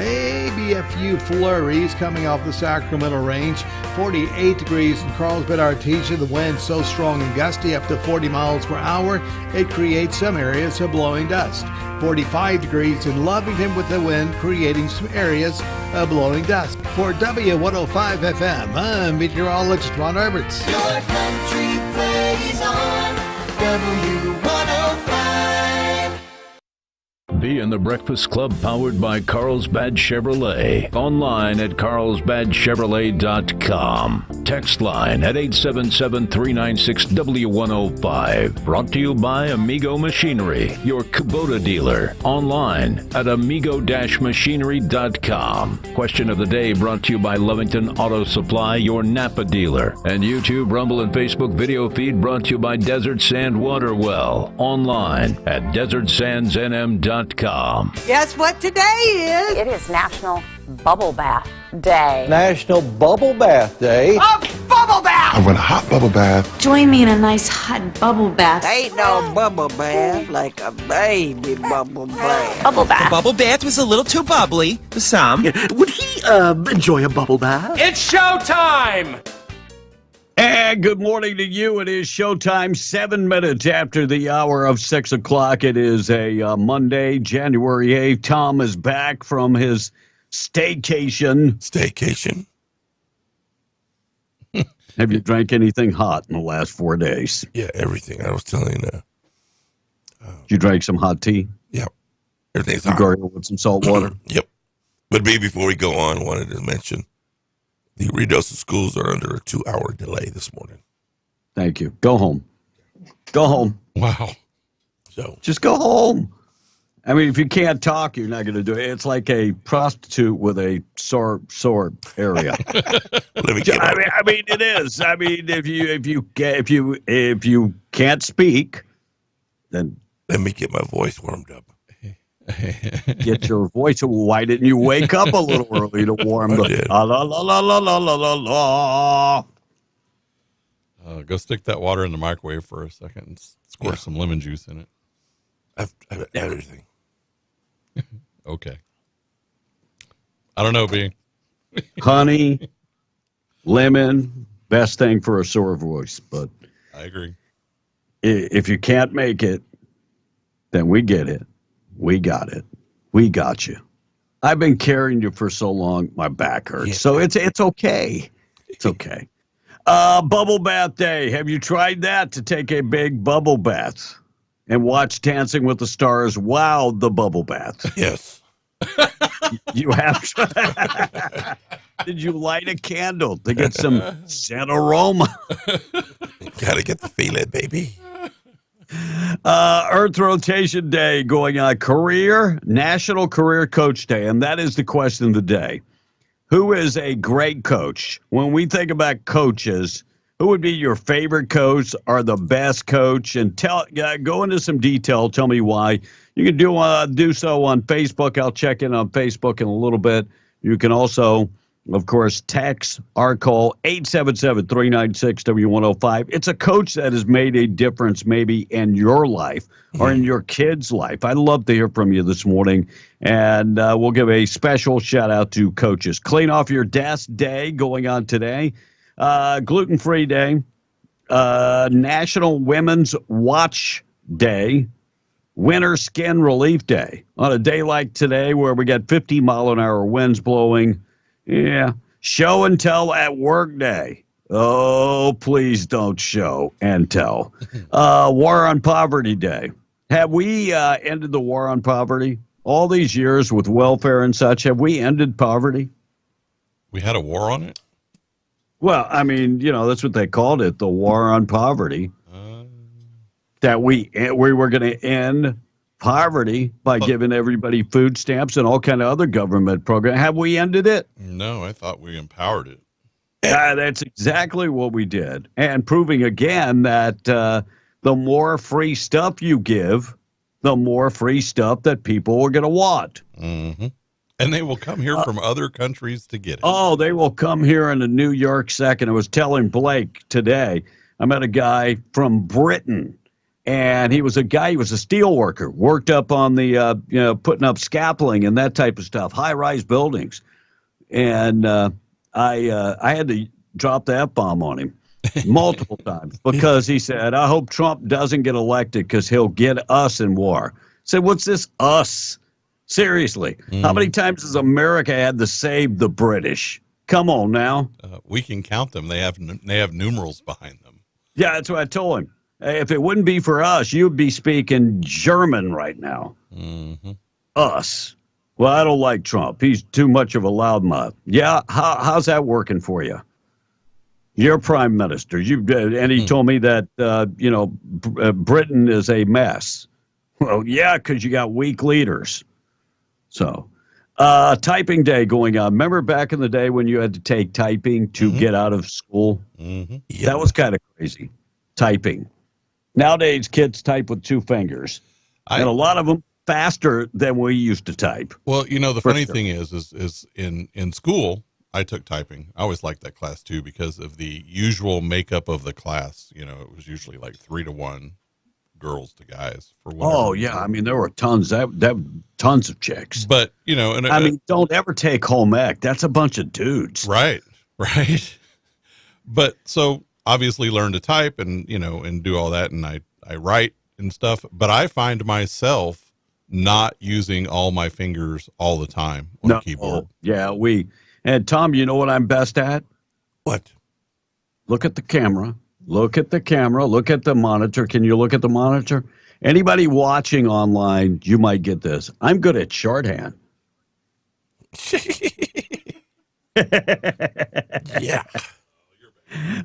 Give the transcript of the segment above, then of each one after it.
maybe a few flurries coming off the Sacramento range. 48 degrees in Carlsbad, Artesia. The wind so strong and gusty up to 40 miles per hour, it creates some areas of blowing dust. 45 degrees in Lovington with the wind creating some areas of blowing dust. For W105 FM, I'm meteorologist Ron Roberts. Your country plays on W105. The Breakfast Club, powered by Carlsbad Chevrolet. Online at carlsbadchevrolet.com. Text line at 877-396-W105. Brought to you by Amigo Machinery, your Kubota dealer. Online at amigo-machinery.com. Question of the day brought to you by Lovington Auto Supply, your Napa dealer. And YouTube, Rumble, and Facebook video feed brought to you by Desert Sand Water Well. Online at desertsandsnm.com. Guess what today is? It is National Bubble Bath Day. National Bubble Bath Day. A bubble bath! I want a hot bubble bath. Join me in a nice hot bubble bath. Ain't no bubble bath like a baby bubble bath. Bubble bath. The bubble bath was a little too bubbly for some. Would he enjoy a bubble bath? It's showtime! And good morning to you. It is showtime, 7 minutes after the hour of 6 o'clock. It is a Monday, January 8th. Tom is back from his staycation. Staycation. Have you drank anything hot in the last 4 days? Yeah, everything. I was telling you that. You drank some hot tea? Yep. Everything's you hot. gargle with some salt water? Yep. But maybe before we go on, I wanted to mention the Ruidoso schools are under a 2-hour delay this morning. Thank you. Go home. Go home. Wow. So just go home. I mean, if you can't talk, you're not going to do it. It's like a prostitute with a sore area. I mean, it is. I mean, if you can't speak, then let me get my voice warmed up. Get your voice. Why didn't you wake up a little early to warm the? La la la la la la la la. Go stick that water in the microwave for a second and squirt some lemon juice in it. I've everything. Okay. I don't know, B. Honey, lemon, best thing for a sore voice. But I agree. If you can't make it, then we get it. We got it. We got you. I've been carrying you for so long, my back hurts. Yeah. So it's okay. It's okay. Bubble bath day. Have you tried that, to take a big bubble bath and watch Dancing with the Stars? Wow, the bubble bath. Yes. You have. Did you light a candle to get some scent aroma? Gotta get the feeling, baby. Earth Rotation Day going on. National Career Coach Day, and that is the question of the day. Who is a great coach? When we think about coaches, who would be your favorite coach or the best coach? And go into some detail. Tell me why. You can do so on Facebook. I'll check in on Facebook in a little bit. You can also, of course, text or call 877-396-W105. It's a coach that has made a difference maybe in your life or in your kid's life. I'd love to hear from you this morning, and we'll give a special shout-out to coaches. Clean Off Your Desk Day going on today. Gluten-free Day. National Women's Watch Day. Winter Skin Relief Day. On a day like today where we got 50-mile-an-hour winds blowing, yeah. Show and tell at work day. Oh, please don't show and tell. War on Poverty Day. Have we ended the war on poverty? All these years with welfare and such, have we ended poverty? We had a war on it? Well, I mean, that's what they called it, the war on poverty. That we were going to end poverty by giving everybody food stamps and all kind of other government programs. Have we ended it? No, I thought we empowered it. That's exactly what we did. And proving again that the more free stuff you give, the more free stuff that people are going to want. Mm-hmm. And they will come here from other countries to get it. Oh, they will come here in a New York second. I was telling Blake today, I met a guy from Britain. And he was a steel worker, worked up on the, putting up scaffolding and that type of stuff, high-rise buildings. And I had to drop the F-bomb on him multiple times because he said, I hope Trump doesn't get elected because he'll get us in war. I said, what's this us? Seriously, how many times has America had to save the British? Come on now. We can count them. They have numerals behind them. Yeah, that's what I told him. If it wouldn't be for us, you'd be speaking German right now. Mm-hmm. Us. Well, I don't like Trump. He's too much of a loudmouth. Yeah, how's that working for you? You're prime minister. And he told me that Britain is a mess. Well, yeah, because you got weak leaders. So, typing day going on. Remember back in the day when you had to take typing to get out of school? Mm-hmm. Yep. That was kind of crazy. Typing. Nowadays, kids type with 2 fingers, and a lot of them faster than we used to type. Well, the funny thing is in school, I took typing. I always liked that class too because of the usual makeup of the class. It was usually like 3-to-1 girls to guys for one. Oh yeah, I mean there were tons tons of chicks. But don't ever take home ec. That's a bunch of dudes. Right. But so obviously learn to type and and do all that, and I write and stuff. But I find myself not using all my fingers all the time on a keyboard. Yeah, and Tom, you know what I'm best at? What? Look at the camera. Look at the camera. Look at the monitor. Can you look at the monitor? Anybody watching online, you might get this. I'm good at shorthand. Yeah.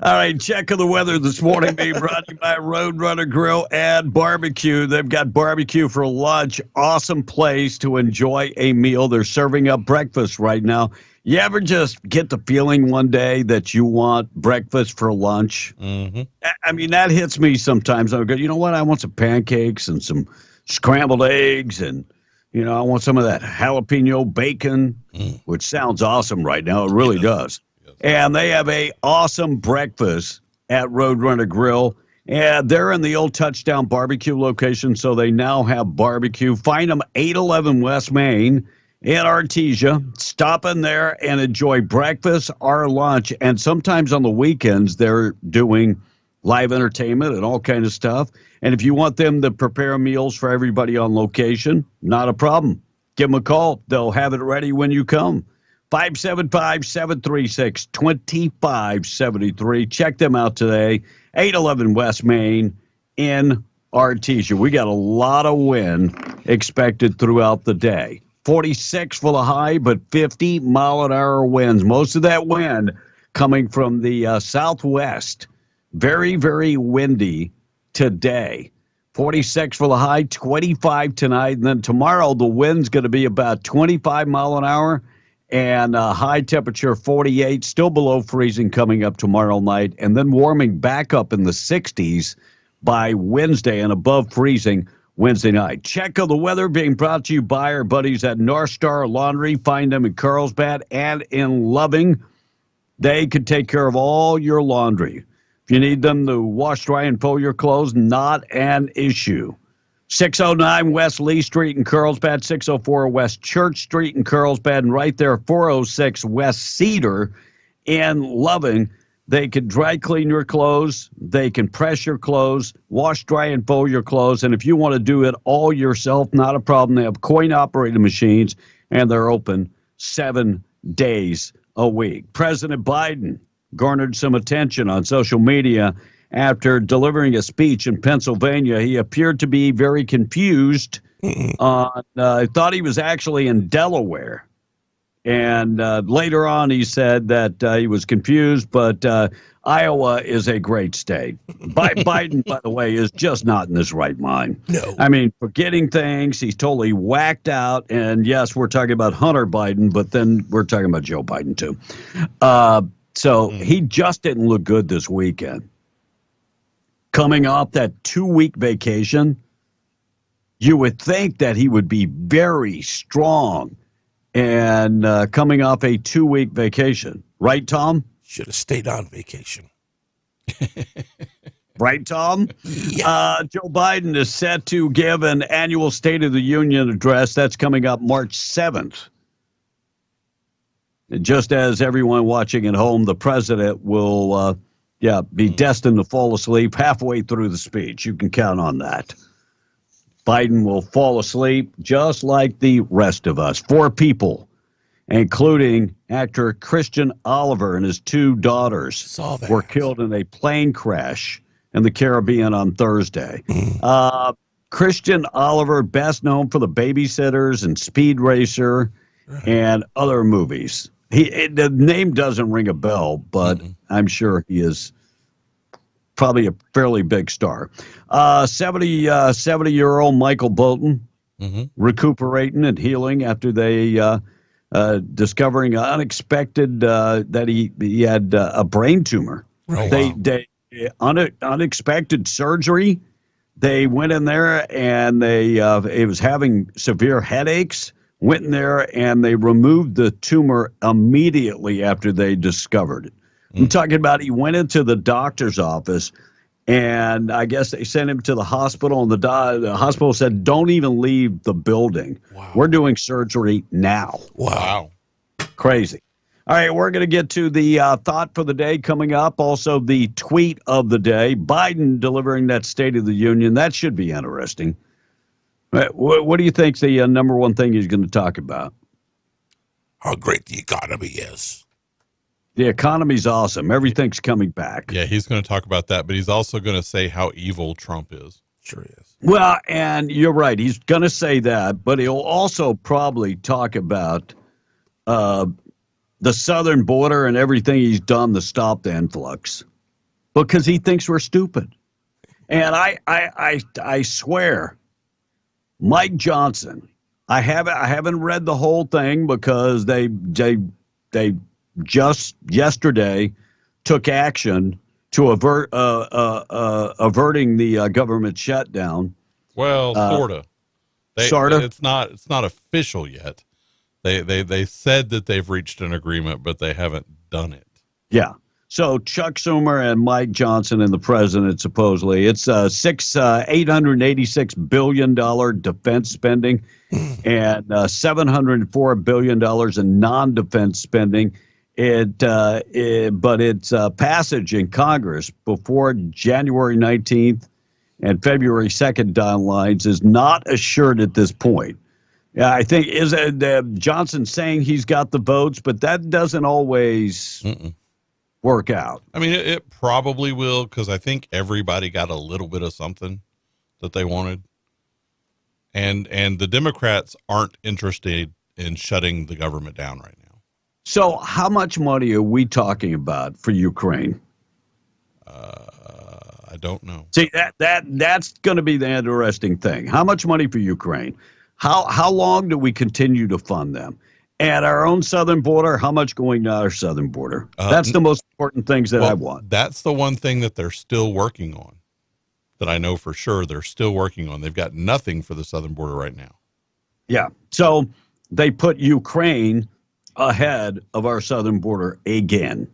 All right, check of the weather this morning being brought to you by Roadrunner Grill and Barbecue. They've got barbecue for lunch. Awesome place to enjoy a meal. They're serving up breakfast right now. You ever just get the feeling one day that you want breakfast for lunch? Mm-hmm. I mean, that hits me sometimes. I go, you know what? I want some pancakes and some scrambled eggs and, I want some of that jalapeno bacon, which sounds awesome right now. It really does. And they have a awesome breakfast at Roadrunner Grill. And they're in the old Touchdown Barbecue location, so they now have barbecue. Find them 811 West Main in Artesia. Stop in there and enjoy breakfast or lunch. And sometimes on the weekends, they're doing live entertainment and all kind of stuff. And if you want them to prepare meals for everybody on location, not a problem. Give them a call. They'll have it ready when you come. 575-736-2573. Check them out today. 811 West Main in Artesia. We got a lot of wind expected throughout the day. 46 for the high, but 50-mile-an-hour winds. Most of that wind coming from the southwest. Very, very windy today. 46 for the high, 25 tonight. And then tomorrow, the wind's going to be about 25 mile an hour. And high temperature 48, still below freezing coming up tomorrow night, and then warming back up in the 60s by Wednesday and above freezing Wednesday night. Check of the weather being brought to you by our buddies at North Star Laundry. Find them in Carlsbad and in Loving. They can take care of all your laundry. If you need them to wash, dry, and fold your clothes, not an issue. 609 West Lee Street in Carlsbad, 604 West Church Street in Carlsbad, and right there, 406 West Cedar in Loving. They can dry clean your clothes. They can press your clothes, wash, dry, and fold your clothes. And if you want to do it all yourself, not a problem. They have coin-operated machines, and they're open 7 days a week. President Biden garnered some attention on social media after delivering a speech in Pennsylvania. He appeared to be very confused. I thought he was actually in Delaware. And later on, he said that he was confused, but Iowa is a great state. Biden, by the way, is just not in his right mind. No. I mean, forgetting things. He's totally whacked out. And yes, we're talking about Hunter Biden, but then we're talking about Joe Biden, too. So he just didn't look good this weekend. Coming off that 2-week vacation, you would think that he would be very strong and coming off a 2-week vacation. Right, Tom? Should have stayed on vacation. Right, Tom? Joe Biden is set to give an annual State of the Union address. That's coming up March 7th. And just as everyone watching at home, the president will be destined to fall asleep halfway through the speech. You can count on that. Biden will fall asleep just like the rest of us. 4 people, including actor Christian Oliver and his 2 daughters, were killed in a plane crash in the Caribbean on Thursday. Christian Oliver, best known for The Babysitters and Speed Racer and other movies. The name doesn't ring a bell, but I'm sure he is probably a fairly big star. 70-year-old Michael Bolton recuperating and healing after they discovering unexpected that he had a brain tumor. They unexpected surgery. They went in there and it was having severe headaches. Went in there and they removed the tumor immediately after they discovered it. I'm talking about he went into the doctor's office and I guess they sent him to the hospital and the hospital said, don't even leave the building. Wow. We're doing surgery now. Wow. Crazy. All right, we're going to get to the thought for the day coming up. Also, the tweet of the day. Biden delivering that State of the Union. That should be interesting. What do you think's the number one thing he's going to talk about? How great the economy is. The economy's awesome. Everything's coming back. Yeah, he's going to talk about that, but he's also going to say how evil Trump is. Sure is. Well, and you're right. He's going to say that, but he'll also probably talk about the southern border and everything he's done to stop the influx because he thinks we're stupid. And I swear, Mike Johnson, I haven't read the whole thing because they just yesterday took action to averting the government shutdown. Well, sorta. Sorta. It's not official yet. They said that they've reached an agreement, but they haven't done it. Yeah. So Chuck Schumer and Mike Johnson and the president, supposedly, it's $886 billion defense spending and $704 billion in non-defense spending. But its passage in Congress before January 19th and February 2nd deadlines is not assured at this point. Yeah, I think Johnson saying he's got the votes, but that doesn't always work out. I mean, it probably will because I think everybody got a little bit of something that they wanted. And the Democrats aren't interested in shutting the government down right now. So how much money are we talking about for Ukraine? I don't know. See, that's going to be the interesting thing. How much money for Ukraine? How long do we continue to fund them? At our own southern border, how much going to our southern border? That's the most important things that I want. That's the one thing that they're still working on, that I know for sure they're still working on. They've got nothing for the southern border right now. Yeah. So they put Ukraine ahead of our southern border again.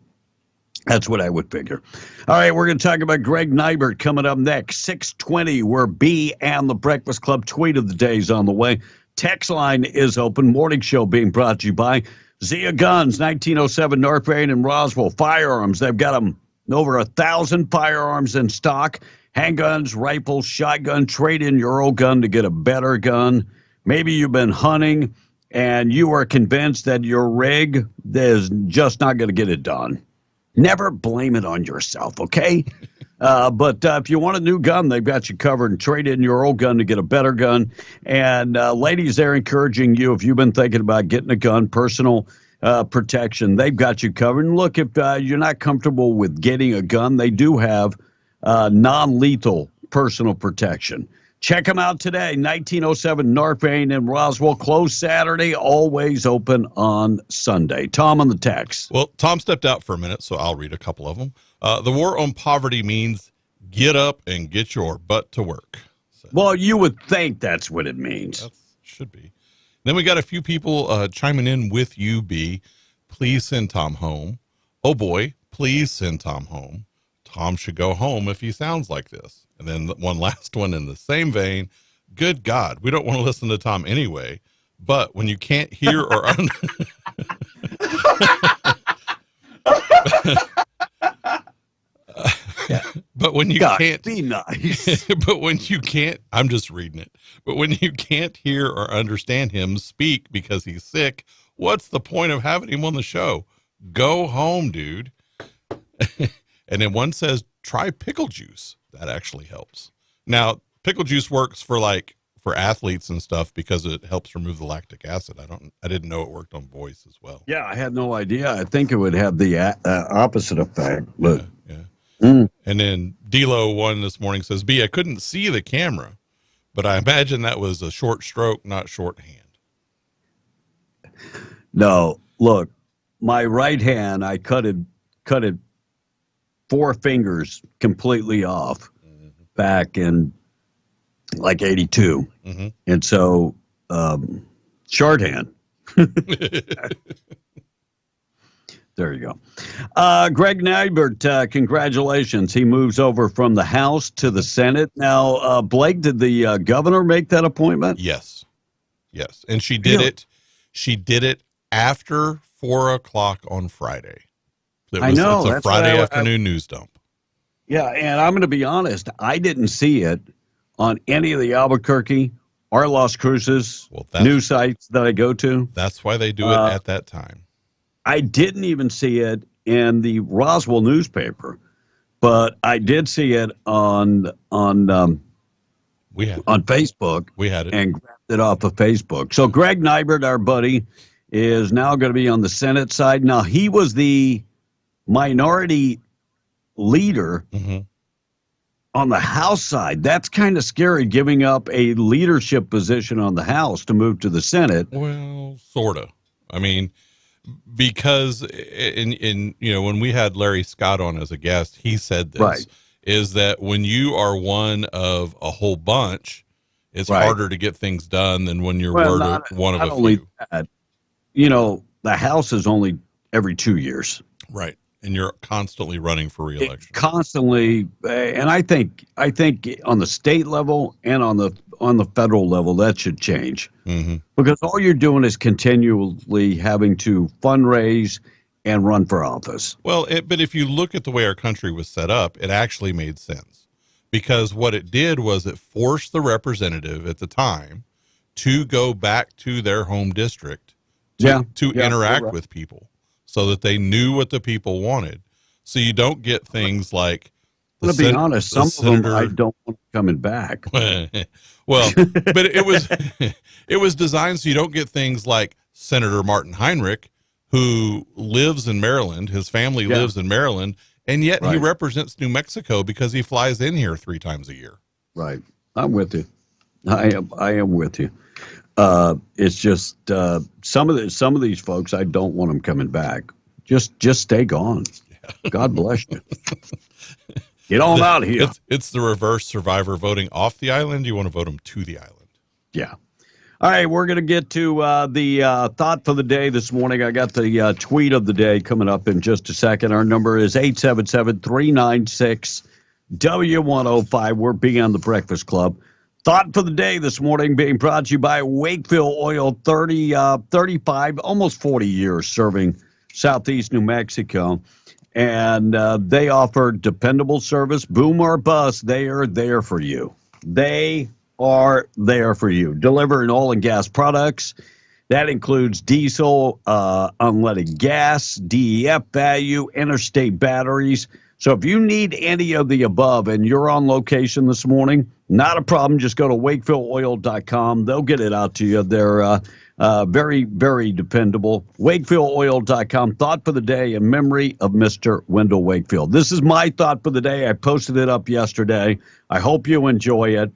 That's what I would figure. All right, we're going to talk about Greg Nibert coming up next. 6:20, where B and the Breakfast Club tweet of the day is on the way. Text line is open. Morning show being brought to you by Zia Guns, 1907 North Main in Roswell. Firearms, they've got them over 1,000 firearms in stock. Handguns, rifles, shotgun. Trade in your old gun to get a better gun. Maybe you've been hunting and you are convinced that your rig is just not going to get it done. Never blame it on yourself, okay? But if you want a new gun, they've got you covered, and trade in your old gun to get a better gun. And ladies, they're encouraging you, if you've been thinking about getting a gun, personal protection, they've got you covered. And look, if you're not comfortable with getting a gun, they do have non-lethal personal protection. Check them out today, 1907 North Main in Roswell. Closed Saturday, always open on Sunday. Tom on the text. Well, Tom stepped out for a minute, so I'll read a couple of them. The war on poverty means get up and get your butt to work. So, well, you would think that's what it means. That should be. Then we got a few people chiming in with you, B. Please send Tom home. Oh, boy, please send Tom home. Tom should go home if he sounds like this. And then one last one in the same vein. Good God, we don't want to listen to Tom anyway. But when you can't hear or but when you can't be nice. But when you can't, I'm just reading it. But when you can't hear or understand him speak because he's sick, what's the point of having him on the show? Go home, dude. And then one says, try pickle juice. That actually helps. Now, pickle juice works for athletes and stuff because it helps remove the lactic acid. I didn't know it worked on voice as well. Yeah, I had no idea. I think it would have the opposite effect. But yeah. And then D'Lo one this morning says, B, I couldn't see the camera, but I imagine that was a short stroke, not shorthand. No, look, my right hand, I cut it 4 fingers completely off back in like 82. Mm-hmm. And so, shorthand. There you go. Greg Neibert, congratulations. He moves over from the House to the Senate. Now, Blake, did the governor make that appointment? Yes. And she did it. She did it after 4:00 on Friday. I know. It's a Friday afternoon news dump. Yeah. And I'm going to be honest. I didn't see it on any of the Albuquerque or Las Cruces news sites that I go to. That's why they do it at that time. I didn't even see it in the Roswell newspaper, but I did see it on Facebook. We had it and grabbed it off of Facebook. So Greg Neibert, our buddy, is now going to be on the Senate side. Now he was the minority leader on the House side. That's kind of scary, giving up a leadership position on the House to move to the Senate. Well, sort of. I mean, because in when we had Larry Scott on as a guest, he said this, is that when you are one of a whole bunch, it's harder to get things done than when you're one of a few. That, the House is only every 2 years. Right. And you're constantly running for re-election. Constantly. And I think on the state level and on the federal level, that should change. Mm-hmm. Because all you're doing is continually having to fundraise and run for office. Well, but if you look at the way our country was set up, it actually made sense. Because what it did was it forced the representative at the time to go back to their home district to interact with people so that they knew what the people wanted. So you don't get things like... I'm going to be honest, some of them I don't want coming back. Well, but it was designed so you don't get things like Senator Martin Heinrich, who lives in Maryland. His family lives in Maryland, and yet he represents New Mexico because he flies in here 3 times a year. Right. I'm with you. I am with you. It's just some of these folks, I don't want them coming back. Just stay gone. Yeah. God bless you. Get on out of here. It's the reverse Survivor voting off the island. You want to vote them to the island. Yeah. All right, we're going to get to the thought for the day this morning. I got the tweet of the day coming up in just a second. Our number is 877-396-W105. We're Beyond the Breakfast Club. Thought for the day this morning being brought to you by Wakefield Oil, 35, almost 40 years serving Southeast New Mexico. And they offer dependable service, boom or bust. They are there for you. They are there for you. Delivering oil and gas products. That includes diesel, unleaded gas, DEF value, interstate batteries. So if you need any of the above and you're on location this morning, not a problem. Just go to wakefieldOil.com. They'll get it out to you. They're very, very dependable. WakefieldOil.com. Thought for the day in memory of Mr. Wendell Wakefield. This is my thought for the day. I posted it up yesterday. I hope you enjoy it.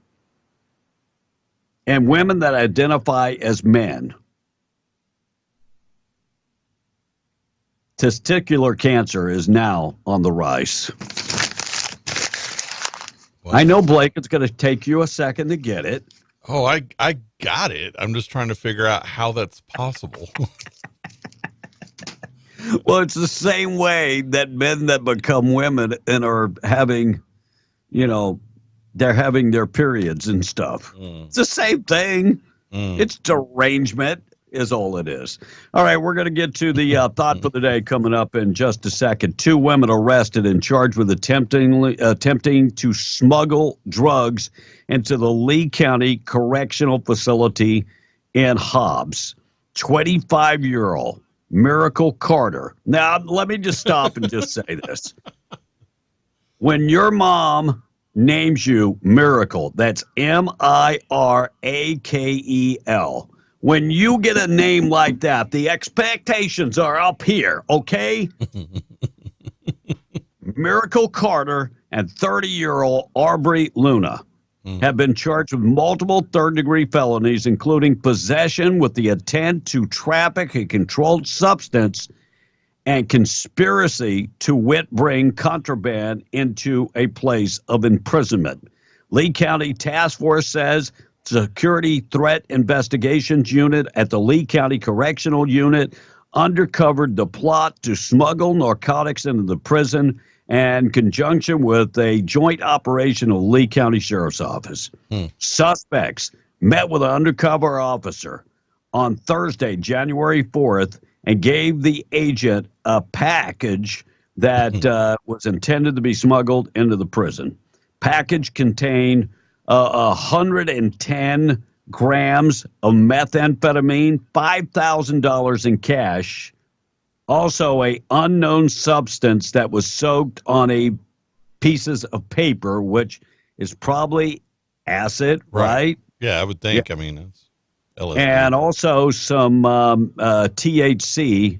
And women that identify as men. Testicular cancer is now on the rise. I know, Blake, it's going to take you a second to get it. Oh, I got it. I'm just trying to figure out how that's possible. Well, it's the same way that men that become women and are having, they're having their periods and stuff. It's the same thing. It's derangement is all it is. All right, we're going to get to the thought for the day coming up in just a second. 2 women arrested and charged with attempting to smuggle drugs into the Lee County Correctional Facility in Hobbs. 25-year-old Miracle Carter. Now, let me just stop and just say this. When your mom names you Miracle, that's Mirakel. When you get a name like that, the expectations are up here, okay? Miracle Carter and 30-year-old Aubrey Luna have been charged with multiple third-degree felonies, including possession with the intent to traffic a controlled substance and conspiracy to bring contraband into a place of imprisonment. Lee County Task Force says Security Threat Investigations Unit at the Lee County Correctional Unit uncovered the plot to smuggle narcotics into the prison in conjunction with a joint operation of Lee County Sheriff's Office. Suspects met with an undercover officer on Thursday, January 4th, and gave the agent a package that was intended to be smuggled into the prison. Package contained 110 grams of methamphetamine, $5,000 in cash, also a unknown substance that was soaked on a pieces of paper, which is probably acid, right? Yeah, I would think. Yeah. I mean, it's LSD. And also some THC,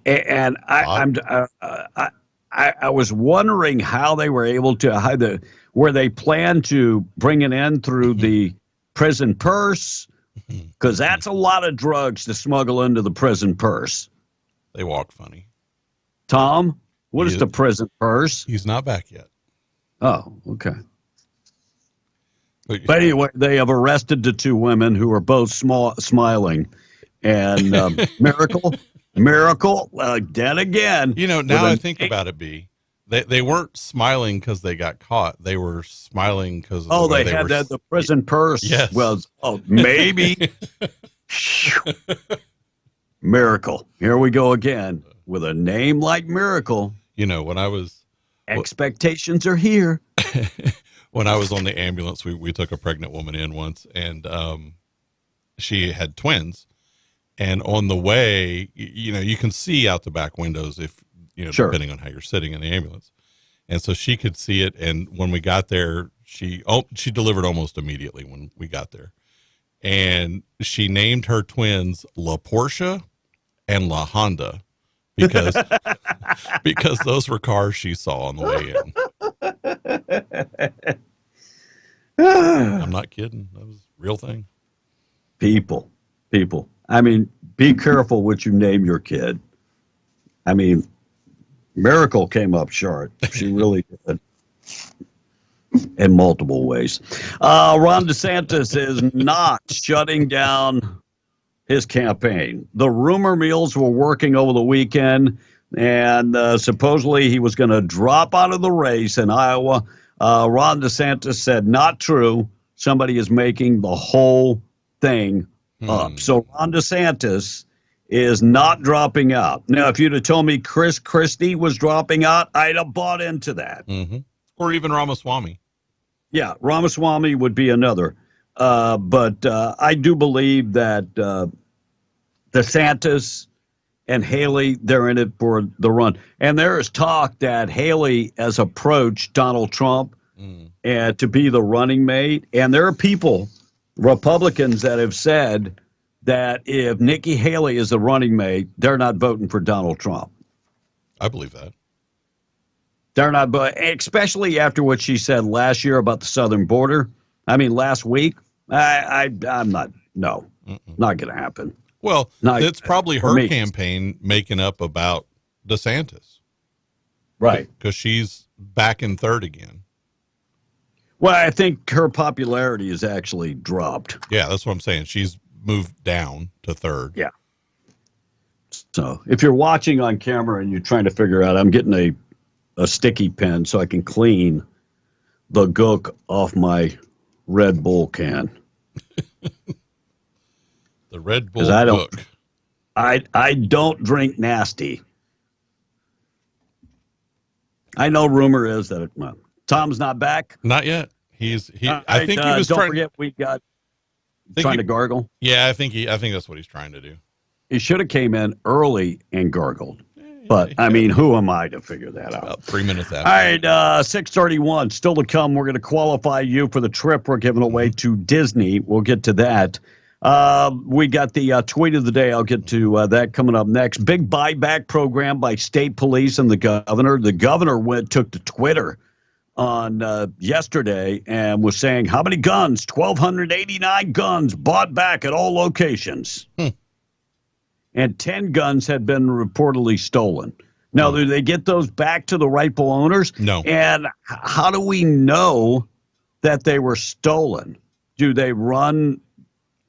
and I was wondering how they were able to where they planned to bring it in through the prison purse, because that's a lot of drugs to smuggle into the prison purse. They walk funny. Tom, what is the prison purse? He's not back yet. Oh, okay. But anyway, they have arrested the 2 women who are both smiling. And Miracle, dead again. Now I think about it, B. They weren't smiling because they got caught. They were smiling because they had the prison purse. Yes. Well, maybe. Miracle. Here we go again with a name like Miracle. When I was expectations are here. When I was on the ambulance, we took a pregnant woman in once, and she had twins. And on the way, you can see out the back windows if, sure, depending on how you're sitting in the ambulance. And so she could see it. And when we got there, she delivered almost immediately when we got there. And she named her twins La Porsche and La Honda because those were cars she saw on the way in. I'm not kidding. That was a real thing. People. I mean, be careful what you name your kid. I mean, Miracle came up short. She really did. In multiple ways. Ron DeSantis is not shutting down his campaign. The rumor mills were working over the weekend, and supposedly he was going to drop out of the race in Iowa. Ron DeSantis said, not true. Somebody is making the whole thing up. So Ron DeSantis is not dropping out. Now, if you'd have told me Chris Christie was dropping out, I'd have bought into that. Mm-hmm. Or even Ramaswamy. Yeah, Ramaswamy would be another. But I do believe that DeSantis and Haley, they're in it for the run. And there is talk that Haley has approached Donald Trump to be the running mate. And there are people, Republicans, that have said that if Nikki Haley is the running mate, they're not voting for Donald Trump. I believe that. They're not, but especially after what she said last year about the southern border. I mean, last week, I'm not. No, not going to happen. Well, it's probably her campaign making up about DeSantis, right? Because she's back in third again. Well, I think her popularity has actually dropped. Yeah, that's what I'm saying. She's moved down to third. Yeah. So if you're watching on camera and you're trying to figure out, I'm getting a sticky pen so I can clean the gook off my Red Bull can. The Red Bull gook. I don't drink nasty. I know rumor is that Tom's not back. Not yet. I think he was don't trying. Forget we got trying to gargle. Yeah, I think that's what he's trying to do. He should have came in early and gargled. But, I mean, who am I to figure that out? About 3 minutes after. All right, 6:31. Still to come, we're going to qualify you for the trip we're giving away to Disney. We'll get to that. We got the tweet of the day. I'll get to that coming up next. Big buyback program by state police and the governor. The governor took to Twitter on yesterday and was saying, how many guns? 1,289 guns bought back at all locations. And 10 guns had been reportedly stolen. Now, do they get those back to the rightful owners? No. And how do we know that they were stolen? Do they run?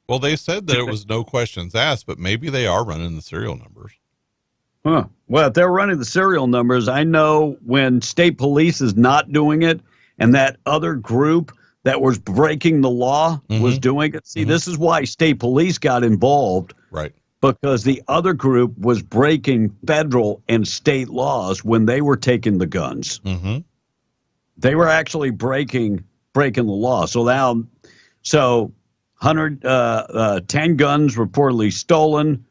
Well, they said that it was no questions asked, but maybe they are running the serial numbers. Huh. Well, if they're running the serial numbers, I know when state police is not doing it and that other group that was breaking the law was doing it. See, this is why state police got involved. Right. Because the other group was breaking federal and state laws when they were taking the guns. They were actually breaking the law. So now, 10 guns reportedly stolen,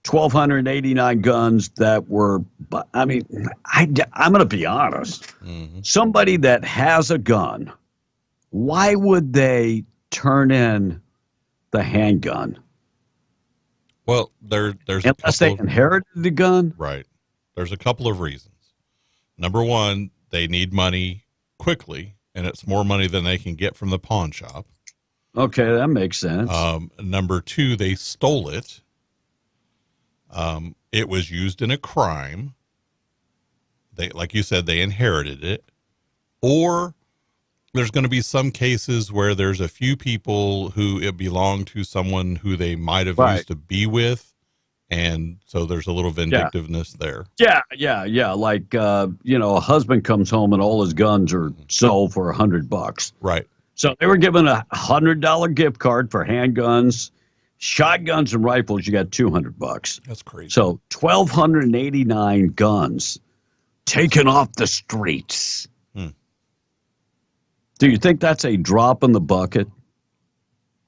1,289 guns that were. I mean, I'm going to be honest. Somebody that has a gun, why would they turn in the handgun? Well, there's unless they inherited the gun, right? There's a couple of reasons. Number one, they need money quickly, and it's more money than they can get from the pawn shop. Okay, that makes sense. Number two, they stole it. It was used in a crime. They, like you said, they inherited it, or there's going to be some cases where there's a few people who it belonged to someone who they might have used to be with. And so there's a little vindictiveness there. Yeah. Like, a husband comes home and all his guns are sold for $100. Right. So they were given a $100 gift card for handguns, shotguns and rifles. You got $200. That's crazy. So 1,289 guns taken off the streets. Do you think that's a drop in the bucket?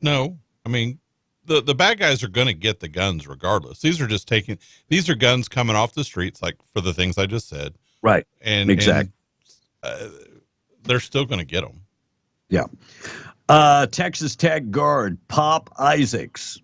No. I mean, the bad guys are going to get the guns regardless. These are guns coming off the streets, like for the things I just said. Right. And exactly. They're still going to get them. Yeah. Texas Tech guard Pop Isaacs,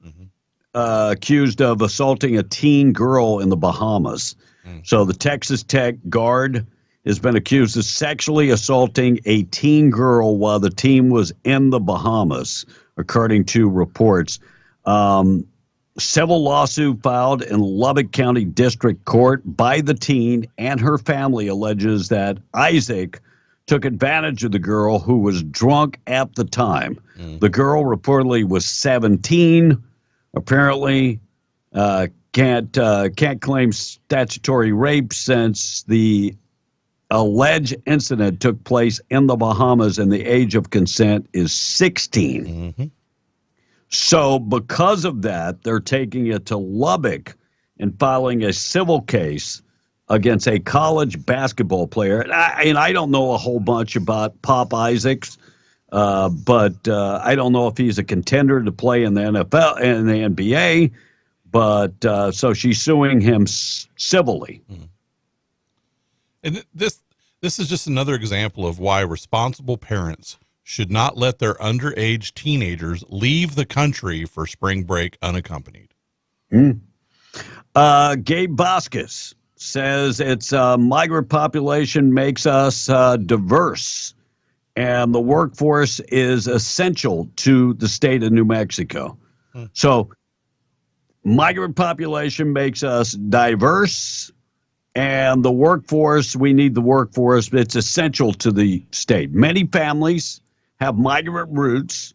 accused of assaulting a teen girl in the Bahamas. So the Texas Tech guard has been accused of sexually assaulting a teen girl while the teen was in the Bahamas, according to reports. Civil lawsuit filed in Lubbock County District Court by the teen and her family alleges that Isaac took advantage of the girl who was drunk at the time. The girl reportedly was 17. Apparently, can't claim statutory rape since the alleged incident took place in the Bahamas and the age of consent is 16. So because of that, they're taking it to Lubbock and filing a civil case against a college basketball player. And I don't know a whole bunch about Pop Isaacs, but I don't know if he's a contender to play in the NFL and the NBA. But so she's suing him civilly. And this is just another example of why responsible parents should not let their underage teenagers leave the country for spring break unaccompanied. Gabe Vasquez says it's migrant population makes us diverse, and the workforce is essential to the state of New Mexico. So migrant population makes us diverse, and the workforce, we need the workforce. It's essential to the state. Many families have migrant roots,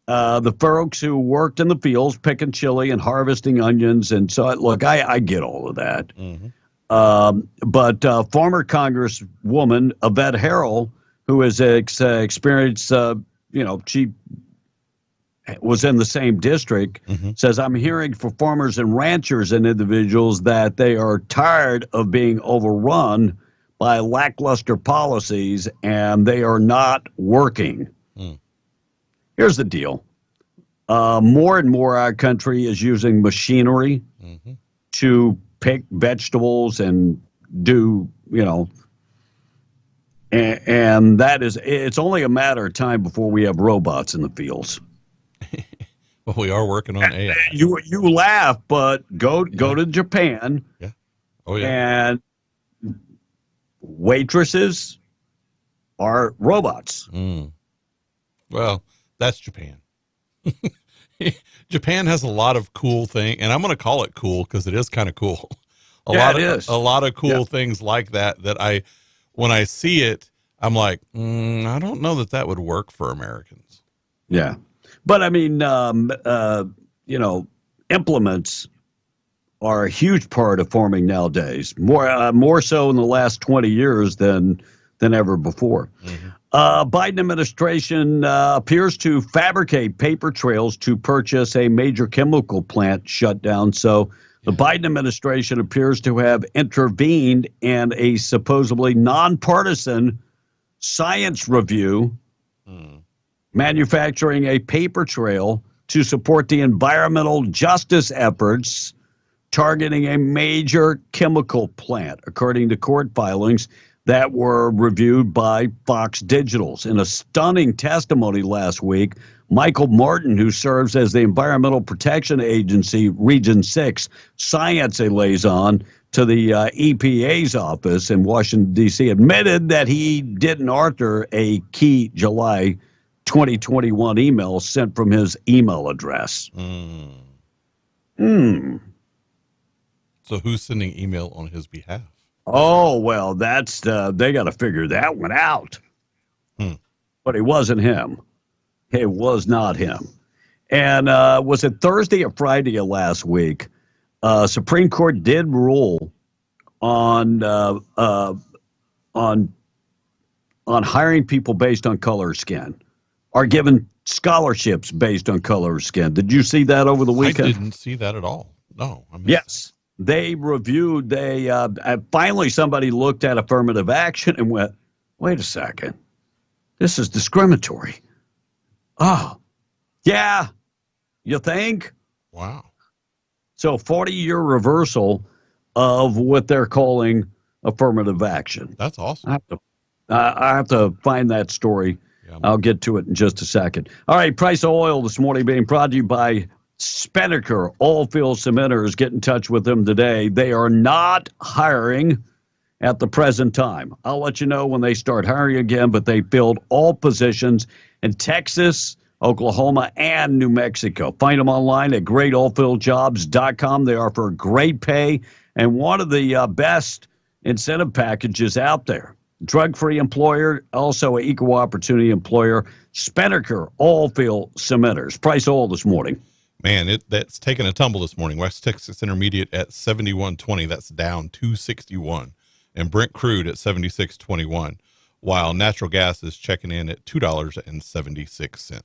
the folks who worked in the fields picking chili and harvesting onions. And so, look, I get all of that. Mm-hmm. But former Congresswoman Yvette Harrell, who has experienced, she was in the same district, says, I'm hearing for farmers and ranchers and individuals that they are tired of being overrun by lackluster policies and they are not working. Here's the deal. More and more our country is using machinery to pick vegetables and do, and that is, it's only a matter of time before we have robots in the fields. Well, we are working on AI. You laugh, but go to Japan. Yeah. Oh, yeah. And waitresses are robots. Well, that's Japan. Japan has a lot of cool things, and I'm going to call it cool because it is kind of cool. A lot of cool things like that when I see it, I'm like, I don't know that would work for Americans. Yeah. But I mean, implements are a huge part of farming nowadays, more so in the last 20 years than ever before. Biden administration appears to fabricate paper trails to purchase a major chemical plant shutdown. So the Biden administration appears to have intervened in a supposedly nonpartisan science review, manufacturing a paper trail to support the environmental justice efforts targeting a major chemical plant, according to court filings that were reviewed by Fox Digitals. In a stunning testimony last week, Michael Martin, who serves as the Environmental Protection Agency Region 6 science liaison to the EPA's office in Washington, D.C., admitted that he didn't author a key July 2021 email sent from his email address. So who's sending email on his behalf? Oh, well, that's they got to figure that one out. But it wasn't him. It was not him. And was it Thursday or Friday of last week? Supreme Court did rule on hiring people based on color of skin, or given scholarships based on color of skin. Did you see that over the weekend? I didn't see that at all. No. Yes. They reviewed, finally somebody looked at affirmative action and went, wait a second, this is discriminatory. Oh, yeah, you think? Wow. So 40-year reversal of what they're calling affirmative action. That's awesome. I have to find that story. Yeah. I'll get to it in just a second. All right, price of oil this morning being brought to you by Spinnaker Oilfield Cementers. Get in touch with them today. They are not hiring at the present time. I'll let you know when they start hiring again, but they filled all positions in Texas, Oklahoma, and New Mexico. Find them online at greatoilfieldjobs.com. They offer great pay and one of the best incentive packages out there. Drug-free employer, also an equal opportunity employer. Spinnaker Oilfield Cementers. Price oil this morning. Man, that's taken a tumble this morning. West Texas Intermediate at 71.20. That's down 261. And Brent crude at 76.21. While natural gas is checking in at $2.76.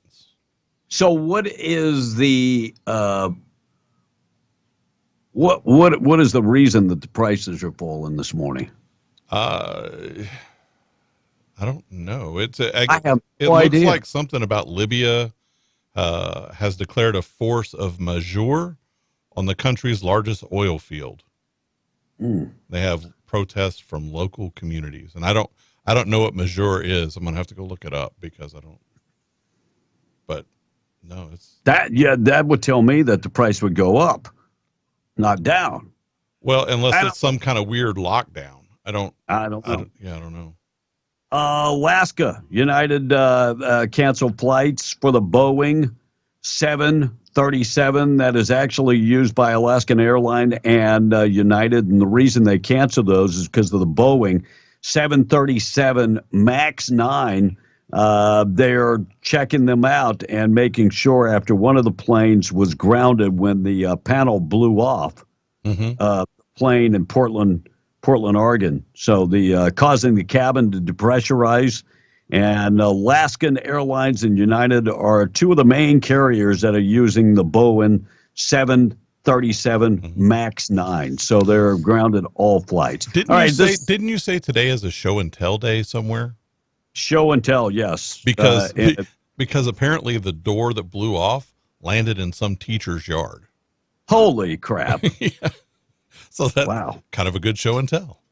So what is the what is the reason that the prices are falling this morning? I don't know. I have it no looks idea. like something about Libya has declared a force of majeure on the country's largest oil field. They have protests from local communities, and I don't know what majeure is. I'm gonna have to go look it up because I don't. But no, it's that would tell me that the price would go up, not down. Well, unless it's some kind of weird lockdown. I don't know. I don't know. Alaska United canceled flights for the Boeing 737 that is actually used by Alaskan Airlines and United. And the reason they canceled those is because of the Boeing 737 MAX 9 They're checking them out and making sure after one of the planes was grounded when the panel blew off, plane in Portland, Oregon. So the causing the cabin to depressurize. And Alaskan Airlines and United are two of the main carriers that are using the Boeing 737 MAX 9. So they're grounded all flights. Didn't you say today is a show and tell day somewhere? Show and tell, yes. Because apparently the door that blew off landed in some teacher's yard. Holy crap. Yeah. So that's kind of a good show and tell.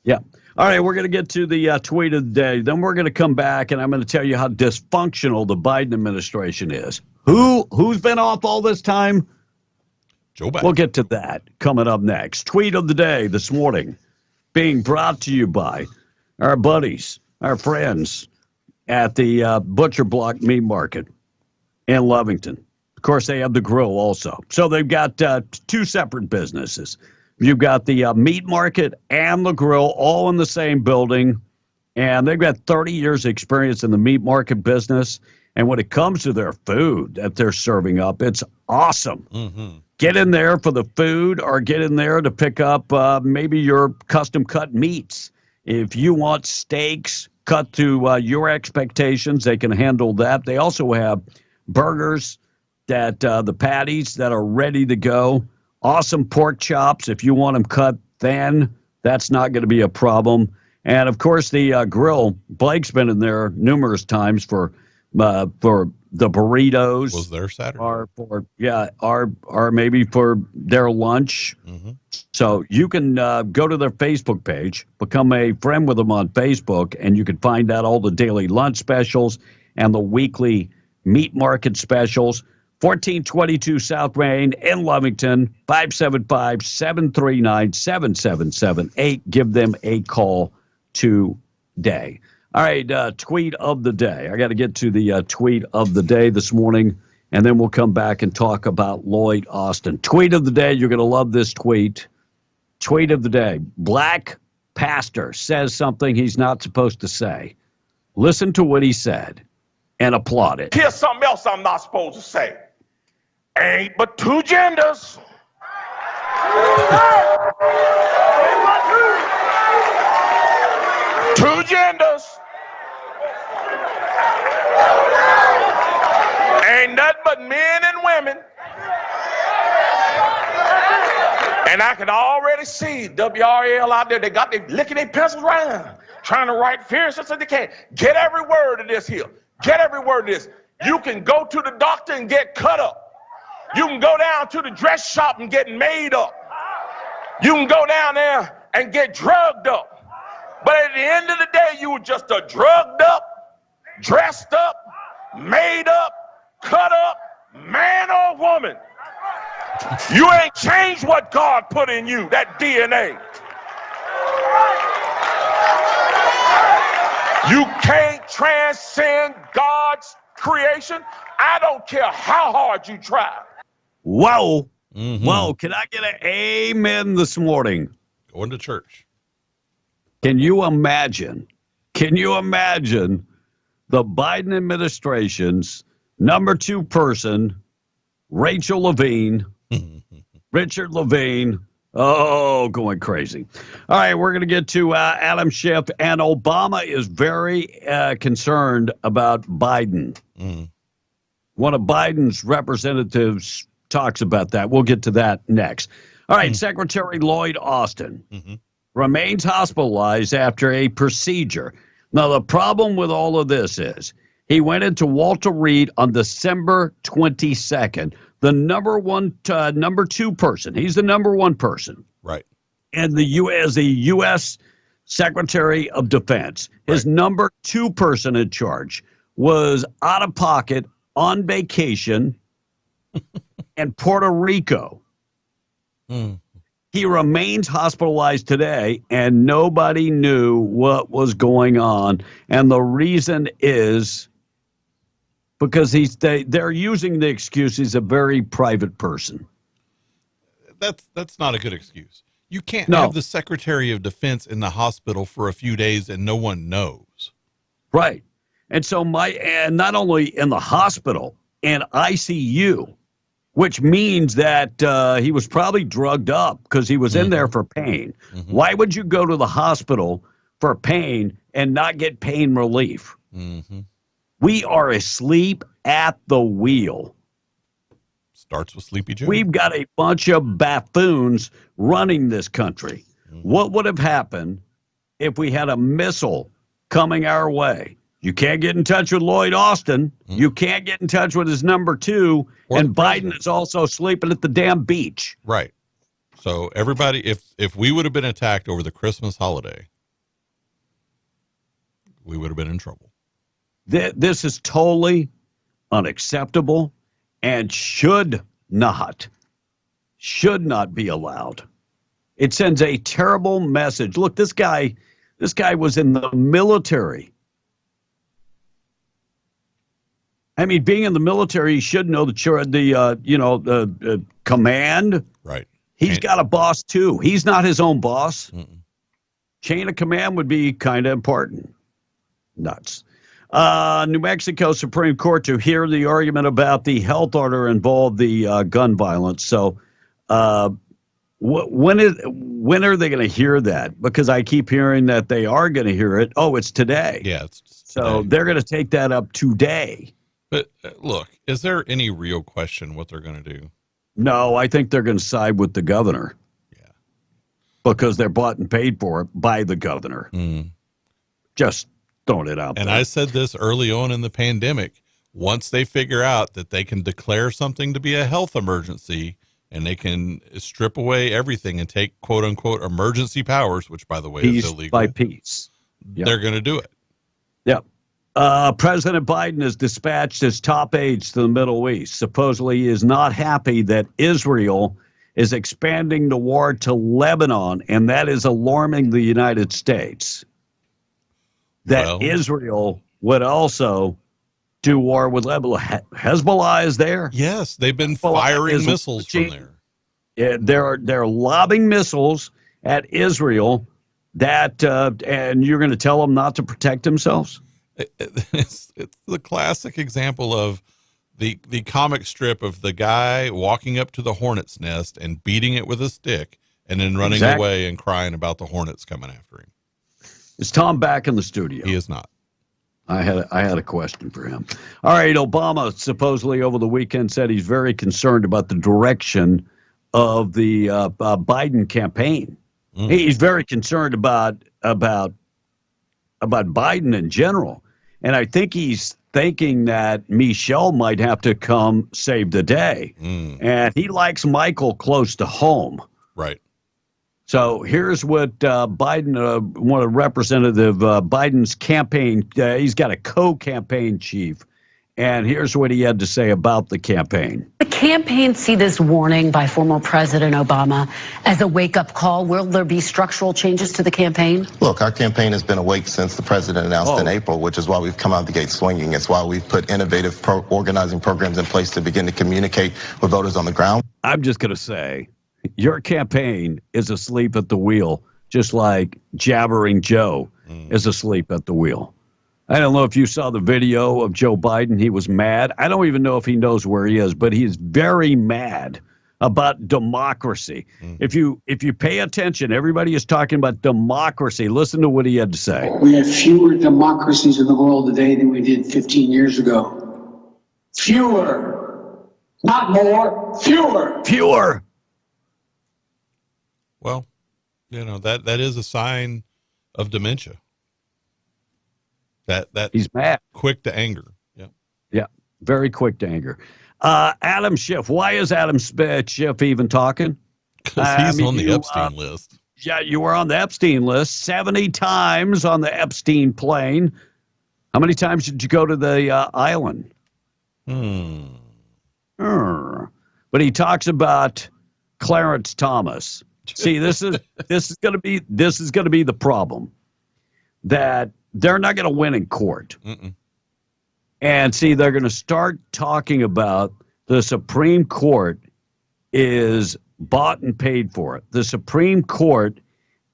Yeah. All right, we're going to get to the tweet of the day. Then we're going to come back, and I'm going to tell you how dysfunctional the Biden administration is. Who's been off all this time? Joe Biden. We'll get to that coming up next. Tweet of the day this morning being brought to you by our buddies, our friends at the Butcher Block Meat Market in Lovington. Of course, they have the grill also. So they've got two separate businesses. You've got the meat market and the grill all in the same building, and they've got 30 years experience in the meat market business. And when it comes to their food that they're serving up, it's awesome. Get in there for the food or get in there to pick up maybe your custom cut meats. If you want steaks cut to your expectations, they can handle that. They also have burgers, that the patties that are ready to go. Awesome pork chops. If you want them cut thin, that's not going to be a problem. And, of course, the grill, Blake's been in there numerous times for the burritos. Was there Saturday? Or maybe for their lunch. So you can go to their Facebook page, become a friend with them on Facebook, and you can find out all the daily lunch specials and the weekly meat market specials. 1422 South Main in Lovington, 575-739-7778. Give them a call today. All right, tweet of the day. I got to get to the tweet of the day this morning, and then we'll come back and talk about Lloyd Austin. Tweet of the day, you're going to love this tweet. Tweet of the day. Black pastor says something he's not supposed to say. Listen to what he said and applaud it. Here's something else I'm not supposed to say. Ain't but two genders. Two genders. Ain't nothing but men and women. And I can already see WRL out there. They licking their pencils around, trying to write fierce as they can. Get every word of this here. Get every word of this. You can go to the doctor and get cut up. You can go down to the dress shop and get made up. You can go down there and get drugged up. But at the end of the day, you were just a drugged up, dressed up, made up, cut up, man or woman. You ain't changed what God put in you, that DNA. You can't transcend God's creation. I don't care how hard you try. Whoa. Whoa. Can I get an amen this morning? Going to church. Can you imagine the Biden administration's number 2 person, Rachel Levine, Richard Levine, going crazy. All right, we're going to get to Adam Schiff, and Obama is very concerned about Biden. One of Biden's representatives talks about that. We'll get to that next. All right, Secretary Lloyd Austin remains hospitalized after a procedure. Now, the problem with all of this is he went into Walter Reed on December 22nd, the number 2 person. He's the number 1 person. Right. And the U.S. Secretary of Defense, his number 2 person in charge, was out of pocket on vacation in Puerto Rico. He remains hospitalized today, and nobody knew what was going on. And the reason is because they're using the excuse he's a very private person. That's not a good excuse. You can't have the Secretary of Defense in the hospital for a few days and no one knows. Right. And so and not only in the hospital, in ICU, which means that he was probably drugged up because he was in there for pain. Mm-hmm. Why would you go to the hospital for pain and not get pain relief? Mm-hmm. We are asleep at the wheel. Starts with Sleepy Joe. We've got a bunch of buffoons running this country. Mm-hmm. What would have happened if we had a missile coming our way? You can't get in touch with Lloyd Austin. Mm-hmm. You can't get in touch with his number 2. And Biden is also sleeping at the damn beach. Right. So everybody, if we would have been attacked over the Christmas holiday, we would have been in trouble. This is totally unacceptable and should not be allowed. It sends a terrible message. Look, this guy was in the military. I mean, being in the military, you should know the command. Right. He's got a boss too. He's not his own boss. Mm-mm. Chain of command would be kind of important. Nuts. New Mexico Supreme Court to hear the argument about the health order involved the gun violence. So when are they going to hear that? Because I keep hearing that they are going to hear it. Oh, it's today. Yeah, it's today. So they're going to take that up today. But look, is there any real question what they're going to do? No, I think they're going to side with the governor. Yeah. Because they're bought and paid for by the governor. Mm. Just throwing it out there. And I said this early on in the pandemic. Once they figure out that they can declare something to be a health emergency and they can strip away everything and take quote unquote emergency powers, which by the way is illegal. By piece. Yep. They're going to do it. Yep. President Biden has dispatched his top aides to the Middle East. Supposedly he is not happy that Israel is expanding the war to Lebanon, and that is alarming the United States. That Israel would also do war with Lebanon. Hezbollah is there. Yes, they've been firing missiles from there. Yeah, they're lobbing missiles at Israel that, and you're going to tell them not to protect themselves? It's the classic example of the comic strip of the guy walking up to the hornet's nest and beating it with a stick and then running away and crying about the hornets coming after him. Is Tom back in the studio? He is not. I had a question for him. All right, Obama supposedly over the weekend said he's very concerned about the direction of the Biden campaign. Mm. He's very concerned about Biden in general. And I think he's thinking that Michelle might have to come save the day. Mm. And he likes Michael close to home. Right. So here's what Biden, one of Representative Biden's campaign, he's got a co-campaign chief. And here's what he had to say about the campaign. The campaign see this warning by former President Obama as a wake-up call. Will there be structural changes to the campaign? Look, our campaign has been awake since the president announced in April, which is why we've come out the gate swinging. It's why we've put innovative organizing programs in place to begin to communicate with voters on the ground. I'm just going to say, your campaign is asleep at the wheel, just like Jabbering Joe is asleep at the wheel. I don't know if you saw the video of Joe Biden. He was mad. I don't even know if he knows where he is, but he's very mad about democracy. Mm. If you pay attention, everybody is talking about democracy. Listen to what he had to say. We have fewer democracies in the world today than we did 15 years ago. Fewer. Not more. Fewer. Fewer. Well, that is a sign of dementia. That he's mad, quick to anger. Yeah, very quick to anger. Adam Schiff. Why is Adam Schiff even talking? Because he's on the Epstein list. Yeah, you were on the Epstein list 70 times on the Epstein plane. How many times did you go to the island? But he talks about Clarence Thomas. See, this is going to be the problem, that they're not going to win in court. Mm-mm. And see, they're going to start talking about the Supreme Court is bought and paid for it. The Supreme Court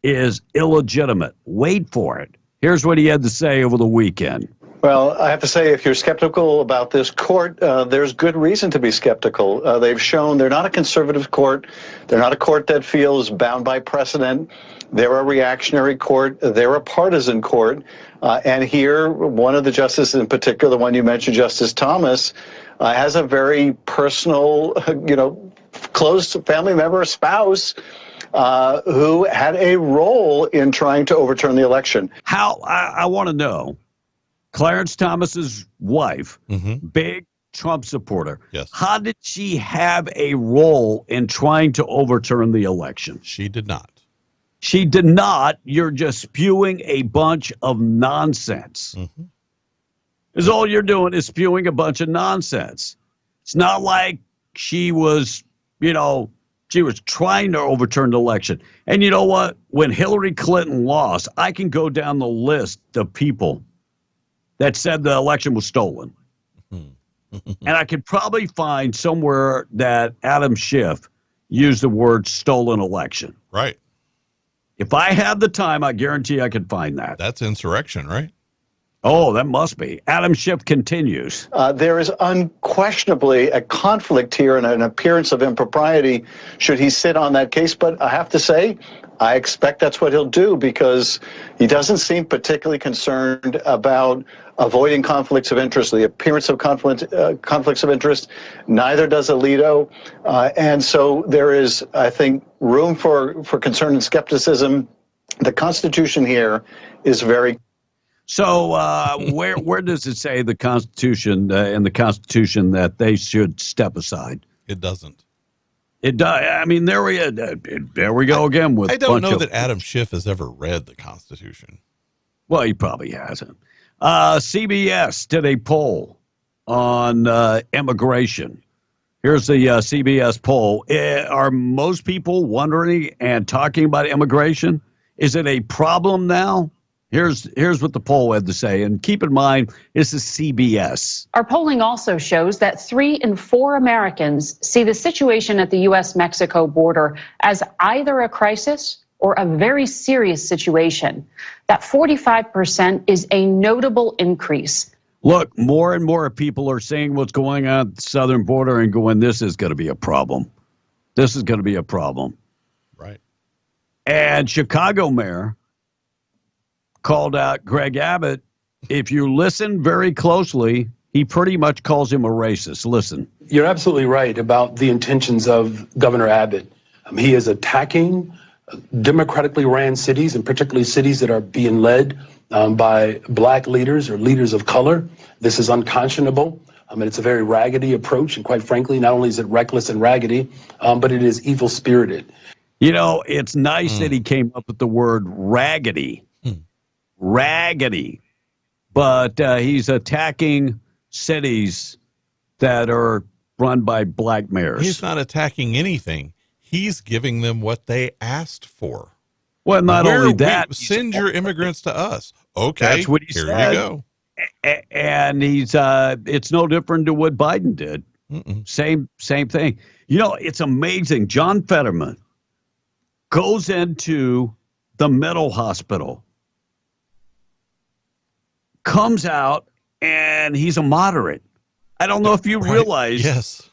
is illegitimate. Wait for it. Here's what he had to say over the weekend. Well, I have to say, if you're skeptical about this court, there's good reason to be skeptical. They've shown they're not a conservative court. They're not a court that feels bound by precedent. They're a reactionary court. They're a partisan court. And here, one of the justices in particular, the one you mentioned, Justice Thomas, has a very personal, close family member, a spouse, who had a role in trying to overturn the election. I want to know, Clarence Thomas's wife, big Trump supporter. Yes. How did she have a role in trying to overturn the election? She did not. She did not. You're just spewing a bunch of nonsense. Is all you're doing is spewing a bunch of nonsense. It's not like she was, she was trying to overturn the election. And you know what? When Hillary Clinton lost, I can go down the list of people that said the election was stolen. And I could probably find somewhere that Adam Schiff used the word stolen election. Right. If I had the time, I guarantee I could find that. That's insurrection, right? Oh, that must be. Adam Schiff continues. There is unquestionably a conflict here and an appearance of impropriety should he sit on that case. But I have to say, I expect that's what he'll do because he doesn't seem particularly concerned about avoiding conflicts of interest, the appearance of conflicts of interest. Neither does Alito. And so there is, I think, room for concern and skepticism. The Constitution here is very. So where does it say the Constitution in the Constitution that they should step aside? It doesn't. It does. I mean, there we go again with. I don't know that Adam Schiff has ever read the Constitution. Well, he probably hasn't. CBS did a poll on immigration. Here's the CBS poll. Are most people wondering and talking about immigration? Is it a problem now? Here's what the poll had to say. And keep in mind, this is CBS. Our polling also shows that 3 in 4 Americans see the situation at the U.S.-Mexico border as either a crisis or a very serious situation. That 45% is a notable increase. Look, more and more people are seeing what's going on at the southern border and going, this is going to be a problem. This is going to be a problem. Right. And Chicago mayor called out Greg Abbott. If you listen very closely, he pretty much calls him a racist. Listen. You're absolutely right about the intentions of Governor Abbott. He is attacking democratically ran cities, and particularly cities that are being led by black leaders or leaders of color. This is unconscionable. And it's a very raggedy approach. And quite frankly, not only is it reckless and raggedy, but it is evil-spirited. It's nice that he came up with the word raggedy. Raggedy. But he's attacking cities that are run by black mayors. He's not attacking anything. He's giving them what they asked for. Well, not only that. Send your immigrants to us. Okay, that's what he here said. You go. And he's it's no different to what Biden did. Same thing. It's amazing. John Fetterman goes into the mental hospital, comes out, and he's a moderate. I don't know if you realize. Yes.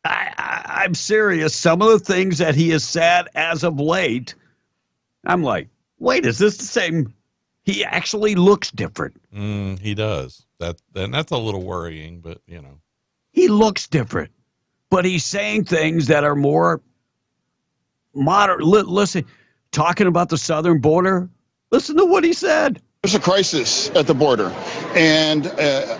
I'm serious. Some of the things that he has said as of late, I'm like, wait, is this the same? He actually looks different. He does. That's a little worrying, but he looks different. But he's saying things that are more moderate. Listen, talking about the southern border. Listen to what he said. There's a crisis at the border, and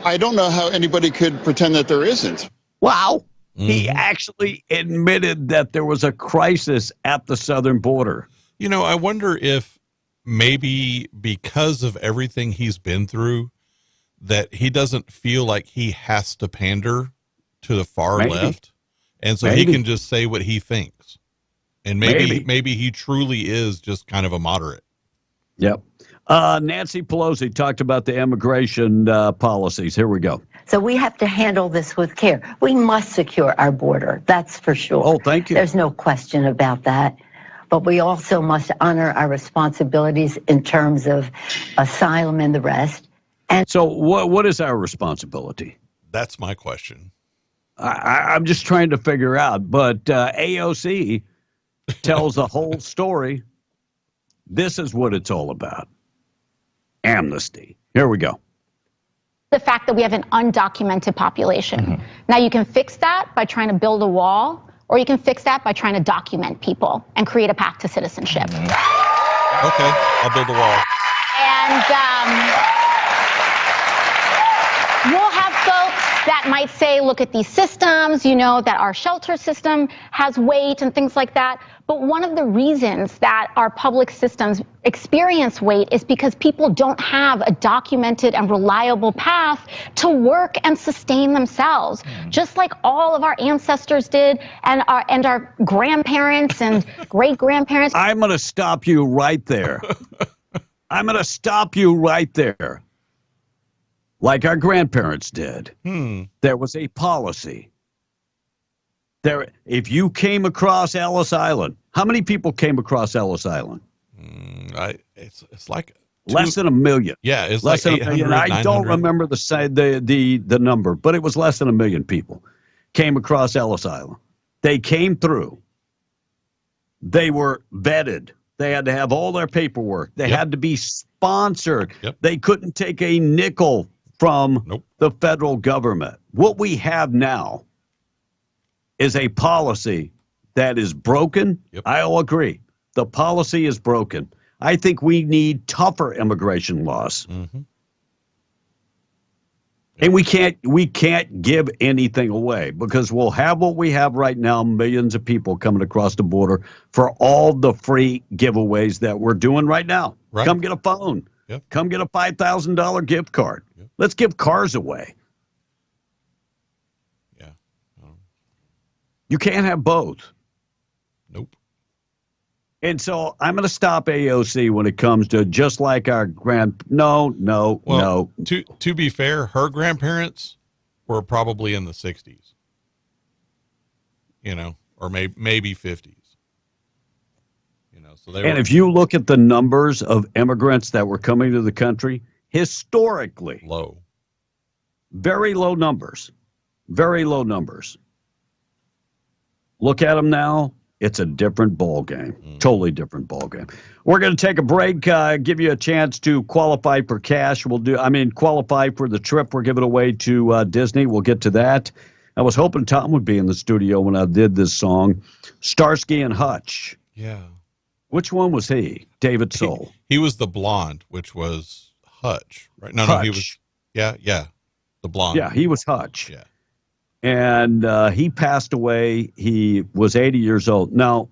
I don't know how anybody could pretend that there isn't. Wow. He actually admitted that there was a crisis at the southern border. I wonder if maybe because of everything he's been through, that he doesn't feel like he has to pander to the far left. And so he can just say what he thinks. And maybe he truly is just kind of a moderate. Yep. Nancy Pelosi talked about the immigration policies. Here we go. So we have to handle this with care. We must secure our border. That's for sure. Oh, thank you. There's no question about that. But we also must honor our responsibilities in terms of asylum and the rest. And so what is our responsibility? That's my question. I'm just trying to figure out. But AOC tells the whole story. This is what it's all about. Amnesty. Here we go. The fact that we have an undocumented population. Now, you can fix that by trying to build a wall, or you can fix that by trying to document people and create a path to citizenship. Okay, I'll build a wall. And we'll have folks that might say, look at these systems, you know, that our shelter system has weight and things like that. But one of the reasons that our public systems experience weight is because people don't have a documented and reliable path to work and sustain themselves, just like all of our ancestors did and our grandparents and great-grandparents. I'm going to stop you right there. I'm going to stop you right there. Like our grandparents did. There was a policy. There, if you came across Ellis Island, how many people came across Ellis Island? It's like less than 1 million. Yeah, it's less like than 1 million. I don't remember the number, but it was less than 1 million people came across Ellis Island. They came through. They were vetted. They had to have all their paperwork. They had to be sponsored. They couldn't take a nickel from the federal government. What we have now is a policy that is broken. I'll agree. The policy is broken. I think we need tougher immigration laws. And we can't give anything away because we'll have what we have right now, millions of people coming across the border for all the free giveaways that we're doing right now. Right. Come get a phone. Come get a $5,000 gift card. Let's give cars away. You can't have both. Nope. And so I'm going to stop AOC when it comes to just like our no. To be fair, her grandparents were probably in the 60s, you know, or maybe 50s. You know, so they. And if you look at the numbers of immigrants that were coming to the country, historically low, very low numbers, very low numbers. Look at them now. It's a different ball game, totally different ball game. We're going to take a break, give you a chance to qualify for cash. Qualify for the trip we're giving away to Disney. We'll get to that. I was hoping Tom would be in the studio when I did this song, Starsky and Hutch. Yeah. Which one was he? David Soul. He was the blonde, which was Hutch, right? No, he was. Yeah, the blonde. Yeah, he was Hutch. Yeah. And he passed away. He was 80 years old. Now,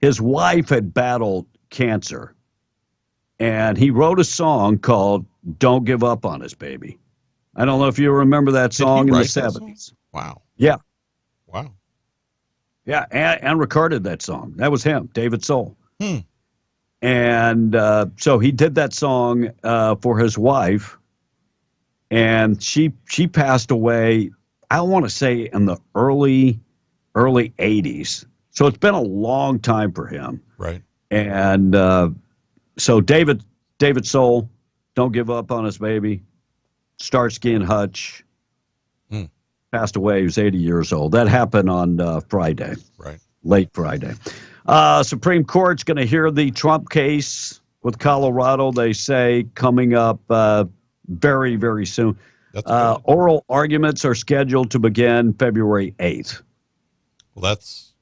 his wife had battled cancer, and he wrote a song called Don't Give Up on Us, Baby. I don't know if you remember that song in the 70s. Wow. Yeah. Wow. Yeah, and recorded that song. That was him, David Soul. And so he did that song for his wife, and she passed away, I want to say in the early 80s. So it's been a long time for him. Right. And so David Soul, Don't Give Up on Us, Baby. Starsky and Hutch passed away. He was 80 years old. That happened on Friday. Right. Late Friday. Supreme Court's going to hear the Trump case with Colorado, they say, coming up very, very soon. Oral arguments are scheduled to begin February 8th. Well, that's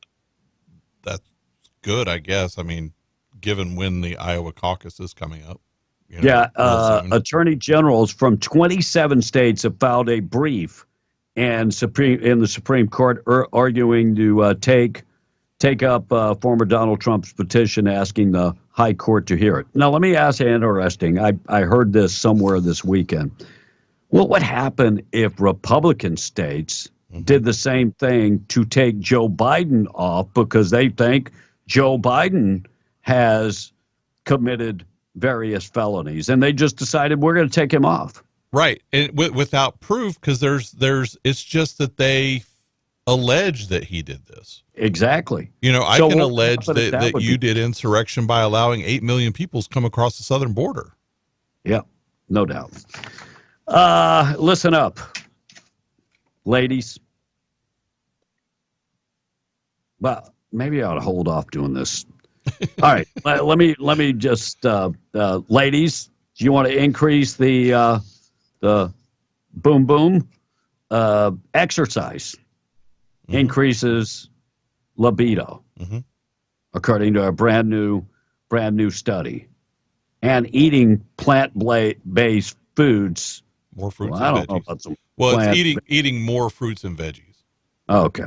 good, I guess. I mean, given when the Iowa caucus is coming up. You know, attorney generals from 27 states have filed a brief in the Supreme Court arguing to take up former Donald Trump's petition asking the High Court to hear it. Now, let me ask you interesting. I heard this somewhere this weekend. What would happen if Republican states did the same thing to take Joe Biden off because they think Joe Biden has committed various felonies and they just decided we're going to take him off? Right. And without proof, because it's just that they allege that he did this. Exactly. You know, I can allege that you did insurrection by allowing 8 million people to come across the southern border. Yeah, no doubt. Listen up, ladies. Well, maybe I ought to hold off doing this. All right, let me just, ladies, do you want to increase the boom boom? Exercise increases libido, according to a brand new study. And eating plant-based foods. More fruits Well, and I veggies. don't know about some Well, it's plant- eating more fruits and veggies. Oh, okay.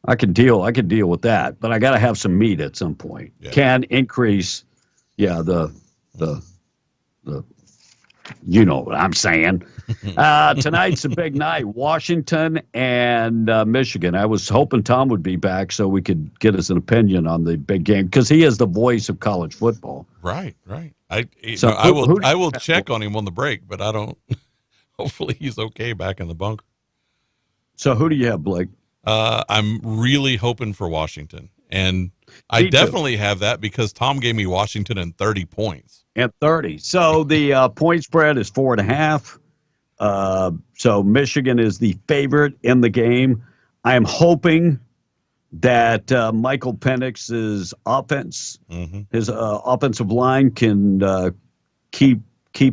I can deal with that, but I got to have some meat at some point. Yeah. Can increase, the you know what I'm saying. Tonight's a big night. Washington and Michigan. I was hoping Tom would be back so we could get us an opinion on the big game because he is the voice of college football. Right. So I will who do I you will have? check on him on the break, but I don't. Hopefully, he's okay back in the bunker. So who do you have, Blake? I'm really hoping for Washington, and I Me too. definitely have that because Tom gave me Washington in 30 points. And 30. So the point spread is 4.5. So Michigan is the favorite in the game. I am hoping that Michael Penix's offense, his offensive line, can keep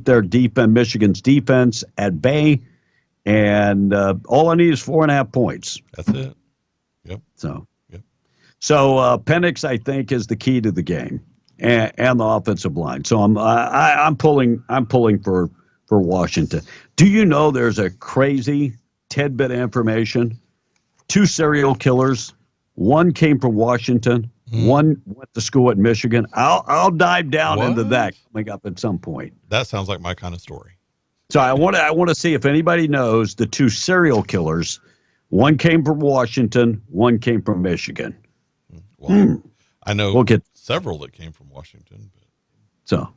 their Michigan's defense at bay. And all I need is 4.5 points. That's it. Yep. So Penix, I think, is the key to the game, and the offensive line. So I'm pulling for Washington. Do you know there's a crazy tidbit of information? 2 serial killers. One came from Washington. One went to school at Michigan. I'll dive down into that coming up at some point. That sounds like my kind of story. So I want to see if anybody knows the 2 serial killers. One came from Washington. One came from Michigan. Well, I know We'll get several that came from Washington. so.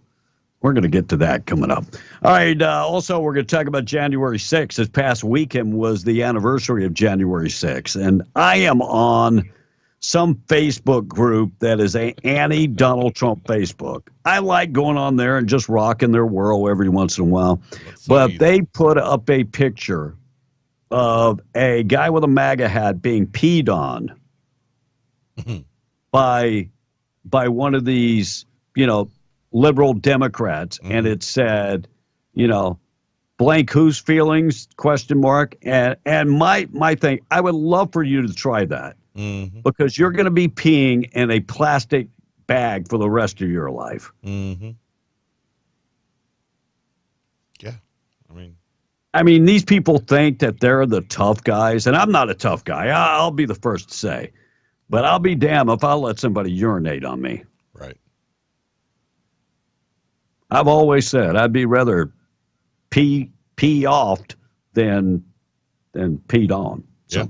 We're going to get to that coming up. All right. Also, we're going to talk about January 6th. This past weekend was the anniversary of January 6th. And I am on some Facebook group that is a anti-Donald Trump Facebook. I like going on there and just rocking their world every once in a while. But they put up a picture of a guy with a MAGA hat being peed on by one of these, liberal Democrats, and it said, blank whose feelings, ? And my thing, I would love for you to try that because you're going to be peeing in a plastic bag for the rest of your life. Yeah. I mean, these people think that they're the tough guys, and I'm not a tough guy. I'll be the first to say, but I'll be damned if I'll let somebody urinate on me. Right. I've always said I'd be rather pee offed than peed on. So,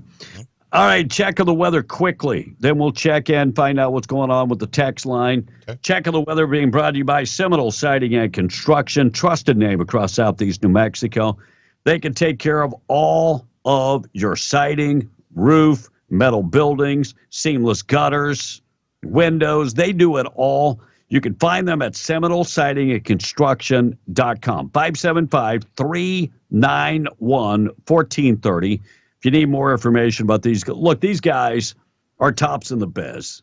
All right, check of the weather quickly. Then we'll check in, find out what's going on with the text line. Okay. Check of the weather being brought to you by Seminole Siding and Construction, trusted name across Southeast New Mexico. They can take care of all of your siding, roof, metal buildings, seamless gutters, windows. They do it all. You can find them at Seminole Siding and Construction.com. 575-391-1430. If you need more information about these, look, these guys are tops in the biz.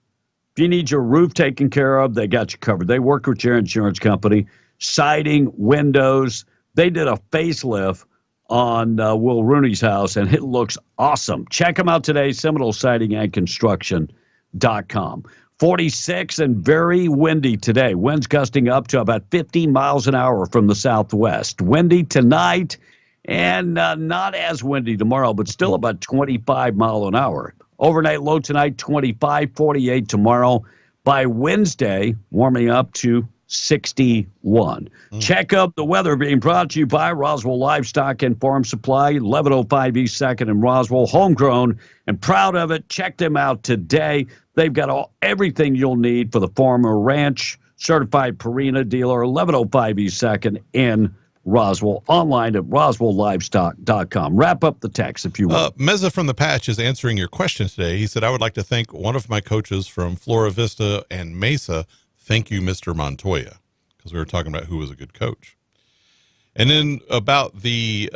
If you need your roof taken care of, they got you covered. They work with your insurance company. Siding, windows. They did a facelift on Will Rooney's house, and it looks awesome. Check them out today, Seminole Siding and Construction.com. 46 and very windy today. Winds gusting up to about 50 miles an hour from the southwest. Windy tonight and not as windy tomorrow, but still about 25 mile an hour. Overnight low tonight, 25, 48 tomorrow. By Wednesday, warming up to 61. Check up the weather being brought to you by Roswell Livestock and Farm Supply, 1105 East 2nd in Roswell. Homegrown and proud of it. Check them out today. They've got everything you'll need for the farmer ranch. Certified Purina dealer, 1105 East 2nd in Roswell. Online at roswelllivestock.com. Wrap up the text if you want. Meza from the Patch is answering your question today. He said, I would like to thank one of my coaches from Flora Vista and Mesa. Thank you, Mr. Montoya, because we were talking about who was a good coach. And then about the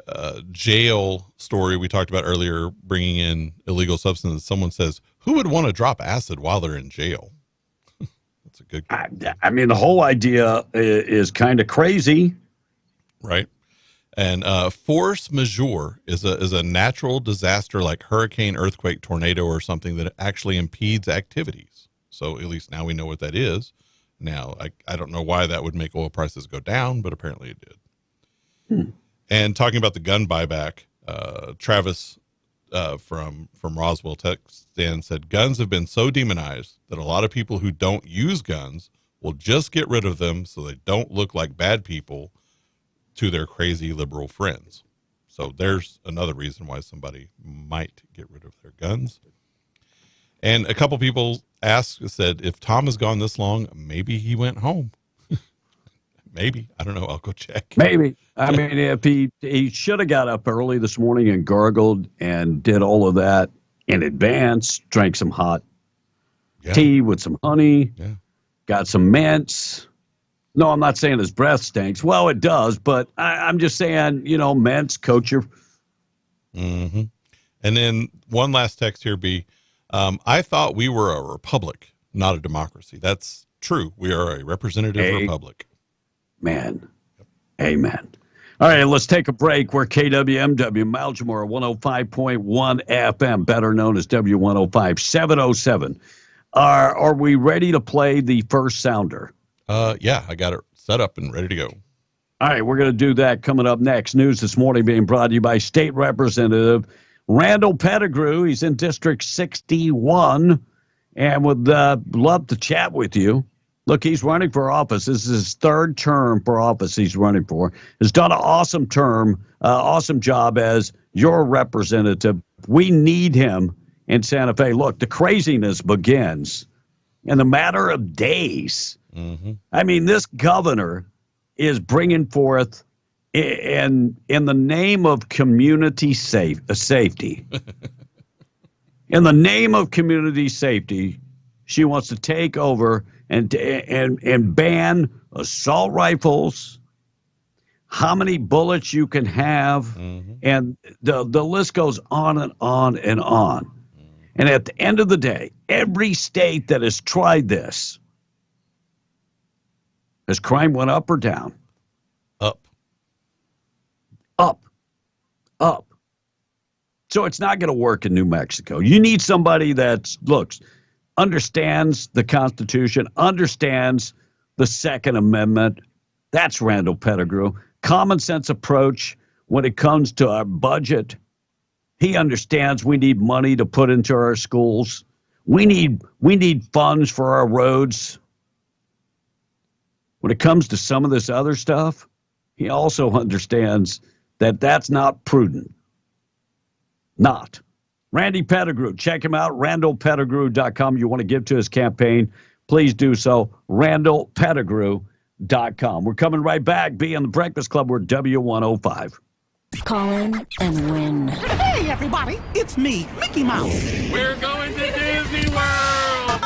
jail story we talked about earlier, bringing in illegal substances, someone says, who would want to drop acid while they're in jail? That's a good question. I mean, the whole idea is kind of crazy. Right. And force majeure is a natural disaster like hurricane, earthquake, tornado, or something that actually impedes activities. So at least now we know what that is. Now, I don't know why that would make oil prices go down, but apparently it did. And talking about the gun buyback, Travis from Roswell, Texas, said guns have been so demonized that a lot of people who don't use guns will just get rid of them so they don't look like bad people to their crazy liberal friends. So there's another reason why somebody might get rid of their guns. And a couple people said, if Tom has gone this long, maybe he went home. Maybe. I don't know. I'll go check. Maybe. I mean, if he should have got up early this morning and gargled and did all of that in advance, drank some hot tea with some honey, got some mints. No, I'm not saying his breath stinks. Well, it does, but I'm just saying, mints, coat your. Mm-hmm. And then one last text here, B. I thought we were a republic, not a democracy. That's true. We are a representative republic. Man. Amen. All right, let's take a break. We're KWMW Malmore 105.1 FM, better known as W105 707. Are we ready to play the first sounder? Yeah, I got it set up and ready to go. All right, we're going to do that coming up next. News this morning being brought to you by State Representative Randall Pettigrew. He's in District 61 and would love to chat with you. Look, he's running for office. This is his third term for office he's running for. Has done an awesome job as your representative. We need him in Santa Fe. Look, the craziness begins in a matter of days. Mm-hmm. I mean, this governor is bringing forth, in the name of community safety, in the name of community safety, she wants to take over and ban assault rifles, how many bullets you can have, and the list goes on and on and on. And at the end of the day, every state that has tried this, has crime went up or down? Up. Up. Up. So it's not going to work in New Mexico. You need somebody that understands the Constitution, understands the Second Amendment. That's Randall Pettigrew. Common sense approach when it comes to our budget. He understands we need money to put into our schools. We need funds for our roads. When it comes to some of this other stuff, he also understands that that's not prudent. Not. Randy Pettigrew, check him out, randallpettigrew.com. You want to give to his campaign, please do so, randallpettigrew.com. We're coming right back. Be in the Breakfast Club. We're W105. Call in and win. Hey, everybody, it's me, Mickey Mouse. We're going to Disney World.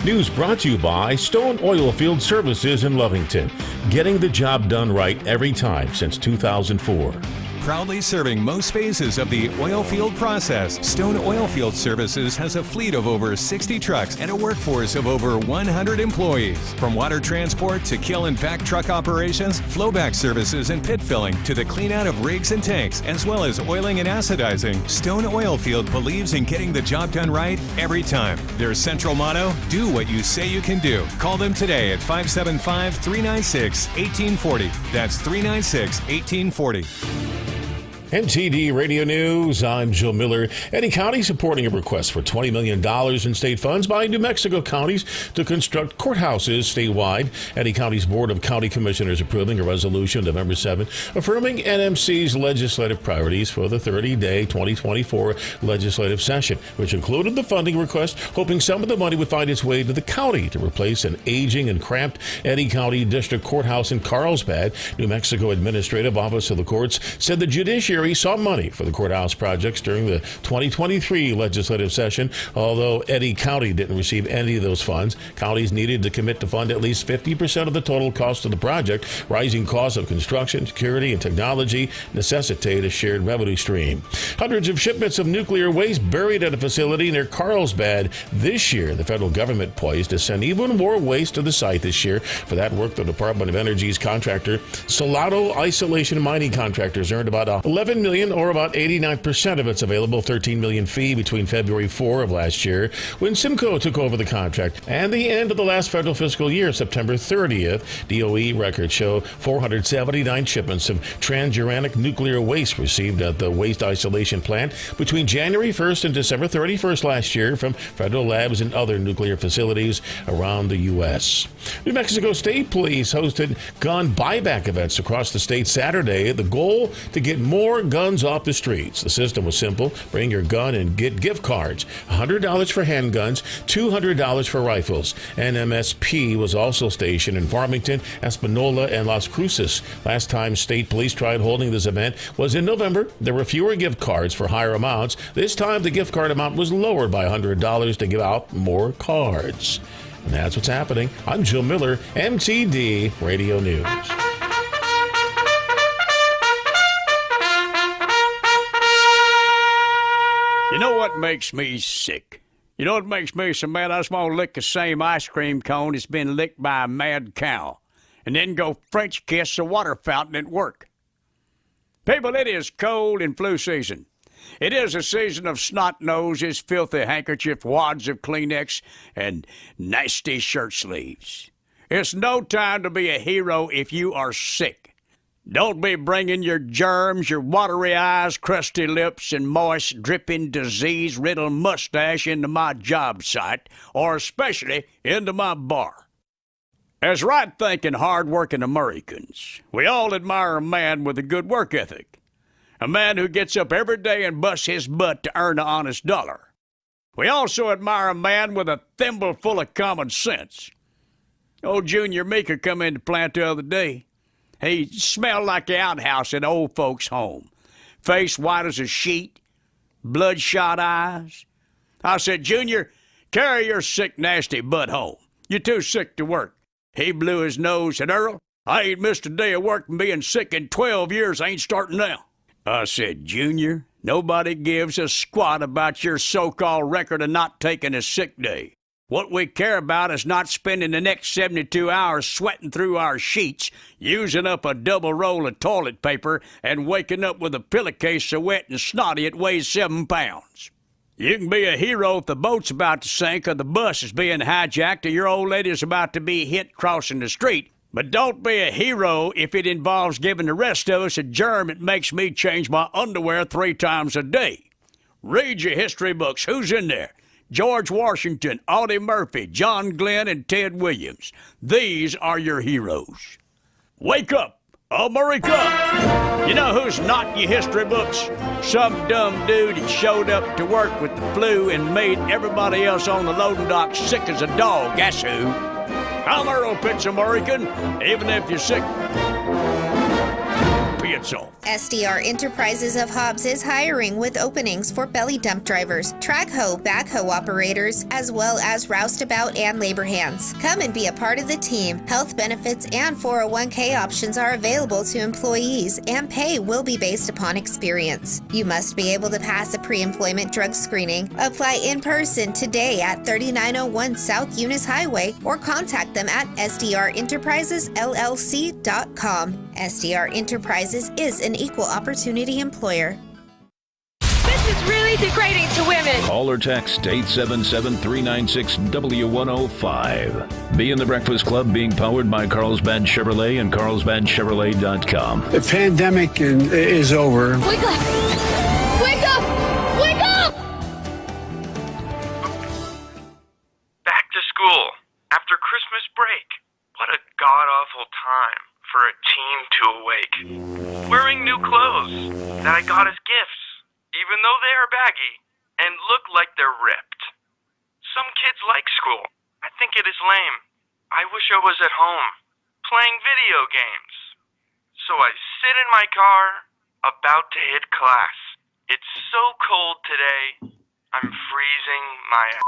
News brought to you by Stone Oilfield Services in Lovington. Getting the job done right every time since 2004. Proudly serving most phases of the oil field process, Stone Oilfield Services has a fleet of over 60 trucks and a workforce of over 100 employees. From water transport to kill and vac truck operations, flowback services and pit filling to the clean out of rigs and tanks, as well as oiling and acidizing, Stone Oilfield believes in getting the job done right every time. Their central motto, do what you say you can do. Call them today at 575-396-1840. That's 396-1840. NTD Radio News, I'm Joe Miller. Eddy County supporting a request for $20 million in state funds by New Mexico counties to construct courthouses statewide. Eddy County's Board of County Commissioners approving a resolution November 7 affirming NMC's legislative priorities for the 30-day 2024 legislative session, which included the funding request, hoping some of the money would find its way to the county to replace an aging and cramped Eddy County District Courthouse in Carlsbad. New Mexico Administrative Office of the Courts said the judiciary January saw money for the courthouse projects during the 2023 legislative session, although Eddy County didn't receive any of those funds. Counties needed to commit to fund at least 50% of the total cost of the project. Rising costs of construction, security, and technology necessitate a shared revenue stream. Hundreds of shipments of nuclear waste buried at a facility near Carlsbad this year. The federal government poised to send even more waste to the site this year. For that work, the Department of Energy's contractor, Salado Isolation Mining Contractors, earned about $11 million, or about 89% of its available $13 million fee between February 4 of last year, when Simcoe took over the contract, and the end of the last federal fiscal year, September 30th. DOE records show 479 shipments of transuranic nuclear waste received at the waste isolation plant between January 1st and December 31st last year from federal labs and other nuclear facilities around the U.S. New Mexico State Police hosted gun buyback events across the state Saturday. The goal to get more guns off the streets. The system was simple. Bring your gun and get gift cards. $100 for handguns, $200 for rifles. NMSP was also stationed in Farmington, Espanola, and Las Cruces. Last time state police tried holding this event was in November. There were fewer gift cards for higher amounts. This time the gift card amount was lowered by $100 to give out more cards. And that's what's happening. I'm Joe Miller, MTD Radio News. You know what makes me sick? You know what makes me so mad? I just want to lick the same ice cream cone that's been licked by a mad cow, and then go French kiss a water fountain at work. People, it is cold in flu season. It is a season of snot noses, filthy handkerchief, wads of Kleenex, and nasty shirt sleeves. It's no time to be a hero if you are sick. Don't be bringing your germs, your watery eyes, crusty lips, and moist, dripping, disease-riddled mustache into my job site, or especially into my bar. As right-thinking, hard-working Americans, we all admire a man with a good work ethic. A man who gets up every day and busts his butt to earn an honest dollar. We also admire a man with a thimble full of common sense. Old Junior Meeker come into plant the other day. He smelled like the outhouse at old folks' home. Face white as a sheet, bloodshot eyes. I said, Junior, carry your sick, nasty butt home. You're too sick to work. He blew his nose, said, Earl, I ain't missed a day of work from being sick in 12 years. I ain't starting now. I said, Junior, nobody gives a squat about your so-called record of not taking a sick day. What we care about is not spending the next 72 hours sweating through our sheets, using up a double roll of toilet paper, and waking up with a pillowcase so wet and snotty it weighs 7 pounds. You can be a hero if the boat's about to sink or the bus is being hijacked or your old lady's about to be hit crossing the street. But don't be a hero if it involves giving the rest of us a germ that makes me change my underwear 3 times a day. Read your history books. Who's in there? George Washington, Audie Murphy, John Glenn, and Ted Williams. These are your heroes. Wake up, America! You know who's not in your history books? Some dumb dude that showed up to work with the flu and made everybody else on the loading dock sick as a dog. That's who. I'm Earl Pitts American, even if you're sick. It's off. SDR Enterprises of Hobbs is hiring with openings for belly dump drivers, track hoe, backhoe operators, as well as roustabout and labor hands. Come and be a part of the team. Health benefits and 401k options are available to employees, and pay will be based upon experience. You must be able to pass a pre-employment drug screening. Apply in person today at 3901 South Eunice Highway or contact them at sdrenterprisesllc.com. SDR Enterprises is an equal opportunity employer. This is really degrading to women. Call or text 877-396-W105. Be in the Breakfast Club, being powered by Carlsbad Chevrolet and carlsbadchevrolet.com. The pandemic is over. Wake up! Wake up! Wake up! Back to school after Christmas break. What a god-awful time for a teen to awake. Wearing new clothes that I got as gifts, even though they are baggy and look like they're ripped. Some kids like school. I think it is lame. I wish I was at home, playing video games. So I sit in my car about to hit class. It's so cold today. I'm freezing my ass.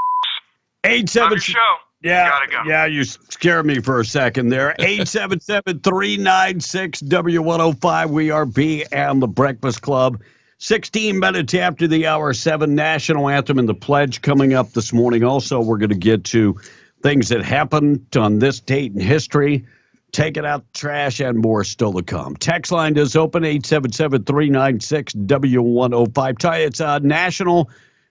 877. Love your show. Yeah, Gotta go. yeah, you scared me for a second there. 877-396-W105. We are B and the Breakfast Club. 16 minutes after the hour, 7 national anthem and the pledge coming up this morning. Also, we're going to get to things that happened on this date in history. Take it out the trash and more still to come. Text line is open, 877-396-W105. Tell you, it's National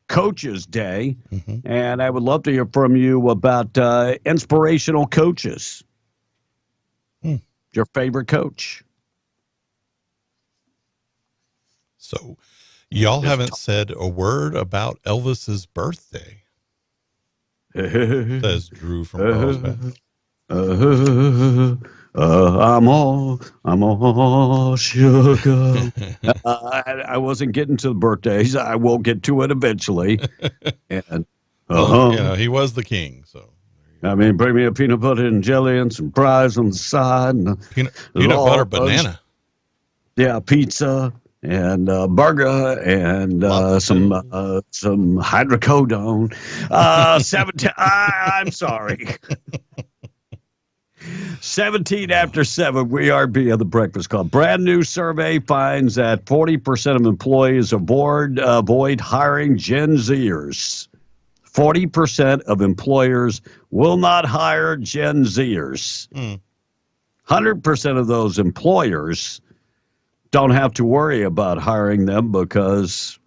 Coaches Day, and I would love to hear from you about inspirational coaches. Your favorite coach? So, y'all haven't said a word about Elvis's birthday. Says Drew from Carlsbad. I'm all sugar. I wasn't getting to the birthdays. I will get to it eventually. And he was the king. So I mean, bring me a peanut butter and jelly and some fries on the side, and peanut butter banana. Yeah, pizza and burger and some hydrocodone. 17. I'm sorry. 17 after 7, we are B of the Breakfast Club. Brand new survey finds that 40% of employees avoid hiring Gen Zers. 40% of employers will not hire Gen Zers. 100% of those employers don't have to worry about hiring them because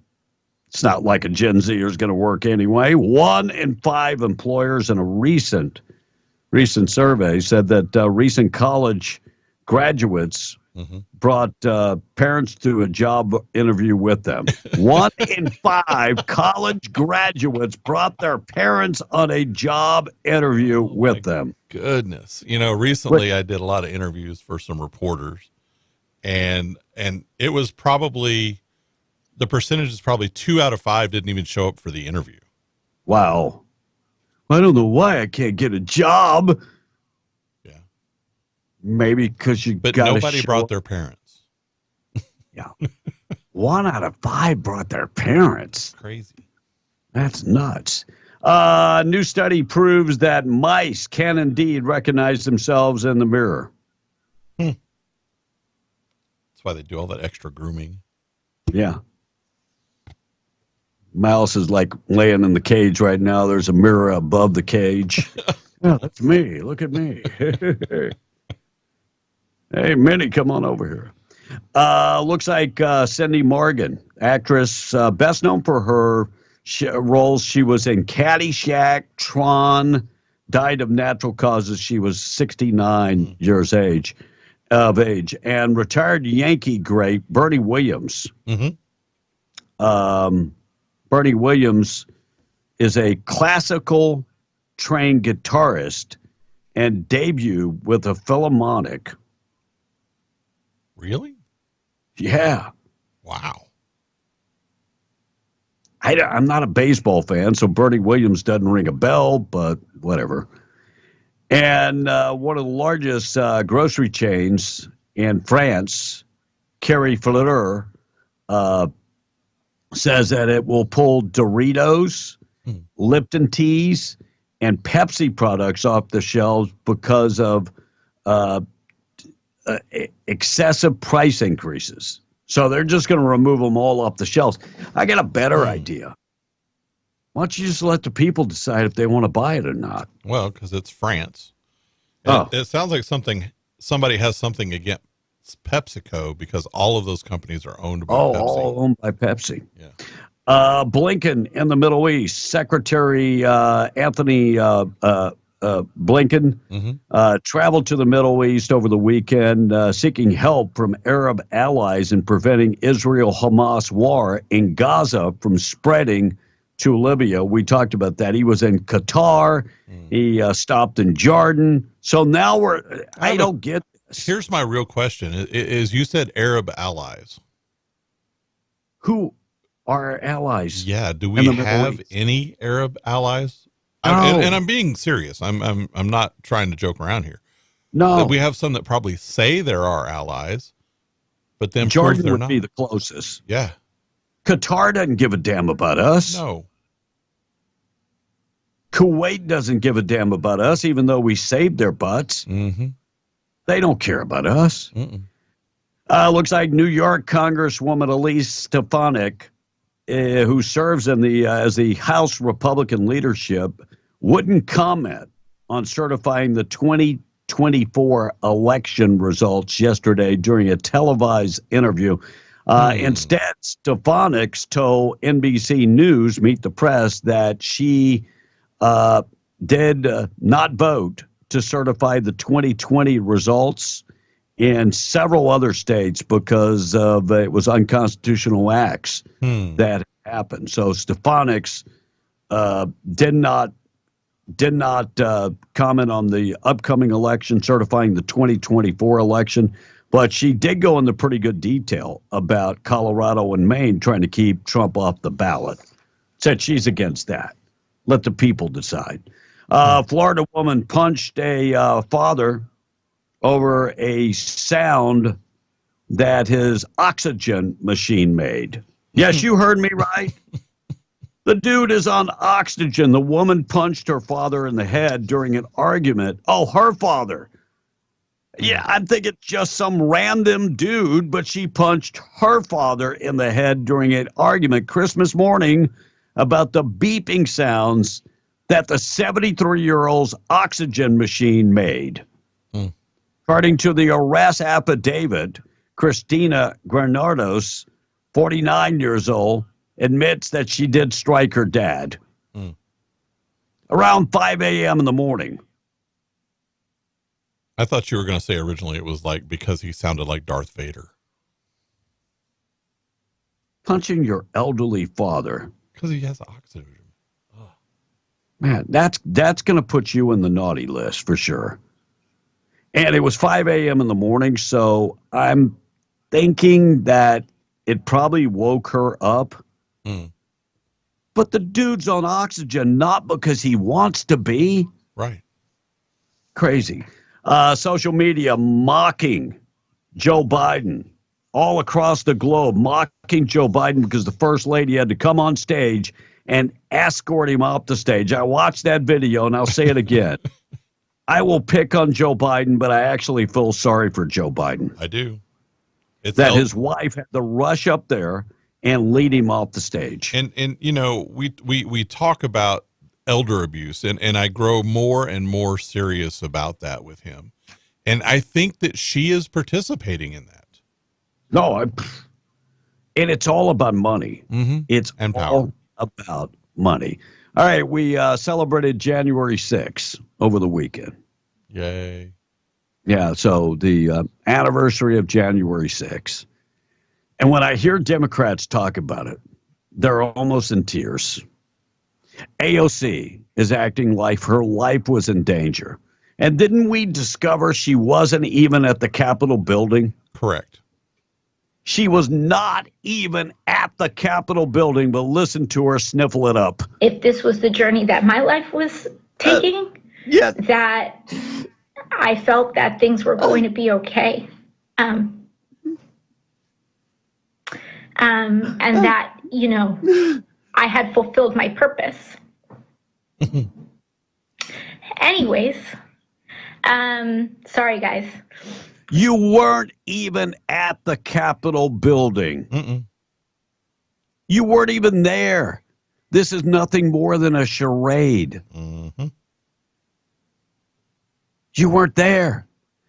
it's not like a Gen Zer is going to work anyway. 1 in 5 employers in a recent survey said that recent college graduates brought parents to a job interview with them. 1 in 5 college graduates brought their parents on a job interview with them. Goodness. Recently I did a lot of interviews for some reporters, and it was probably, the percentage is probably 2 out of 5 didn't even show up for the interview. Wow. I don't know why I can't get a job. Yeah. Maybe because But nobody brought their parents. Yeah. 1 out of 5 brought their parents. Crazy. That's nuts. New study proves that mice can indeed recognize themselves in the mirror. That's why they do all that extra grooming. Yeah. Mouse is like laying in the cage right now. There's a mirror above the cage. Yeah, that's me. Look at me. Hey, Minnie, come on over here. Looks like Cindy Morgan, actress, best known for her roles. She was in Caddyshack, Tron, died of natural causes. She was 69 years of age. And retired Yankee great Bernie Williams. Bernie Williams is a classical trained guitarist and debuted with a Philharmonic. Really? Yeah. Wow. I'm not a baseball fan, so Bernie Williams doesn't ring a bell, but whatever. And one of the largest grocery chains in France, Carrefour, says that it will pull Doritos, Lipton teas, and Pepsi products off the shelves because of excessive price increases. So they're just going to remove them all off the shelves. I got a better idea. Why don't you just let the people decide if they want to buy it or not? Well, because it's France. Oh. It sounds like somebody has something against PepsiCo because all of those companies are owned by Pepsi. All owned by Pepsi. Yeah. Blinken in the Middle East. Secretary Anthony Blinken traveled to the Middle East over the weekend seeking help from Arab allies in preventing Israel-Hamas war in Gaza from spreading to Libya. We talked about that. He was in Qatar. He stopped in Jordan. So now I don't get this. Here's my real question. Is you said Arab allies. Who are allies? Yeah. Do we have any Arab allies? No. And I'm being serious. I'm not trying to joke around here. No. We have some that probably say there are allies, But then Jordan would be the closest. Yeah. Qatar doesn't give a damn about us. No. Kuwait doesn't give a damn about us, even though we saved their butts. Mm-hmm. They don't care about us. Looks like New York Congresswoman Elise Stefanik, who serves in the as the House Republican leadership, wouldn't comment on certifying the 2024 election results yesterday during a televised interview. Instead, Stefanik told NBC News, Meet the Press, that she did not vote to certify the 2020 results in several other states because of it was unconstitutional acts that happened. So Stefanik did not comment on the upcoming election, certifying the 2024 election, but she did go into pretty good detail about Colorado and Maine trying to keep Trump off the ballot. Said she's against that. Let the people decide. Florida woman punched a father over a sound that his oxygen machine made. Yes, you heard me right. The dude is on oxygen. The woman punched her father in the head during an argument. Oh, her father. Yeah, I'm thinking just some random dude, but she punched her father in the head during an argument Christmas morning about the beeping sounds that the 73-year-old's oxygen machine made. According to the arrest affidavit, Christina Granados, 49 years old, admits that she did strike her dad around 5 a.m. in the morning. I thought you were going to say originally it was like because he sounded like Darth Vader. Punching your elderly father. Because he has oxygen. Man, that's going to put you in the naughty list for sure. And it was 5 a.m. in the morning, so I'm thinking that it probably woke her up. But the dude's on oxygen, not because he wants to be. Right. Crazy. Social media mocking Joe Biden all across the globe, mocking Joe Biden because the first lady had to come on stage and escort him off the stage. I watched that video, and I'll say it again. I will pick on Joe Biden, but I actually feel sorry for Joe Biden. I do. It's that his wife had to rush up there and lead him off the stage. And you know, we talk about elder abuse, and I grow more and more serious about that with him. And I think that she is participating in that. No, and it's all about money. It's and all about money. All right, we celebrated January 6th over the weekend. Yay. Yeah, so the anniversary of January 6th. And when I hear Democrats talk about it, they're almost in tears. AOC is acting like her life was in danger. And didn't we discover she wasn't even at the Capitol building? Correct. She was not even at the Capitol building, but listen to her sniffle it up. If this was the journey that my life was taking, that I felt that things were going to be okay. And that, you know, I had fulfilled my purpose. Anyways, sorry, guys. You weren't even at the Capitol building. You weren't even there. This is nothing more than a charade. You weren't there.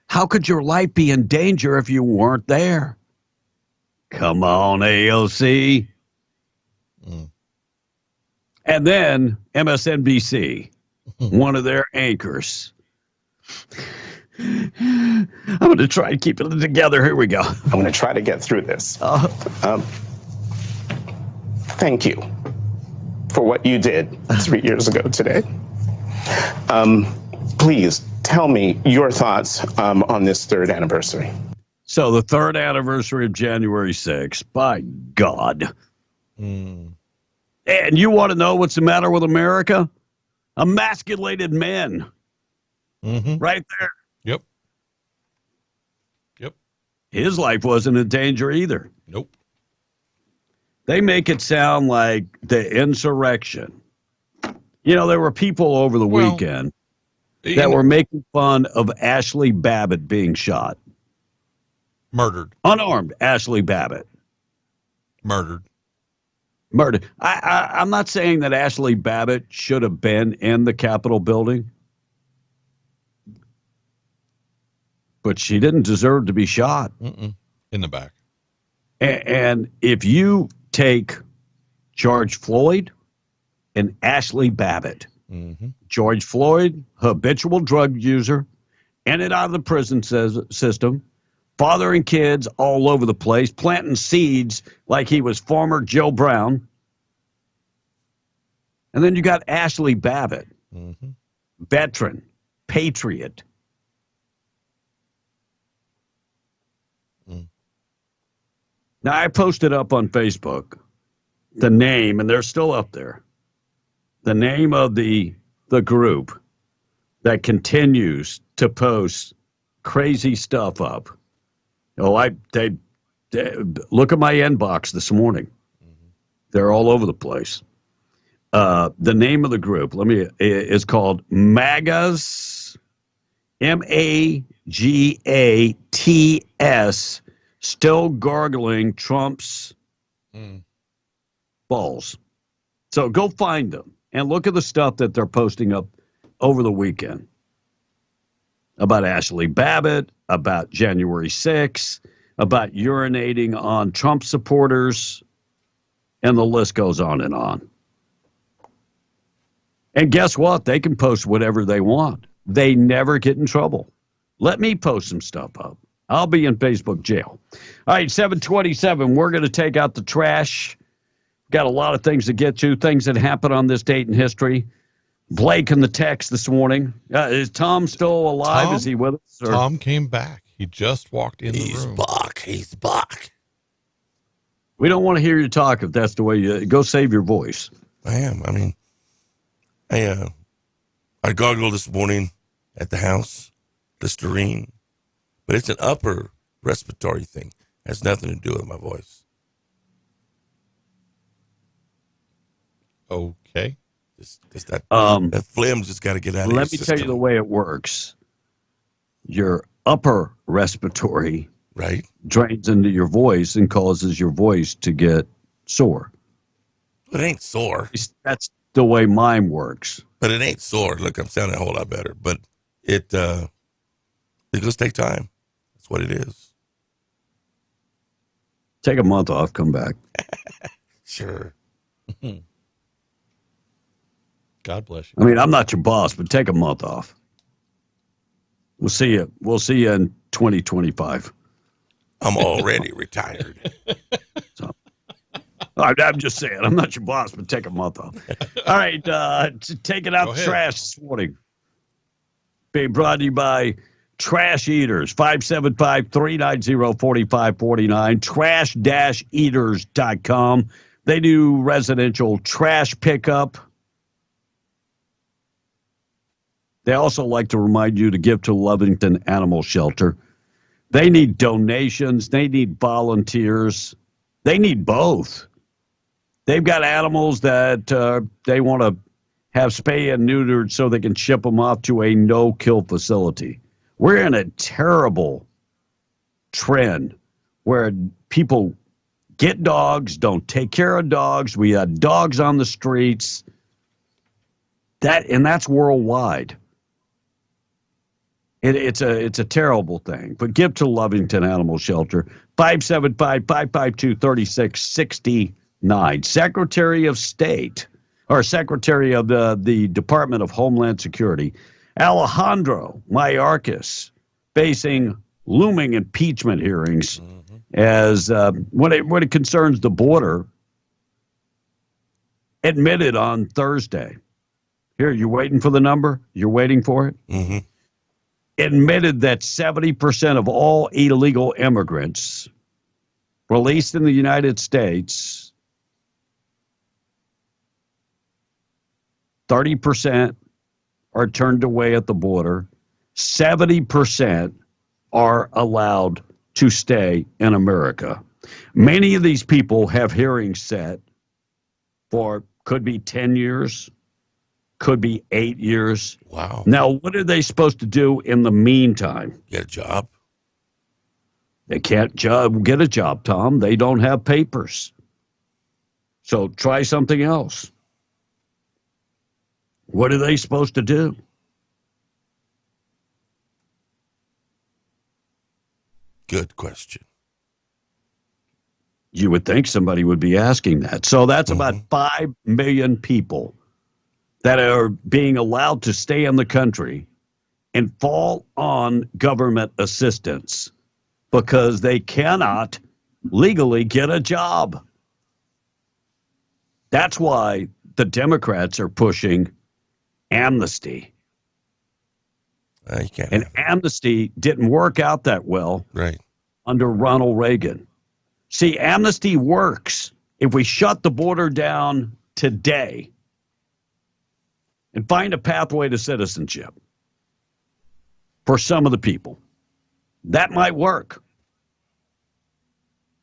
How could your life be in danger if you weren't there? Come on, AOC. And then MSNBC, one of their anchors. I'm going to try to keep it together. Here we go. I'm going to try to get through this. Thank you for what you did 3 years ago today. Please tell me your thoughts on this third anniversary. So the third anniversary of January 6th, by God. And you want to know what's the matter with America? Emasculated men. Right there. Yep. His life wasn't in danger either. Nope. They make it sound like the insurrection. You know, there were people over the weekend that were making fun of Ashley Babbitt being shot. Murdered. Unarmed Ashley Babbitt. Murdered. I'm not saying that Ashley Babbitt should have been in the Capitol building, but she didn't deserve to be shot. In the back. And if you take George Floyd and Ashley Babbitt, George Floyd, habitual drug user, in and out of the prison system, fathering kids all over the place, planting seeds like he was farmer Joe Brown. And then you got Ashley Babbitt, veteran, patriot. Now, I posted up on Facebook the name, and they're still up there, the name of the group that continues to post crazy stuff up. They look at my inbox this morning. They're all over the place. The name of the group is called MAGAs, MAGATS, still gargling Trump's balls. So go find them and look at the stuff that they're posting up over the weekend about Ashley Babbitt, about January 6th, about urinating on Trump supporters, and the list goes on and on. And guess what? They can post whatever they want. They never get in trouble. Let me post some stuff up. I'll be in Facebook jail. All right, 727. We're going to take out the trash. Got a lot of things to get to, things that happened on this date in history. Blake in the text this morning. Is Tom still alive? Is he with us? Or? Tom came back. He just walked in the room. He's back. We don't want to hear you talk if that's the way you go. Save your voice. I am. I mean, I gargled this morning at the house, Listerine, but it's an upper respiratory thing. It has nothing to do with my voice. Okay. That phlegm just got to get out of your system. Let me tell you the way it works. Your upper respiratory drains into your voice and causes your voice to get sore. It ain't sore. That's the way mine works. But it ain't sore. Look, I'm sounding a whole lot better. But it does take time. That's what it is. Take a month off, come back. Sure. God bless you. I mean, I'm not your boss, but take a month off. We'll see you. We'll see you in 2025. I'm already retired. So, I'm just saying, I'm not your boss, but take a month off. All right, taking out the trash this morning. Being brought to you by Trash Eaters, 575-390-4549, trash-eaters.com. They do residential trash pickup. They also like to remind you to give to Lovington Animal Shelter. They need donations. They need volunteers. They need both. They've got animals that they want to have spay and neutered so they can ship them off to a no-kill facility. We're in a terrible trend where people get dogs, don't take care of dogs. We have dogs on the streets. That's worldwide. It's a terrible thing. But give to Lovington Animal Shelter, 575-552-3669. Secretary of State, or Secretary of the Department of Homeland Security, Alejandro Mayorkas, facing looming impeachment hearings as when it concerns the border, admitted on Thursday. Here, you waiting for the number? You're waiting for it? Mm-hmm. Admitted that 70% of all illegal immigrants released in the United States, 30% are turned away at the border, 70% are allowed to stay in America. Many of these people have hearings set for could be 10 years, could be 8 years. Wow. Now, what are they supposed to do in the meantime? Get a job. They can't get a job, Tom. They don't have papers. So try something else. What are they supposed to do? Good question. You would think somebody would be asking that. So that's about 5 million people that are being allowed to stay in the country and fall on government assistance because they cannot legally get a job. That's why the Democrats are pushing amnesty. And amnesty didn't work out that well under Ronald Reagan. See, amnesty works if we shut the border down today and find a pathway to citizenship for some of the people. That might work.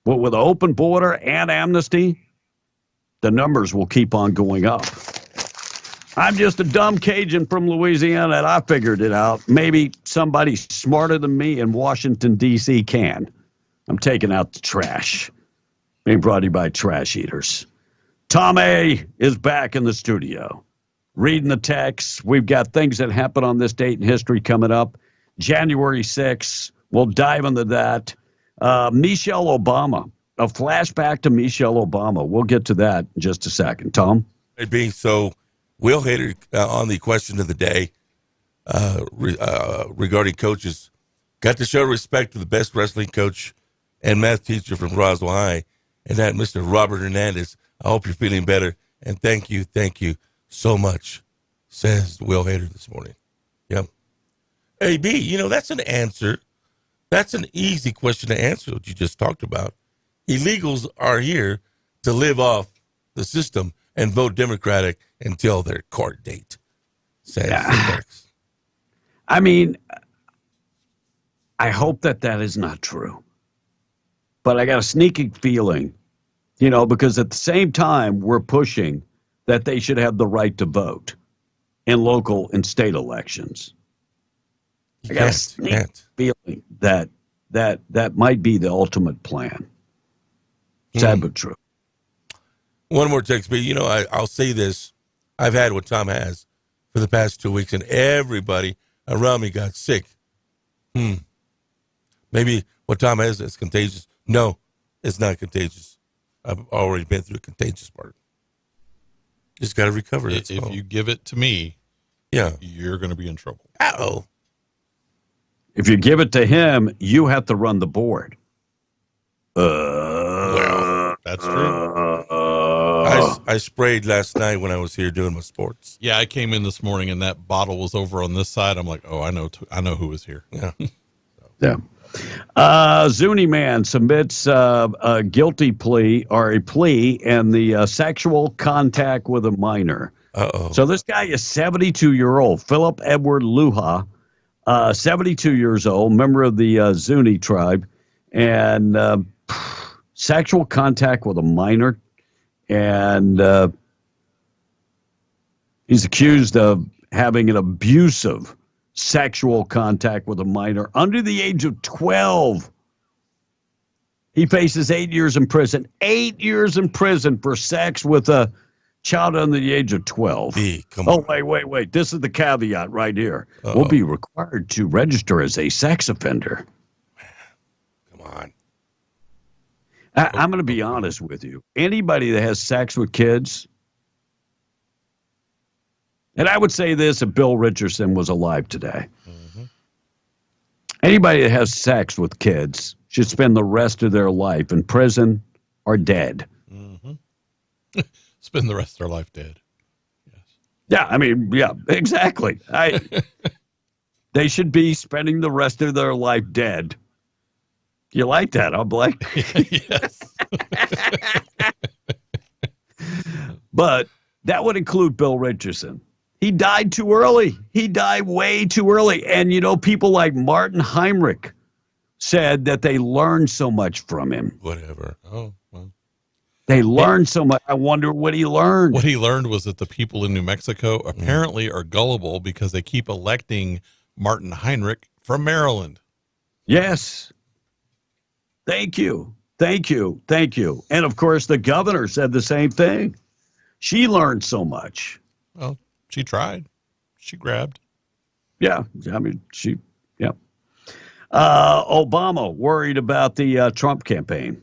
But with an open border and amnesty, the numbers will keep on going up. I'm just a dumb Cajun from Louisiana, and I figured it out. Maybe somebody smarter than me in Washington, D.C. can. I'm taking out the trash. Being brought to you by Trash Eaters. Tom A. is back in the studio. Reading the text. We've got things that happen on this date in history coming up. January 6th. We'll dive into that. Michelle Obama. A flashback to Michelle Obama. We'll get to that in just a second. Tom? It being so, Will Hader on the question of the day regarding coaches. Got to show respect to the best wrestling coach and math teacher from Roswell High, and that Mr. Robert Hernandez. I hope you're feeling better, and thank you so much, says Will Hader this morning. Yep. Hey, B, that's an answer. That's an easy question to answer, what you just talked about. Illegals are here to live off the system and vote Democratic until their court date, says the text. I mean, I hope that is not true. But I got a sneaking feeling, because at the same time, we're pushing that they should have the right to vote in local and state elections. I got a sneaking feeling that might be the ultimate plan. Sad but true. One more text, but I'll say this. I've had what Tom has for the past 2 weeks, and everybody around me got sick. Maybe what Tom has is contagious. No, it's not contagious. I've already been through the contagious part. Just got to recover. If you give it to me, you're going to be in trouble. Uh-oh. If you give it to him, you have to run the board. Well, that's true. I sprayed last night when I was here doing my sports. Yeah, I came in this morning and that bottle was over on this side. I'm like, oh, I know who was here. Yeah. Yeah. Zuni man submits a guilty plea or a plea in the sexual contact with a minor. Uh-oh. So this guy is 72-year-old, Philip Edward Luha, 72 years old, member of the Zuni tribe, and sexual contact with a minor. And he's accused of having an abusive sexual contact with a minor under the age of 12. He faces 8 years in prison. 8 years in prison for sex with a child under the age of 12. Come on. Wait. This is the caveat right here. Uh-oh. We'll be required to register as a sex offender. Come on. I'm going to be honest with you. Anybody that has sex with kids, and I would say this if Bill Richardson was alive today. Mm-hmm. Anybody that has sex with kids should spend the rest of their life in prison or dead. Mm-hmm. Spend the rest of their life dead. Yes. Yeah, I mean, yeah, exactly. They should be spending the rest of their life dead. You like that, huh, Blake? Yes. But that would include Bill Richardson. He died too early. He died way too early. And, people like Martin Heinrich, said that they learned so much from him. Whatever. Oh, well. They learned so much. I wonder what he learned. What he learned was that the people in New Mexico apparently are gullible because they keep electing Martin Heinrich from Maryland. Yes. Thank you. Thank you. Thank you. And of course, the governor said the same thing. She learned so much. Well, she tried. She grabbed. Yeah. I mean, yeah. Obama worried about the Trump campaign.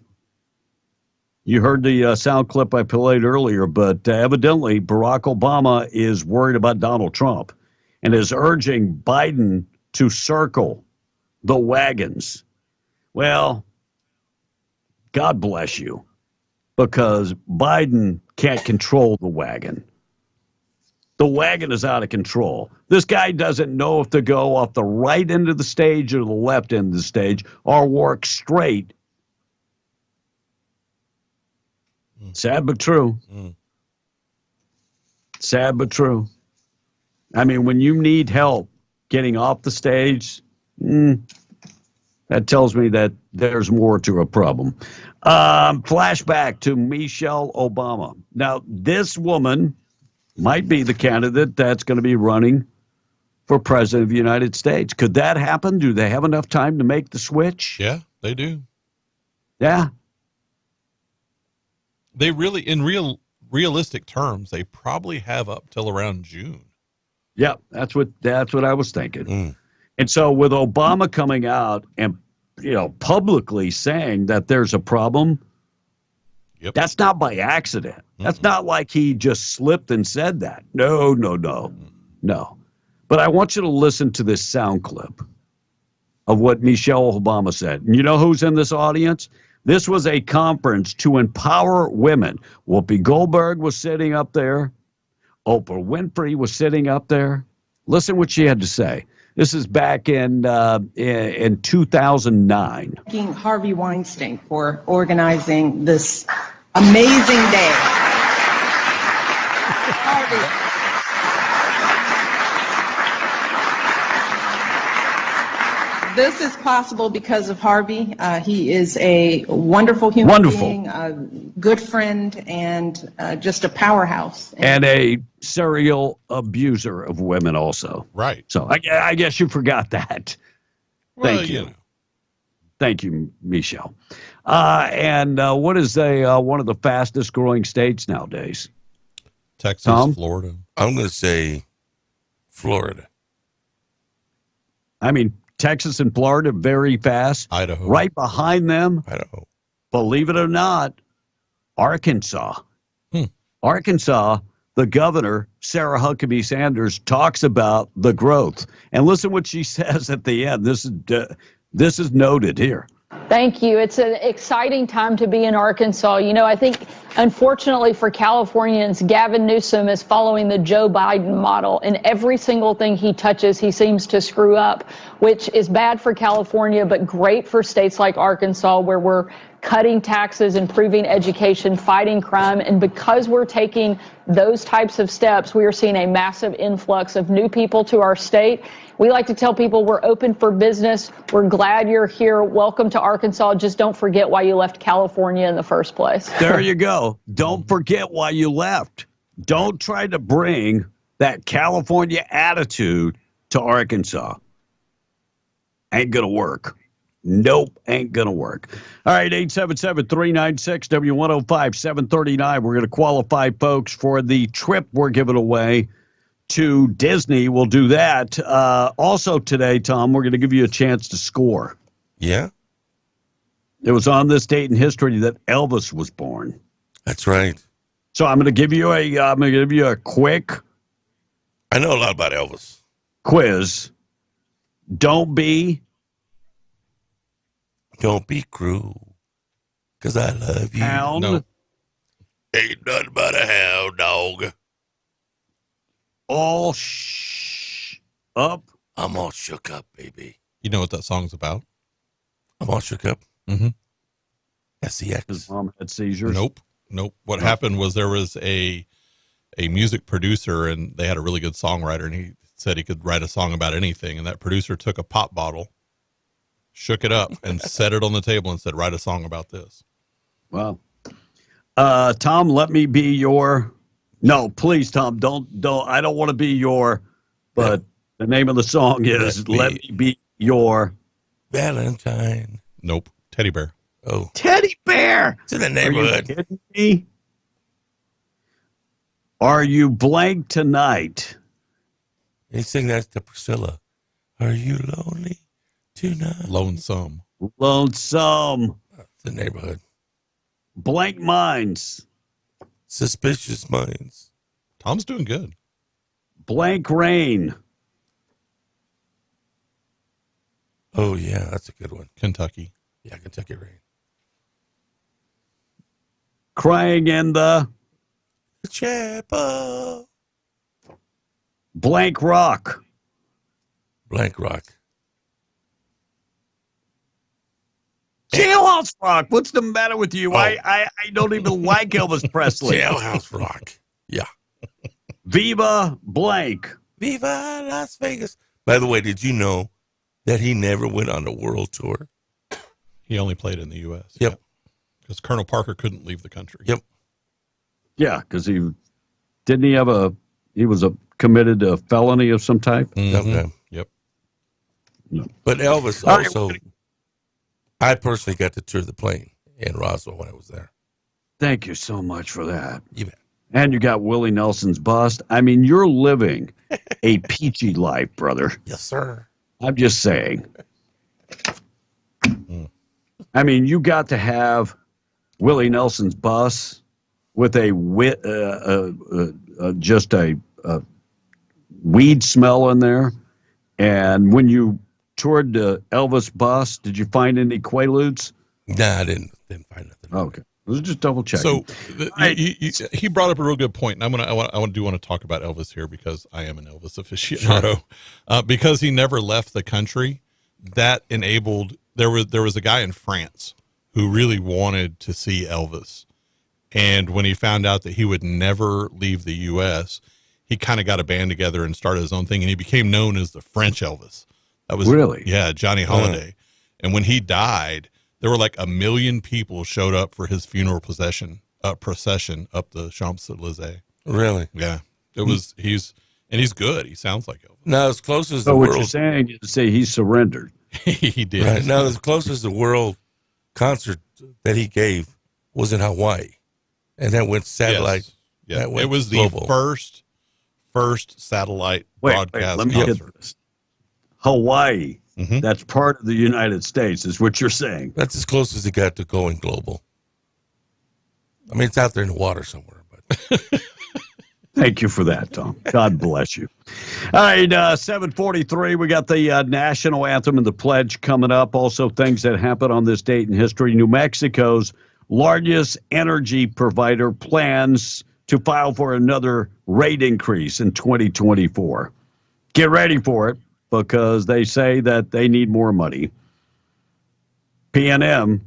You heard the sound clip I played earlier, but evidently Barack Obama is worried about Donald Trump and is urging Biden to circle the wagons. Well, God bless you, because Biden can't control the wagon. The wagon is out of control. This guy doesn't know if to go off the right end of the stage or the left end of the stage or work straight. Sad but true. Sad but true. I mean, when you need help getting off the stage, that tells me that there's more to a problem. Flashback to Michelle Obama. Now, this woman might be the candidate that's going to be running for president of the United States. Could that happen? Do they have enough time to make the switch? Yeah, they do. Yeah. They really, in realistic terms, they probably have up till around June. Yeah, that's what I was thinking. And so with Obama coming out and publicly saying that there's a problem, that's not by accident. That's not like he just slipped and said that. No. But I want you to listen to this sound clip of what Michelle Obama said. And you know who's in this audience? This was a conference to empower women. Whoopi Goldberg was sitting up there. Oprah Winfrey was sitting up there. Listen what she had to say. This is back in 2009. Thanking Harvey Weinstein for organizing this amazing day. Harvey. This is possible because of Harvey. He is a wonderful human being, a good friend, and just a powerhouse. And a serial abuser of women also. Right. So I guess you forgot that. Well, Thank you. Thank you, Michelle. And what is one of the fastest growing states nowadays? Texas, Tom? Florida. I'm going to say Florida. I mean, Texas and Florida very fast. Idaho. Right behind them, Idaho. Believe it or not, Arkansas. Arkansas, the governor, Sarah Huckabee Sanders, talks about the growth. And listen what she says at the end. This is noted here. Thank you. It's an exciting time to be in Arkansas. I think, unfortunately for Californians, Gavin Newsom is following the Joe Biden model. And every single thing he touches, he seems to screw up, which is bad for California, but great for states like Arkansas, where we're cutting taxes, improving education, fighting crime. And because we're taking those types of steps, we are seeing a massive influx of new people to our state. We like to tell people we're open for business. We're glad you're here. Welcome to Arkansas. Just don't forget why you left California in the first place. There you go. Don't forget why you left. Don't try to bring that California attitude to Arkansas. Ain't going to work. Nope, ain't going to work. All right, 877-396-W105, 739. We're going to qualify folks for the trip we're giving away to Disney. We'll do that. Also today, Tom, we're going to give you a chance to score. Yeah? It was on this date in history that Elvis was born. That's right. So I'm going to give you a quick. I know a lot about Elvis. Quiz. Don't be cruel, because I love you. Hound. No. Ain't nothing but a hound dog. All up. I'm all shook up, baby. You know what that song's about? I'm all shook up. Mm-hmm. SCX. His mom had seizures. Nope. What happened was there was a music producer, and they had a really good songwriter, and he said he could write a song about anything. And that producer took a pop bottle shook it up and set it on the table and said, write a song about this. Wow. Tom, let me be your. No, please, Tom, don't. I don't want to be your. But the name of the song is "Let Me Be Your Valentine." Nope, Teddy Bear. Oh, Teddy Bear. It's in the neighborhood. Are you kidding me? Are you blank tonight? They sing that to Priscilla. Are you lonely tonight? Lonesome. Lonesome. The neighborhood. Blank minds. Suspicious minds. Tom's doing good. Blank rain. Oh, yeah, that's a good one. Kentucky. Yeah, Kentucky rain. Crying in the chapel. Blank rock. Blank rock. Jailhouse Rock. What's the matter with you? I don't even like Elvis Presley. Jailhouse Rock. Yeah. Viva blank. Viva Las Vegas. By the way, did you know that he never went on a world tour? He only played in the U.S. Yep. Because Colonel Parker couldn't leave the country. Yep. Yeah, because he was committed to a felony of some type. Mm-hmm. Okay. Yep. No. But Elvis also, I personally got to tour the plane in Roswell when I was there. Thank you so much for that. You bet. And you got Willie Nelson's bust. I mean, you're living a peachy life, brother. Yes, sir. I'm just saying. I mean, you got to have Willie Nelson's bus with just a weed smell in there. And when you toured the Elvis bus, did you find any Quaaludes? Nah, I didn't find nothing. Okay. I was just double checking. So he brought up a real good point, and I want to talk about Elvis here because I am an Elvis aficionado. Sure. Because he never left the country, that enabled there was a guy in France who really wanted to see Elvis, and when he found out that he would never leave the U.S., he kind of got a band together and started his own thing, and he became known as the French Elvis. That was really Johnny Holiday, and when he died, there were like 1 million people showed up for his funeral procession up the Champs-Elysees. Really? Yeah. It was, he's good. He sounds like Elvis. Now, as close as so the what world. you're saying is to say he surrendered. He did. Right. Now, as close as the world concert that he gave was in Hawaii. And that went satellite. Yes. Yeah. That went it was global. The first satellite broadcast let me concert. get this. Hawaii. Mm-hmm. That's part of the United States, is what you're saying. That's as close as it got to going global. I mean, it's out there in the water somewhere. But Thank you for that, Tom. God bless you. All right, 7:43. We got the national anthem and the pledge coming up. Also, things that happened on this date in history. New Mexico's largest energy provider plans to file for another rate increase in 2024. Get ready for it, because they say that they need more money. PNM,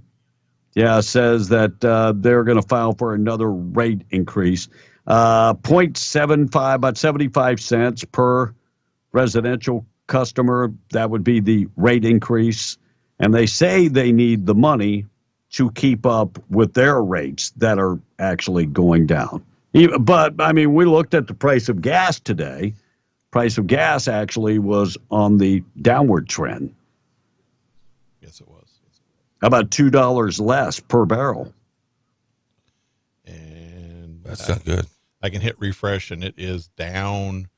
says that they're going to file for another rate increase. 0.75, about 75 cents per residential customer. That would be the rate increase. And they say they need the money to keep up with their rates that are actually going down. But, I mean, we looked at the price of gas today. Price of gas actually was on the downward trend. Yes, it was. About $2 less per barrel. And that's not good. I can hit refresh, and it is down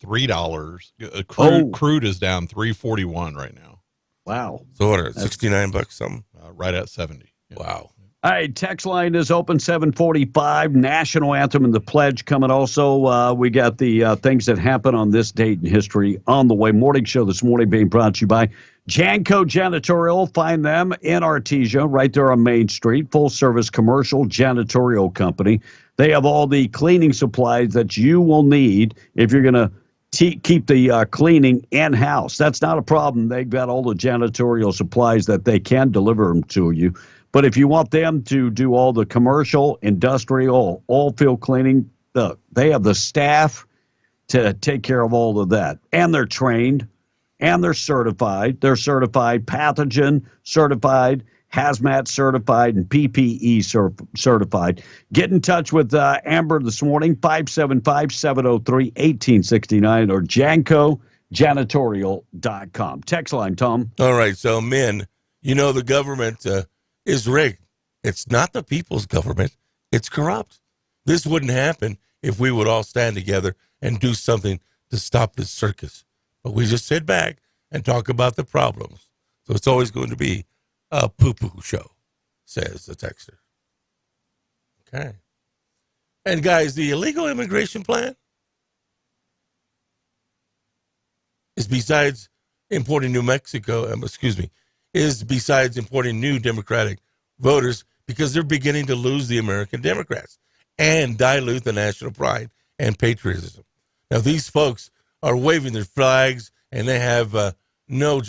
$3. Crude is down $3.41 right now. Wow. So what? $69 something? Right at 70. Yeah. Wow. All right, text line is open, 745. National anthem and the pledge coming. Also, we got the things that happen on this date in history on the way. Morning show this morning being brought to you by Janco Janitorial. Find them in Artesia, right there on Main Street. Full-service commercial janitorial company. They have all the cleaning supplies that you will need if you're going to keep the cleaning in-house. That's not a problem. They've got all the janitorial supplies that they can deliver them to you. But if you want them to do all the commercial, industrial, all field cleaning, they have the staff to take care of all of that. And they're trained. and they're certified. They're certified pathogen certified, hazmat certified, and PPE certified. Get in touch with Amber this morning, 575-703-1869 or jancojanitorial.com. Text line, Tom. All right, so men, you know the government is rigged. It's not the people's government. It's corrupt. This wouldn't happen if we would all stand together and do something to stop this circus. But we just sit back and talk about the problems. So it's always going to be a poo-poo show, says the texter. Okay. And guys, the illegal immigration plan is besides importing besides importing new Democratic voters, because they're beginning to lose the American Democrats and dilute the national pride and patriotism. Now, these folks are waving their flags, and they have no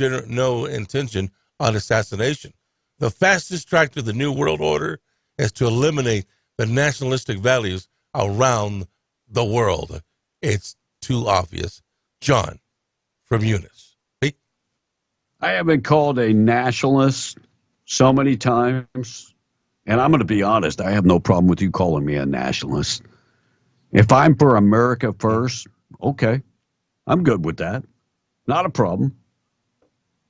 intention on assassination. The fastest track to the New World Order is to eliminate the nationalistic values around the world. It's too obvious. John from Eunice. Hey? I have been called a nationalist so many times, and I'm going to be honest, I have no problem with you calling me a nationalist. If I'm for America first, okay, I'm good with that. Not a problem.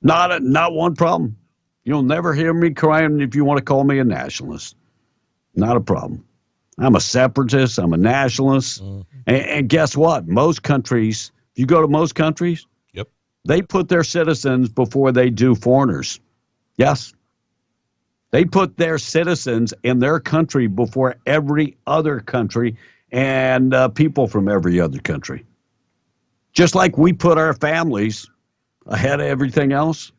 Not one problem. You'll never hear me crying if you want to call me a nationalist. Not a problem. I'm a separatist. I'm a nationalist. And guess what? Most countries, if you go to most countries, yep, they put their citizens before they do foreigners. Yes. They put their citizens in their country before every other country and people from every other country. Just like we put our families ahead of everything else.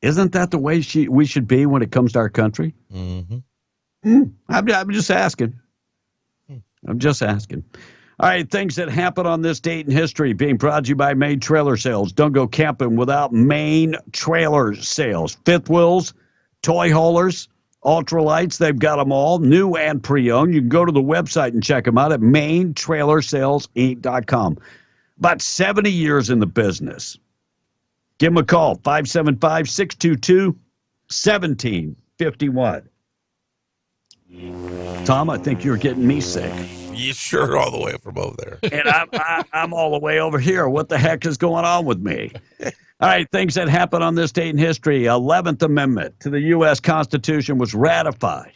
Isn't that the way we should be when it comes to our country? Mm-hmm. I'm just asking. I'm just asking. All right, things that happen on this date in history being brought to you by Maine Trailer Sales. Don't go camping without Maine Trailer Sales. Fifth wheels, toy haulers, ultralights, they've got them all, new and pre-owned. You can go to the website and check them out at MaineTrailerSalesInc.com. About 70 years in the business. Give them a call, 575-622-1751. Tom, I think you're getting me sick. You sure all the way from over there. And I'm all the way over here. What the heck is going on with me? All right, things that happened on this date in history. 11th Amendment to the U.S. Constitution was ratified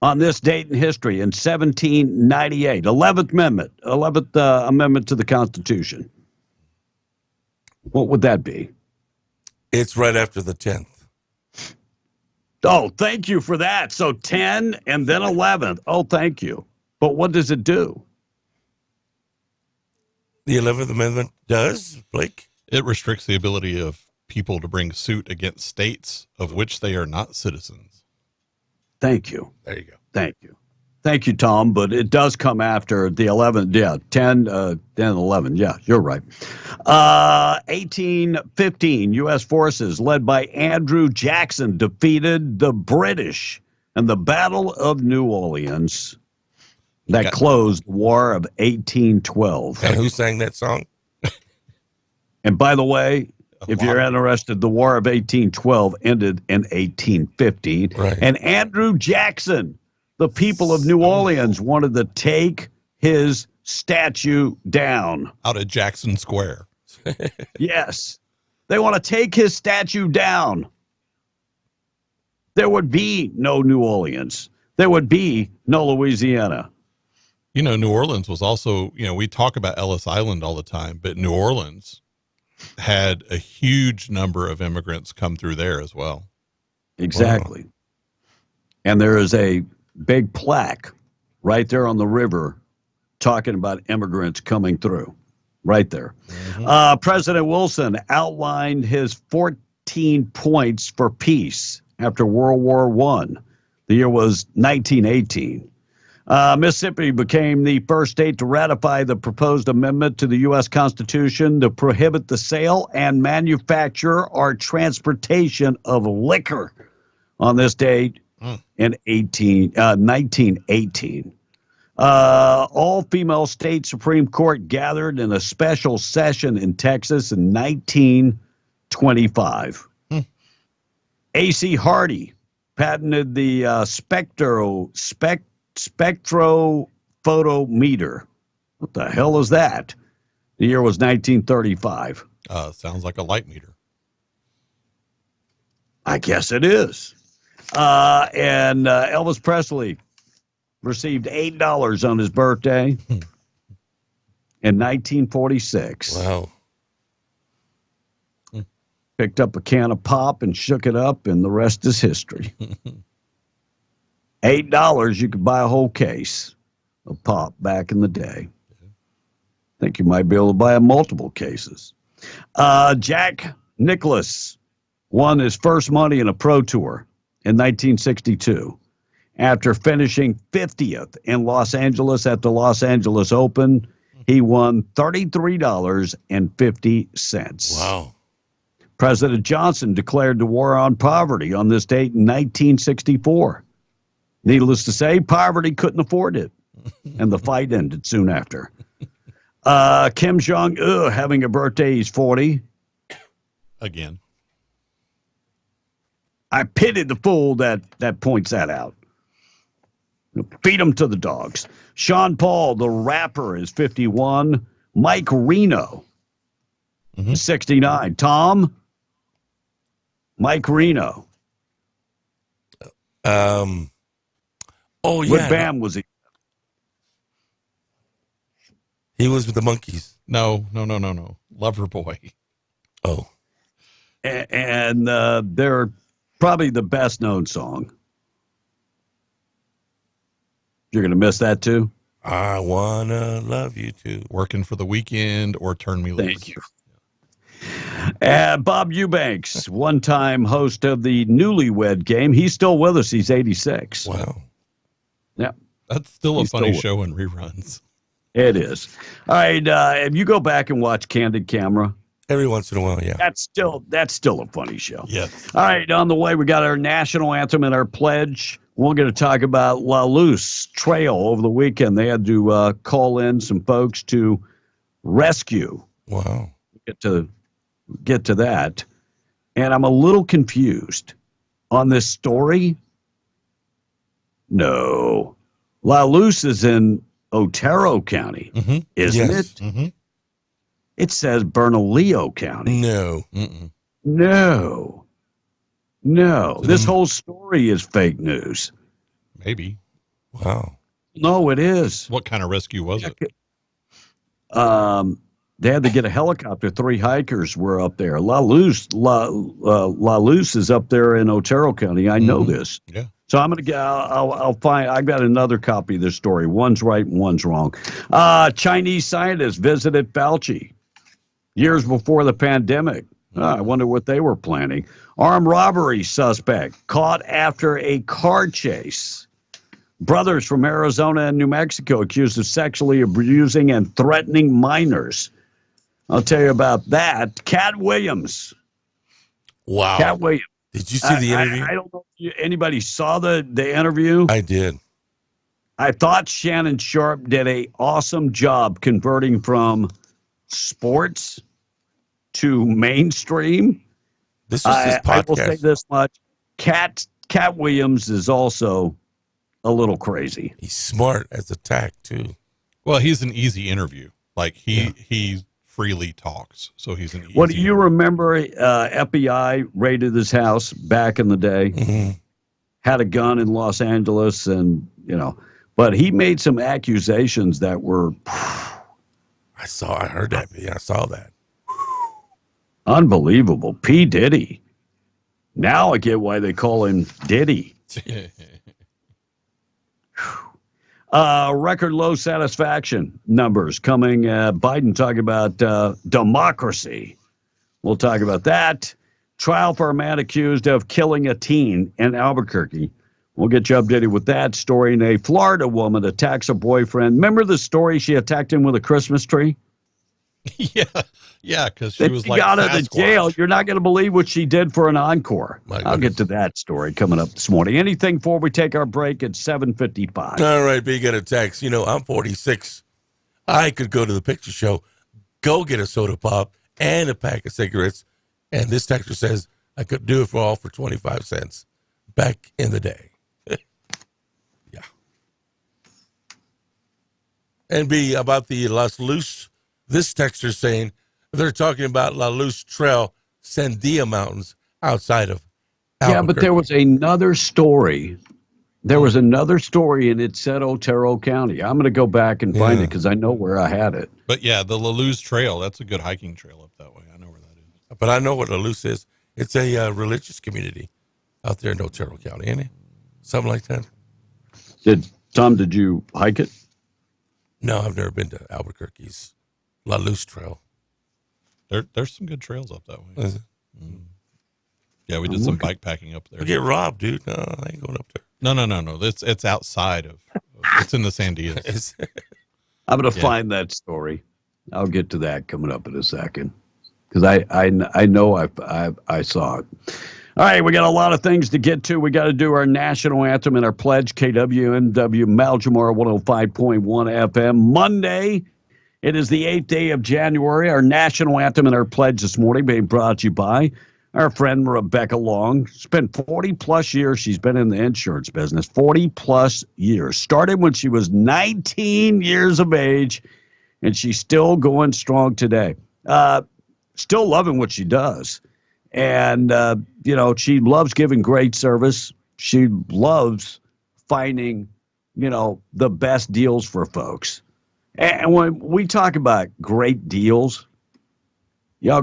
on this date in history in 1798. 11th Amendment to the Constitution. What would that be? It's right after the 10th. Oh, thank you for that. So 10 and then 11th. Oh, thank you. But what does it do? The 11th Amendment does, Blake? It restricts the ability of people to bring suit against states of which they are not citizens. Thank you. There you go. Thank you. Thank you, Tom. But it does come after the 11th. Yeah, 10, 11. Yeah, you're right. 1815, U.S. forces led by Andrew Jackson defeated the British in the Battle of New Orleans. That closed the War of 1812. And who sang that song? And by the way, if you're interested, the War of 1812 ended in 1815. Right. And Andrew Jackson, the people of New Orleans, wanted to take his statue down. Out of Jackson Square. Yes. They want to take his statue down. There would be no New Orleans. There would be no Louisiana. You know, New Orleans was also, we talk about Ellis Island all the time, but New Orleans had a huge number of immigrants come through there as well. Exactly. Wow. And there is a big plaque right there on the river talking about immigrants coming through right there. Mm-hmm. President Wilson outlined his 14 points for peace after World War I. The year was 1918. Mississippi became the first state to ratify the proposed amendment to the U.S. Constitution to prohibit the sale and manufacture or transportation of liquor on this date in 1918. All-female state Supreme Court gathered in a special session in Texas in 1925. A.C. Hardy patented the spectrophotometer. What the hell is that? The year was 1935. Sounds like a light meter. I guess it is. And Elvis Presley received $8 on his birthday in 1946. Wow. Picked up a can of pop and shook it up, and the rest is history. $8, you could buy a whole case of pop back in the day. I think you might be able to buy multiple cases. Jack Nicklaus won his first money in a pro tour in 1962 after finishing 50th in Los Angeles at the Los Angeles Open. He won $33.50. Wow. President Johnson declared the war on poverty on this date in 1964. Needless to say, poverty couldn't afford it, and the fight ended soon after. Kim Jong-un having a birthday. He's 40. Again. I pity the fool that points that out. Feed them to the dogs. Sean Paul, the rapper, is 51. Mike Reno, 69. Tom? Mike Reno. Oh, yeah. What band was he? He was with the Monkees. No. Loverboy. Oh. And they're probably the best known song. You're going to miss that too? I wanna love you too. Working for the Weekend or Turn Me Loose. Thank you. Bob Eubanks, one-time host of the Newlywed Game. He's still with us. He's 86. Wow. Yeah. That's still a funny show in reruns. It is. All right. If you go back and watch Candid Camera. Every once in a while, yeah. That's still a funny show. Yes. All right. On the way, we got our national anthem and our pledge. We're going to talk about La Luz Trail over the weekend. They had to call in some folks to rescue. Wow. Get to that. And I'm a little confused on this story. No. La Luz is in Otero County, isn't it? Mm-hmm. It says Bernalillo County. No. No. This whole story is fake news. Maybe. Wow. No, it is. What kind of rescue was it? They had to get a helicopter. 3 hikers were up there. La Luz is up there in Otero County. I know this. Yeah. So I'm going to get, I'll find, I've got another copy of this story. One's right and one's wrong. Chinese scientists visited Fauci years before the pandemic. I wonder what they were planning. Armed robbery suspect caught after a car chase. Brothers from Arizona and New Mexico accused of sexually abusing and threatening minors. I'll tell you about that. Cat Williams. Wow. Cat Williams. Did you see the interview? I don't know if anybody saw the interview. I did. I thought Shannon Sharp did an awesome job converting from sports to mainstream. This was his podcast. I will say this much. Cat Williams is also a little crazy. He's smart as a tack, too. Well, he's an easy interview. Like, he freely talks, so he's an easy What do you remember? FBI raided his house back in the day, had a gun in Los Angeles, and, but he made some accusations that were... I heard that. Yeah, I saw that. Unbelievable. P. Diddy. Now I get why they call him Diddy. Record low satisfaction numbers coming. Biden talking about democracy. We'll talk about that. Trial for a man accused of killing a teen in Albuquerque. We'll get you updated with that story. And a Florida woman attacks a boyfriend. Remember the story? She attacked him with a Christmas tree? Yeah, because she was like got out of Sasquatch. jail. You're not going to believe what she did for an encore. I'll get to that story coming up this morning. Anything before we take our break at 7:55. All right, but you got a text. I'm 46. I could go to the picture show, go get a soda pop and a pack of cigarettes, and this texter says I could do it for 25 cents back in the day. Yeah. And B, about the Las Luz, this texter saying they're talking about La Luz Trail, Sandia Mountains outside of Albuquerque. Yeah, but there was another story. There was another story, and it said Otero County. I'm going to go back and find it because I know where I had it. But yeah, the La Luz Trail, that's a good hiking trail up that way. I know where that is. But I know what La Luz is. It's a religious community out there in Otero County, ain't it? Something like that. Did you hike it? No, I've never been to Albuquerque's La Luz Trail. There's some good trails up that way. Yeah, we did some bike packing up there. We get robbed, dude. No, I ain't going up there. No. It's outside of. It's in the Sandias. I'm going to find that story. I'll get to that coming up in a second because I know I saw it. All right, we got a lot of things to get to. We got to do our national anthem and our pledge. KWNW Maljamar 105.1 FM. Monday. It is the 8th day of January. Our national anthem and our pledge this morning being brought to you by our friend Rebecca Long. It's been 40-plus years she's been in the insurance business, 40-plus years. Started when she was 19 years of age, and she's still going strong today. Still loving what she does. And, she loves giving great service. She loves finding, the best deals for folks. And when we talk about great deals,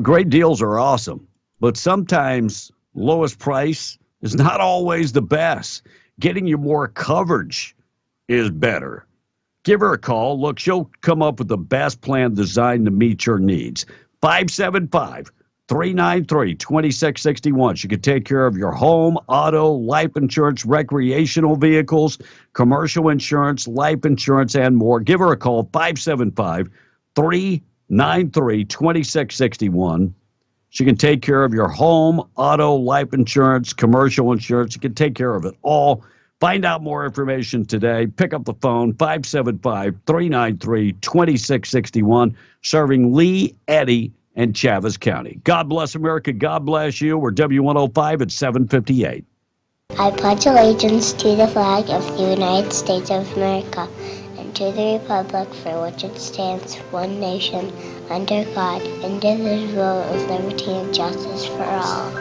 great deals are awesome. But sometimes lowest price is not always the best. Getting you more coverage is better. Give her a call. Look, she'll come up with the best plan designed to meet your needs. 575-393-2661. She can take care of your home, auto, life insurance, recreational vehicles, commercial insurance, life insurance, and more. Give her a call, 575-393-2661. She can take care of your home, auto, life insurance, commercial insurance. She can take care of it all. Find out more information today. Pick up the phone, 575-393-2661, serving Lee, Eddy, and Chaves County. God bless America. God bless you. We're W105 at 7:58. I pledge allegiance to the flag of the United States of America and to the republic for which it stands, one nation, under God, indivisible, with liberty and justice for all.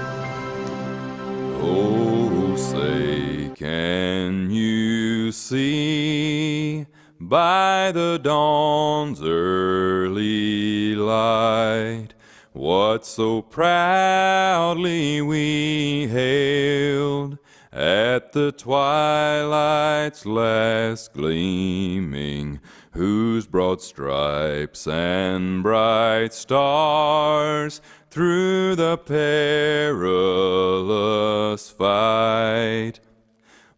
Oh, say, can you see by the dawn's early light what so proudly we hailed at the twilight's last gleaming, whose broad stripes and bright stars through the perilous fight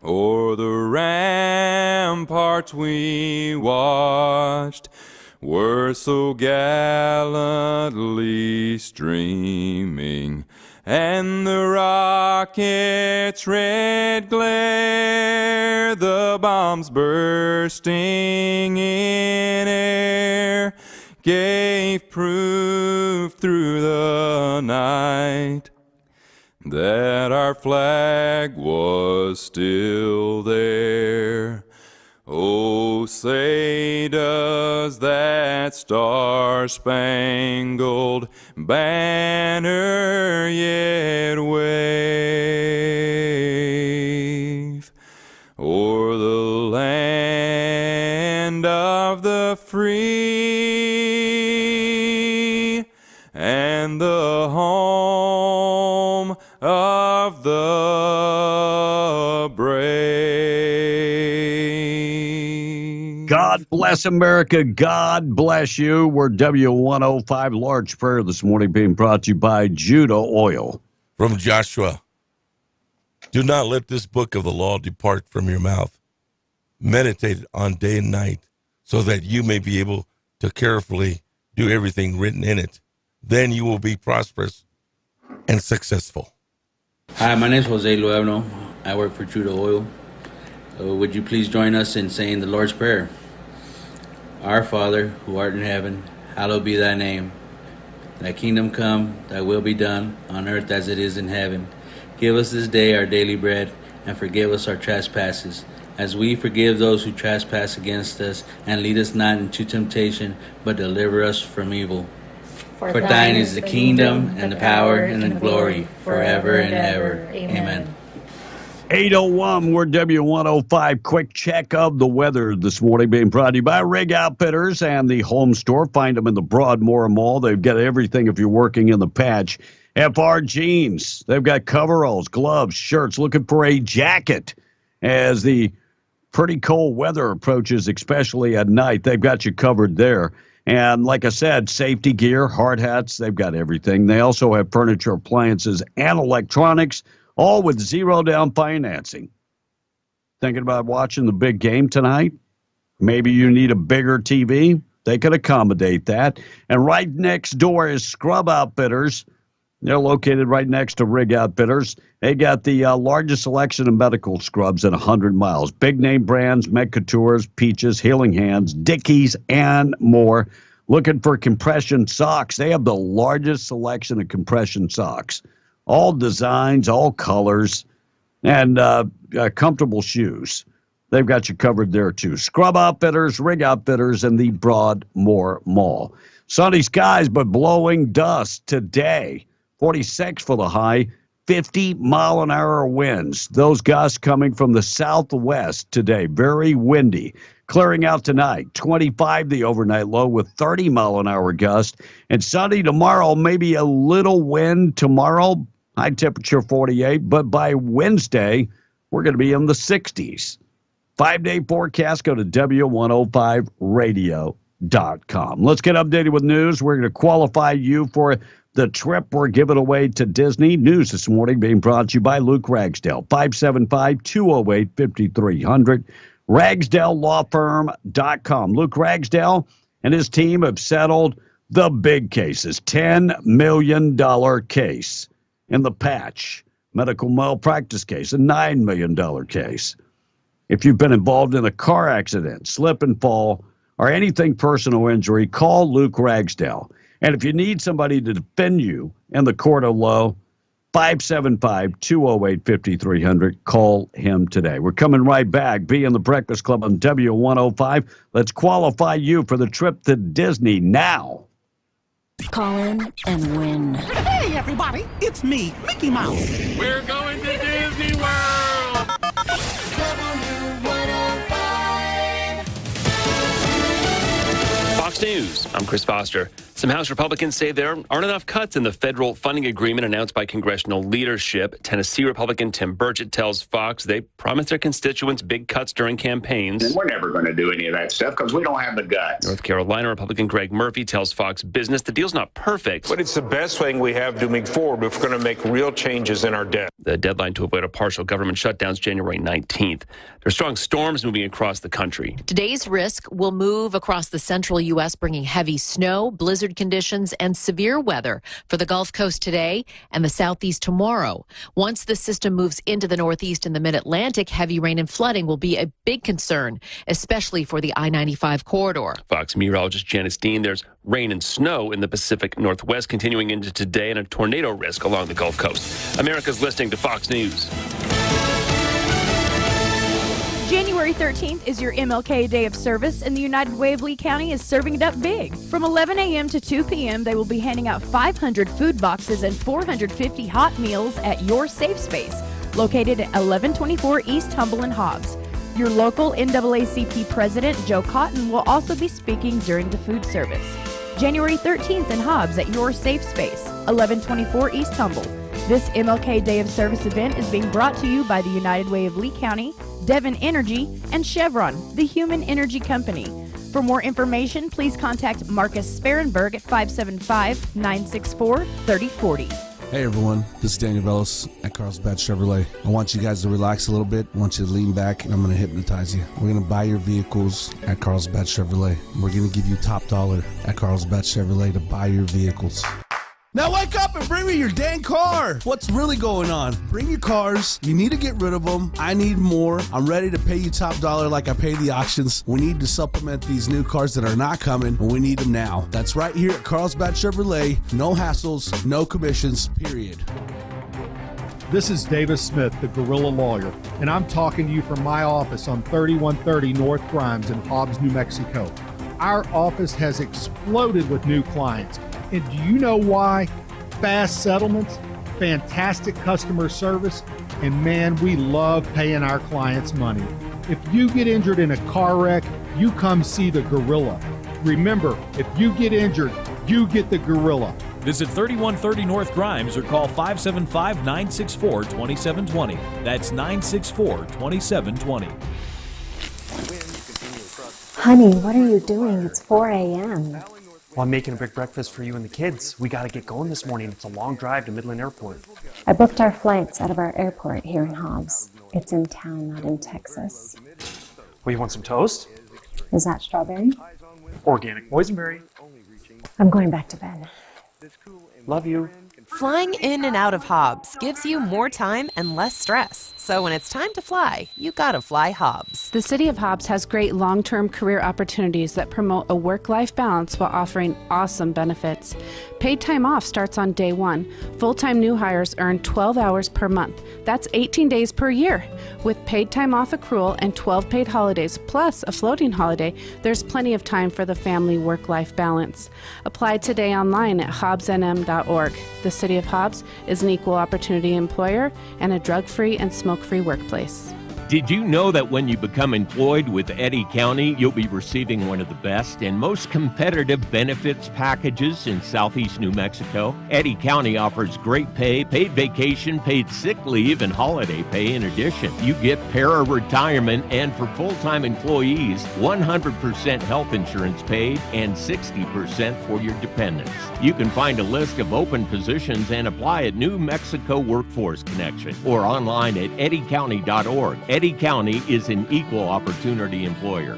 o'er the ramparts we watched were so gallantly streaming, and the rocket's red glare, the bombs bursting in air, gave proof through the night that our flag was still there. Oh, say does that star-spangled banner yet wave o'er the land of the free and the home of the brave. God bless America. God bless you. We're W105 Large Prayer this morning being brought to you by Judah Oil. From Joshua, do not let this book of the law depart from your mouth. Meditate on day and night so that you may be able to carefully do everything written in it, then you will be prosperous and successful. Hi, my name is Jose Luevno. I work for Trudeau Oil. Would you please join us in saying the Lord's Prayer? Our Father, who art in heaven, hallowed be thy name. Thy kingdom come, thy will be done, on earth as it is in heaven. Give us this day our daily bread, and forgive us our trespasses, as we forgive those who trespass against us. And lead us not into temptation, but deliver us from evil. For thine is the kingdom, and the power, and the glory, forever and ever. Amen. 8:01, we're W105. Quick check of the weather this morning, being brought to you by Rig Outfitters and the Home Store. Find them in the Broadmoor Mall. They've got everything if you're working in the patch. FR Jeans, they've got coveralls, gloves, shirts. Looking for a jacket as the pretty cold weather approaches, especially at night. They've got you covered there. And like I said, safety gear, hard hats, they've got everything. They also have furniture, appliances, and electronics, all with zero down financing. Thinking about watching the big game tonight? Maybe you need a bigger TV? They can accommodate that. And right next door is Scrub Outfitters. They're located right next to Rig Outfitters. They got the largest selection of medical scrubs in 100 miles. Big name brands, Medcoutur's, Peaches, Healing Hands, Dickies, and more. Looking for compression socks. They have the largest selection of compression socks. All designs, all colors, and comfortable shoes. They've got you covered there, too. Scrub Outfitters, Rig Outfitters, and the Broadmoor Mall. Sunny skies, but blowing dust today. 46 for the high, 50-mile-an-hour winds. Those gusts coming from the southwest today. Very windy. Clearing out tonight, 25 the overnight low with 30-mile-an-hour gust. And sunny tomorrow, maybe a little wind tomorrow. High temperature 48, but by Wednesday, we're going to be in the 60s. 5-day forecast, go to W105radio.com. Let's get updated with news. We're going to qualify you for the trip we're giving away to Disney. News this morning being brought to you by Luke Ragsdale, 575-208-5300, RagsdaleLawFirm.com. Luke Ragsdale and his team have settled the big cases. $10 million case in the Patch medical malpractice case, a $9 million case. If you've been involved in a car accident, slip and fall, or anything personal injury, call Luke Ragsdale. And if you need somebody to defend you in the court of law, 575-208-5300. Call him today. We're coming right back. Be in the Breakfast Club on W105. Let's qualify you for the trip to Disney now. Call in and win. Hey, everybody, it's me, Mickey Mouse. We're going to Disney World! Fox News, I'm Chris Foster. Some House Republicans say there aren't enough cuts in the federal funding agreement announced by congressional leadership. Tennessee Republican Tim Burchett tells Fox they promised their constituents big cuts during campaigns. And we're never going to do any of that stuff because we don't have the guts. North Carolina Republican Greg Murphy tells Fox Business the deal's not perfect, but it's the best thing we have to move forward if we're going to make real changes in our debt. The deadline to avoid a partial government shutdown is January 19th. There are strong storms moving across the country. Today's risk will move across the central U.S., bringing heavy snow, blizzard conditions, and severe weather for the Gulf Coast today and the Southeast tomorrow. Once the system moves into the Northeast and the Mid-Atlantic, heavy rain and flooding will be a big concern, especially for the I-95 corridor. Fox meteorologist Janice Dean, there's rain and snow in the Pacific Northwest continuing into today and a tornado risk along the Gulf Coast. America's listening to Fox News. January 13th is your MLK Day of Service, and the United Way of Lee County is serving it up big. From 11 a.m. to 2 p.m., they will be handing out 500 food boxes and 450 hot meals at Your Safe Space, located at 1124 East Humble and Hobbs. Your local NAACP President, Joe Cotton, will also be speaking during the food service. January 13th in Hobbs at Your Safe Space, 1124 East Humble. This MLK Day of Service event is being brought to you by the United Way of Lee County, Devon Energy, and Chevron, the human energy company. For more information, please contact Marcus Sparenberg at 575-964-3040. Hey everyone, this is Daniel Bellis at Carlsbad Chevrolet. I want you guys to relax a little bit. I want you to lean back and I'm going to hypnotize you. We're going to buy your vehicles at Carlsbad Chevrolet. We're going to give you top dollar at Carlsbad Chevrolet to buy your vehicles. Now wake up and bring me your dang car. What's really going on? Bring your cars. You need to get rid of them. I need more. I'm ready to pay you top dollar like I pay the auctions. We need to supplement these new cars that are not coming, and we need them now. That's right here at Carlsbad Chevrolet. No hassles, no commissions, period. This is Davis Smith, the Guerrilla Lawyer, and I'm talking to you from my office on 3130 North Grimes in Hobbs, New Mexico. Our office has exploded with new clients. And do you know why? Fast settlements, fantastic customer service, and man, we love paying our clients money. If you get injured in a car wreck, you come see the Gorilla. Remember, if you get injured, you get the Gorilla. Visit 3130 North Grimes or call 575-964-2720. That's 964-2720. Honey, what are you doing? It's 4 a.m. Well, I'm making a big breakfast for you and the kids. We got to get going this morning. It's a long drive to Midland Airport. I booked our flights out of our airport here in Hobbs. It's in town, not in Texas. Well, you want some toast? Is that strawberry? Organic boysenberry. I'm going back to bed. Love you. Flying in and out of Hobbs gives you more time and less stress. So when it's time to fly, you gotta fly Hobbs. The City of Hobbs has great long-term career opportunities that promote a work-life balance while offering awesome benefits. Paid time off starts on day one. Full-time new hires earn 12 hours per month. That's 18 days per year. With paid time off accrual and 12 paid holidays, plus a floating holiday, there's plenty of time for the family work-life balance. Apply today online at hobbsnm.org. The City of Hobbs is an equal opportunity employer and a drug-free and smoke-free workplace. Did you know that when you become employed with Eddy County, you'll be receiving one of the best and most competitive benefits packages in southeast New Mexico? Eddy County offers great pay, paid vacation, paid sick leave, and holiday pay in addition. You get para-retirement and for full-time employees, 100% health insurance paid and 60% for your dependents. You can find a list of open positions and apply at New Mexico Workforce Connection or online at eddycounty.org. Eddy County is an equal opportunity employer.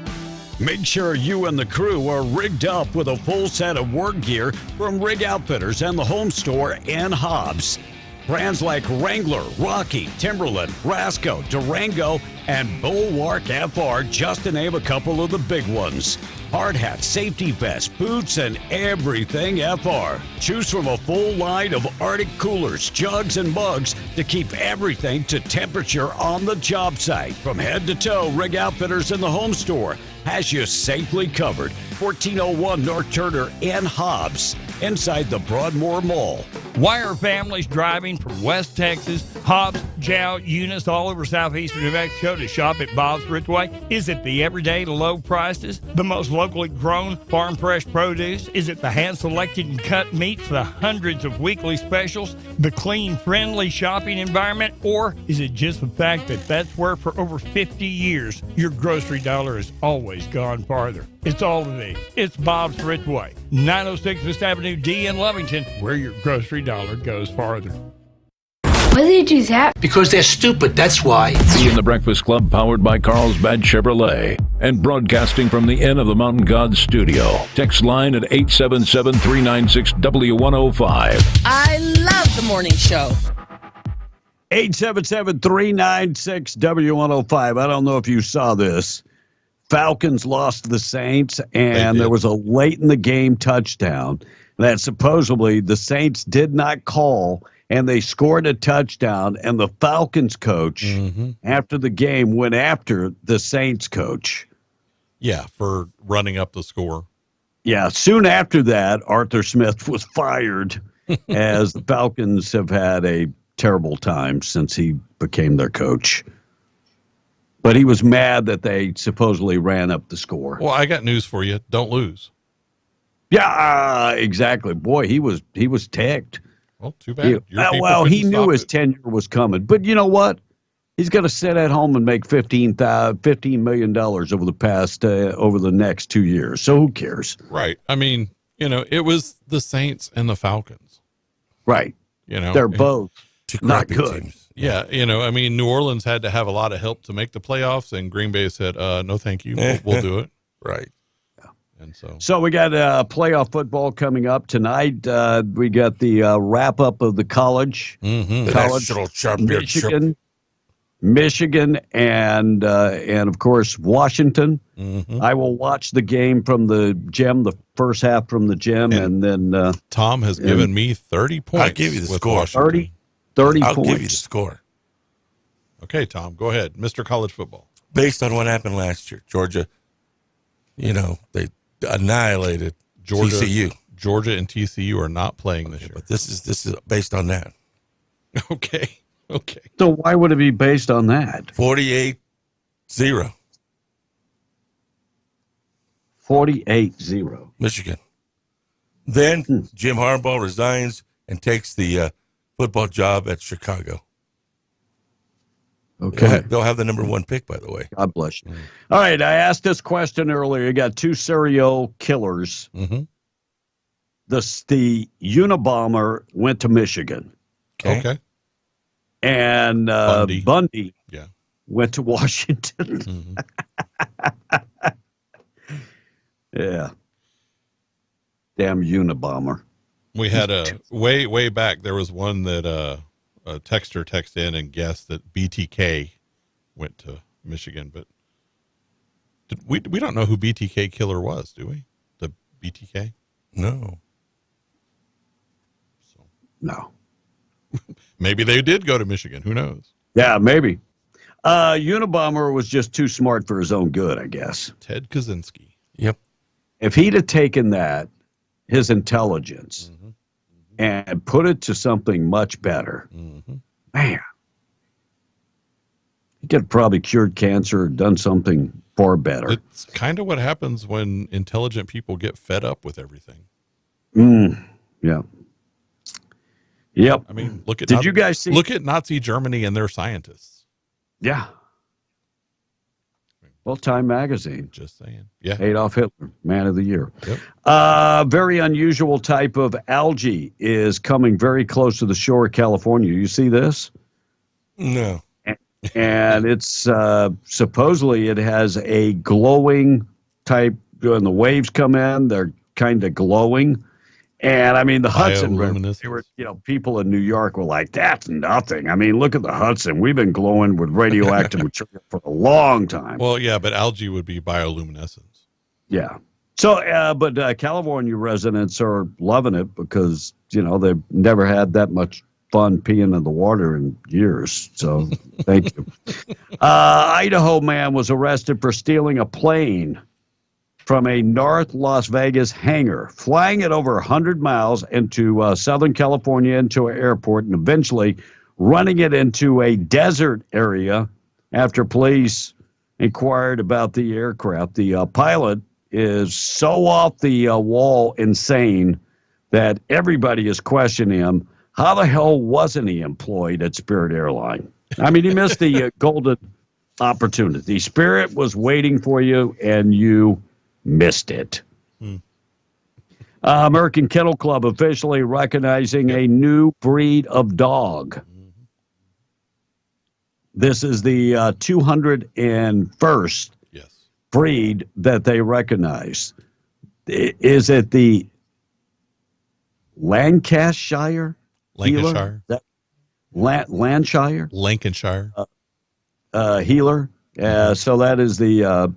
Make sure you and the crew are rigged up with a full set of work gear from Rig Outfitters and the Home Store in Hobbs. Brands like Wrangler, Rocky, Timberland, Rasco, Durango, and Bulwark FR, just to name a couple of the big ones. Hard hats, safety vests, boots, and everything FR. Choose from a full line of Arctic coolers, jugs, and mugs to keep everything to temperature on the job site. From head to toe, Rig Outfitters in the Home Store has you safely covered. 1401 North Turner in Hobbs, inside the Broadmoor Mall. Why are families driving from West Texas, Hobbs, Jow, Eunice, all over southeastern New Mexico to shop at Bob's Ridgeway? Is it the everyday low prices, the most locally grown farm fresh produce? Is it the hand-selected and cut meats, the hundreds of weekly specials, the clean, friendly shopping environment? Or is it just the fact that that's where for over 50 years your grocery dollar has always gone farther? It's all of these. It's Bob's Ridgeway, 906 West Avenue D in Lovington, where your grocery dollar goes farther. Why did you do that? Because they're stupid, that's why. Be in the Breakfast Club, powered by Carlsbad Chevrolet, and broadcasting from the Inn of the Mountain Gods studio. Text line at 877-396-W105. I love the morning show. 877-396-W105. I don't know if you saw this. Falcons lost to the Saints, and there was a late-in-the-game touchdown that supposedly the Saints did not call, and they scored a touchdown, and the Falcons coach, after the game, went after the Saints coach. Yeah, for running up the score. Yeah, soon after that, Arthur Smith was fired, as the Falcons have had a terrible time since he became their coach. But he was mad that they supposedly ran up the score. Well, I got news for you. Don't lose. Yeah, exactly. Boy, he was ticked. Well, too bad. He knew his tenure was coming. But you know what? He's going to sit at home and make $15 million over the next 2 years. So who cares? Right. I mean, it was the Saints and the Falcons. Right. You know, they're both not good. Teams. Yeah, I mean, New Orleans had to have a lot of help to make the playoffs, and Green Bay said, "No, thank you. We'll do it." Right. And so we got playoff football coming up tonight. We got the wrap up of the college, The college national championship. Michigan, and of course Washington. I will watch the game from the gym, the first half from the gym, and then Tom has given me 30 points. I'll give you the with score. Washington. 30 I'll points. give you the score. Okay, Tom, go ahead, Mr. College Football. Based on what happened last year, Georgia, they annihilated TCU. Georgia and TCU are not playing this year. But this is based on that. Okay. So why would it be based on that? 48-0. 48-0. Michigan. Then Jim Harbaugh resigns and takes the football job at Chicago. Okay. They'll have the number 1 pick, by the way. God bless you. All right, I asked this question earlier. You got 2 serial killers. Mm-hmm. The Unabomber went to Michigan. Okay. And Bundy went to Washington. Mm-hmm. Yeah. Damn Unabomber. We had way back, there was one that a texter texted in and guessed that BTK went to Michigan, but we don't know who BTK killer was, do we? The BTK? No. No. Maybe they did go to Michigan. Who knows? Yeah, maybe. Unabomber was just too smart for his own good, I guess. Ted Kaczynski. Yep. If he'd have taken that, his intelligence, and put it to something much better, man, he could have probably cured cancer or done something far better. It's kind of what happens when intelligent people get fed up with everything. Yeah. Yep. I mean, look at you guys see? Look at Nazi Germany and their scientists. Yeah. Well, Time Magazine. Just saying. Yeah. Adolf Hitler, Man of the Year. Yep. Very unusual type of algae is coming very close to the shore of California. You see this? No. And it's supposedly it has a glowing type. When the waves come in, they're kind of glowing. And I mean, the Hudson River, they were, people in New York were like, that's nothing. I mean, look at the Hudson. We've been glowing with radioactive material for a long time. Well, yeah, but algae would be bioluminescence. Yeah. So, but California residents are loving it because, they've never had that much fun peeing in the water in years. So, thank you. Idaho man was arrested for stealing a plane from a North Las Vegas hangar, flying it over 100 miles into Southern California into an airport, and eventually running it into a desert area after police inquired about the aircraft. The pilot is so off the wall insane that everybody is questioning him. How the hell wasn't he employed at Spirit Airline? I mean, he missed the golden opportunity. Spirit was waiting for you, and you missed it. American Kennel Club officially recognizing a new breed of dog. This is the 201st breed that they recognize. Is it the Lancashire? Lancashire. Lancashire? Lancashire. Healer. So that is the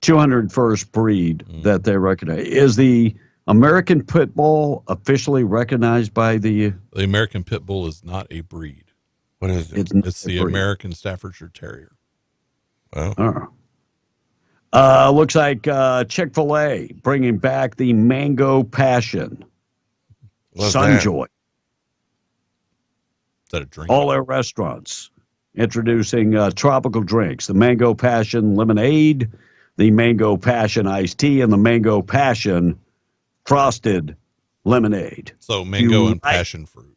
201st breed that they recognize. Is the American Pit Bull officially recognized by the... The American Pit Bull is not a breed. What is it? It's the American Staffordshire Terrier. Oh. Looks like Chick-fil-A bringing back the Mango Passion. Sunjoy. Is that a drink? All their restaurants introducing tropical drinks. The Mango Passion Lemonade, the Mango Passion Iced Tea, and the Mango Passion Frosted Lemonade. So mango and passion fruit.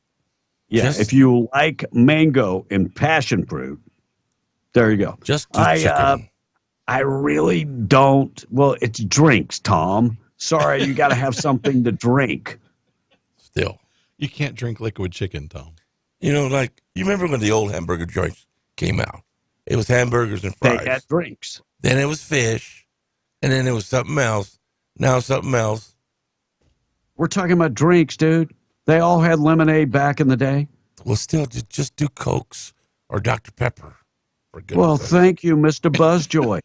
Yeah, if you like mango and passion fruit, there you go. Just chicken. I really don't. Well, it's drinks, Tom. Sorry, you got to have something to drink. Still. You can't drink liquid chicken, Tom. You know, like, you remember when the old hamburger joints came out? It was hamburgers and fries. They had drinks. Then it was fish. And then it was something else. Now something else. We're talking about drinks, dude. They all had lemonade back in the day. Well, still, just do Cokes or Dr. Pepper. Well, thank you, Mr. Buzzjoy.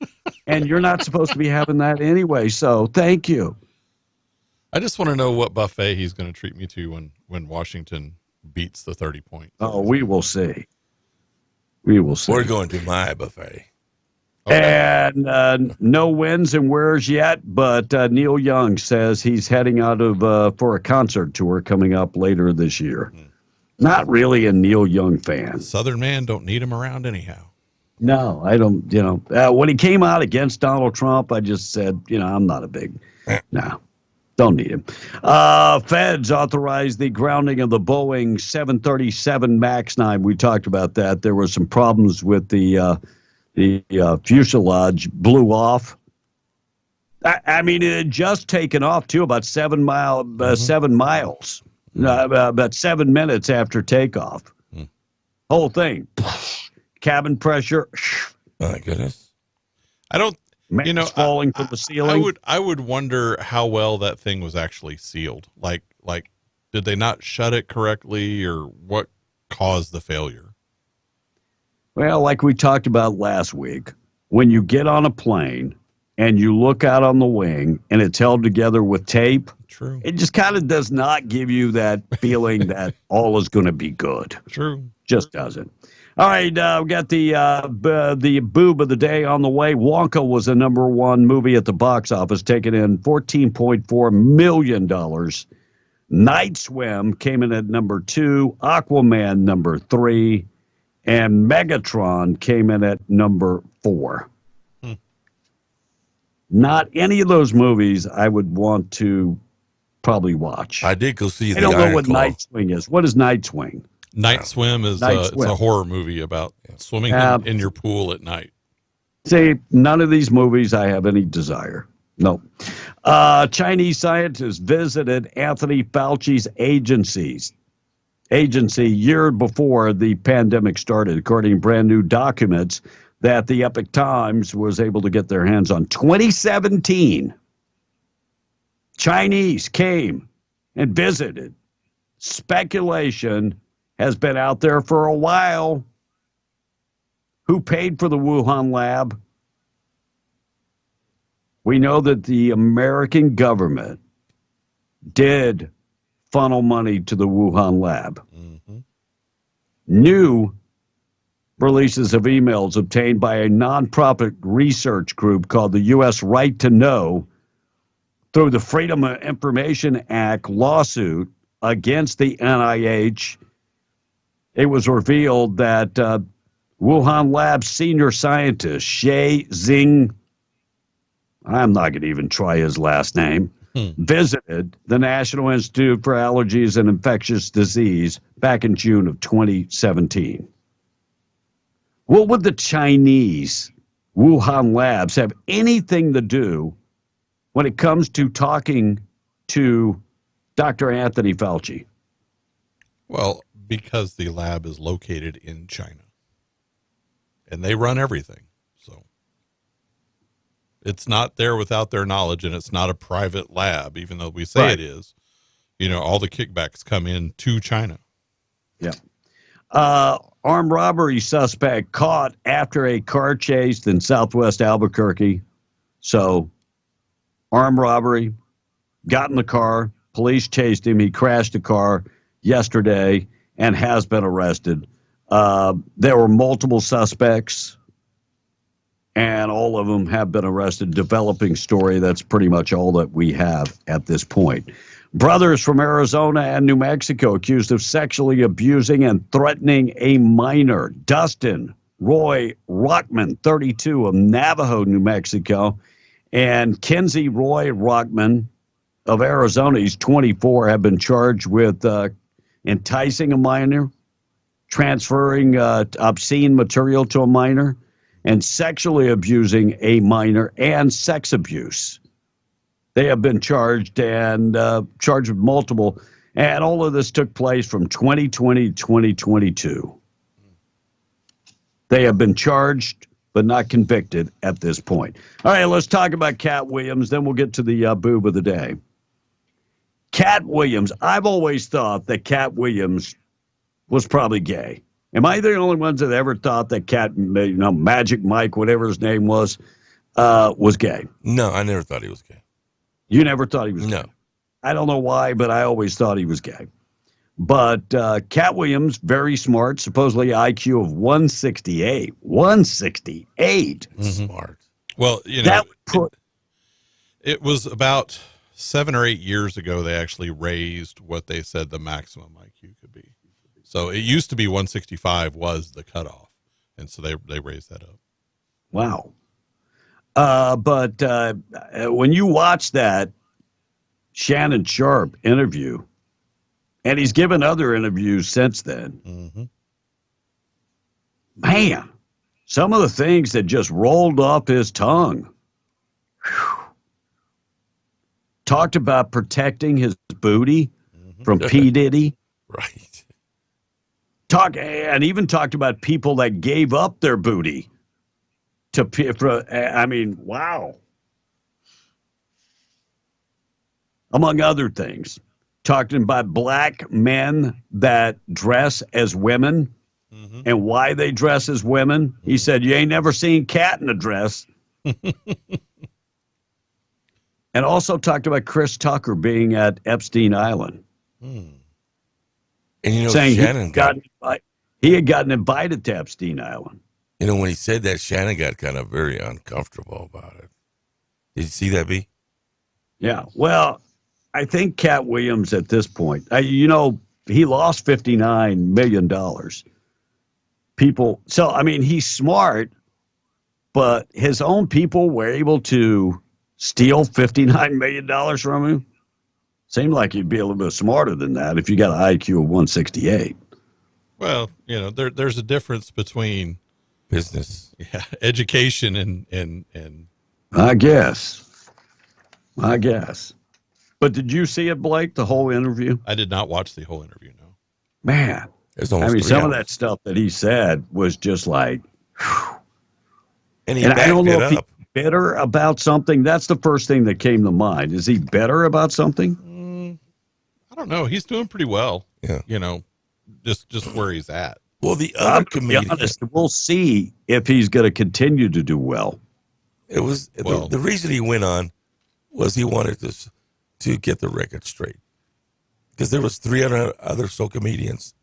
And you're not supposed to be having that anyway, so thank you. I just want to know what buffet he's going to treat me to when Washington beats the 30 points. Oh, we will see. We will see. We're going to my buffet. Okay. And no wins and wheres yet, but Neil Young says he's heading out of for a concert tour coming up later this year. Not really a Neil Young fan. Southern man don't need him around anyhow. No, I don't. When he came out against Donald Trump, I just said, I'm not a big. No, don't need him. Feds authorized the grounding of the Boeing 737 MAX 9. We talked about that. There were some problems with the fuselage blew off. I mean, it had just taken off too, about 7 miles, about 7 minutes after takeoff. Whole thing, cabin pressure. My goodness, I don't. Falling from the ceiling. I would wonder how well that thing was actually sealed. Like, did they not shut it correctly, or what caused the failure? Well, like we talked about last week, when you get on a plane and you look out on the wing and it's held together with tape, true, it just kind of does not give you that feeling that all is going to be good. True. Just doesn't. All right, we got the boob of the day on the way. Wonka was the number one movie at the box office, taking in $14.4 million. Night Swim came in at number 2, Aquaman number 3, and Megatron came in at number 4. Not any of those movies I would want to probably watch. I did go see I don't know what Night Swing is. What is Night Swing? Night Swim is It's a horror movie about swimming in your pool at night. See, none of these movies I have any desire. No. Chinese scientists visited Anthony Fauci's agency year before the pandemic started, according to brand new documents that the Epoch Times was able to get their hands on. 2017, Chinese came and visited. Speculation has been out there for a while. Who paid for the Wuhan lab? We know that the American government did funnel money to the Wuhan lab. New releases of emails obtained by a nonprofit research group called the U.S. Right to Know through the Freedom of Information Act lawsuit against the NIH. It was revealed that Wuhan Lab's senior scientist, Xie Xing, I'm not going to even try his last name, visited the National Institute for Allergies and Infectious Disease back in June of 2017. What would the Chinese Wuhan labs have anything to do when it comes to talking to Dr. Anthony Fauci? Well, because the lab is located in China and they run everything. So it's not there without their knowledge, and it's not a private lab, even though we say it is. All the kickbacks come in to China. Yeah. Armed robbery suspect caught after a car chase in Southwest Albuquerque. So armed robbery, got in the car, police chased him. He crashed the car yesterday and has been arrested. There were multiple suspects, and all of them have been arrested. Developing story. That's pretty much all that we have at this point. Brothers from Arizona and New Mexico accused of sexually abusing and threatening a minor. Dustin Roy Rockman, 32, of Navajo, New Mexico, and Kenzie Roy Rockman of Arizona, he's 24, have been charged with enticing a minor, transferring obscene material to a minor, and sexually abusing a minor, and sex abuse. They have been charged with multiple And all of this took place from 2020 to 2022. They have been charged but not convicted at this point. All right, let's talk about Cat Williams. Then we'll get to the boob of the day. Cat Williams. I've always thought that Cat Williams was probably gay. Am I the only ones that ever thought that Magic Mike, whatever his name was gay? No, I never thought he was gay. You never thought he was gay? No. I don't know why, but I always thought he was gay. But Cat Williams, very smart, supposedly IQ of 168. 168. Smart. Well, it was about 7 or 8 years ago they actually raised what they said the maximum IQ could be. So it used to be 165 was the cutoff, and so they raised that up. Wow. But when you watch that Shannon Sharpe interview, and he's given other interviews since then, man, some of the things that just rolled off his tongue. Whew. Talked about protecting his booty from P. Diddy. Right. And even talked about people that gave up their booty wow. Among other things, talking about black men that dress as women and why they dress as women. He said, you ain't never seen Cat in a dress. And also talked about Chris Tucker being at Epstein Island. And saying Shannon he had gotten invited to Epstein Island. When he said that, Shannon got kind of very uncomfortable about it. Did you see that, B? Yeah. Well, I think Cat Williams at this point, he lost $59 million. He's smart, but his own people were able to steal $59 million from him. Seemed like he'd be a little bit smarter than that if you got an IQ of 168. Well, there's a difference between business, education, and. I guess. But did you see it, Blake? The whole interview? I did not watch the whole interview. No. Man, some of that stuff that he said was just like. Whew. And I don't know if he's bitter about something. That's the first thing that came to mind. Is he bitter about something? I don't know. He's doing pretty well. Yeah. Just where he's at. Well, the other comedian. We'll see if he's going to continue to do well. It was the reason he went on was he wanted to get the record straight, because there was 300 other comedians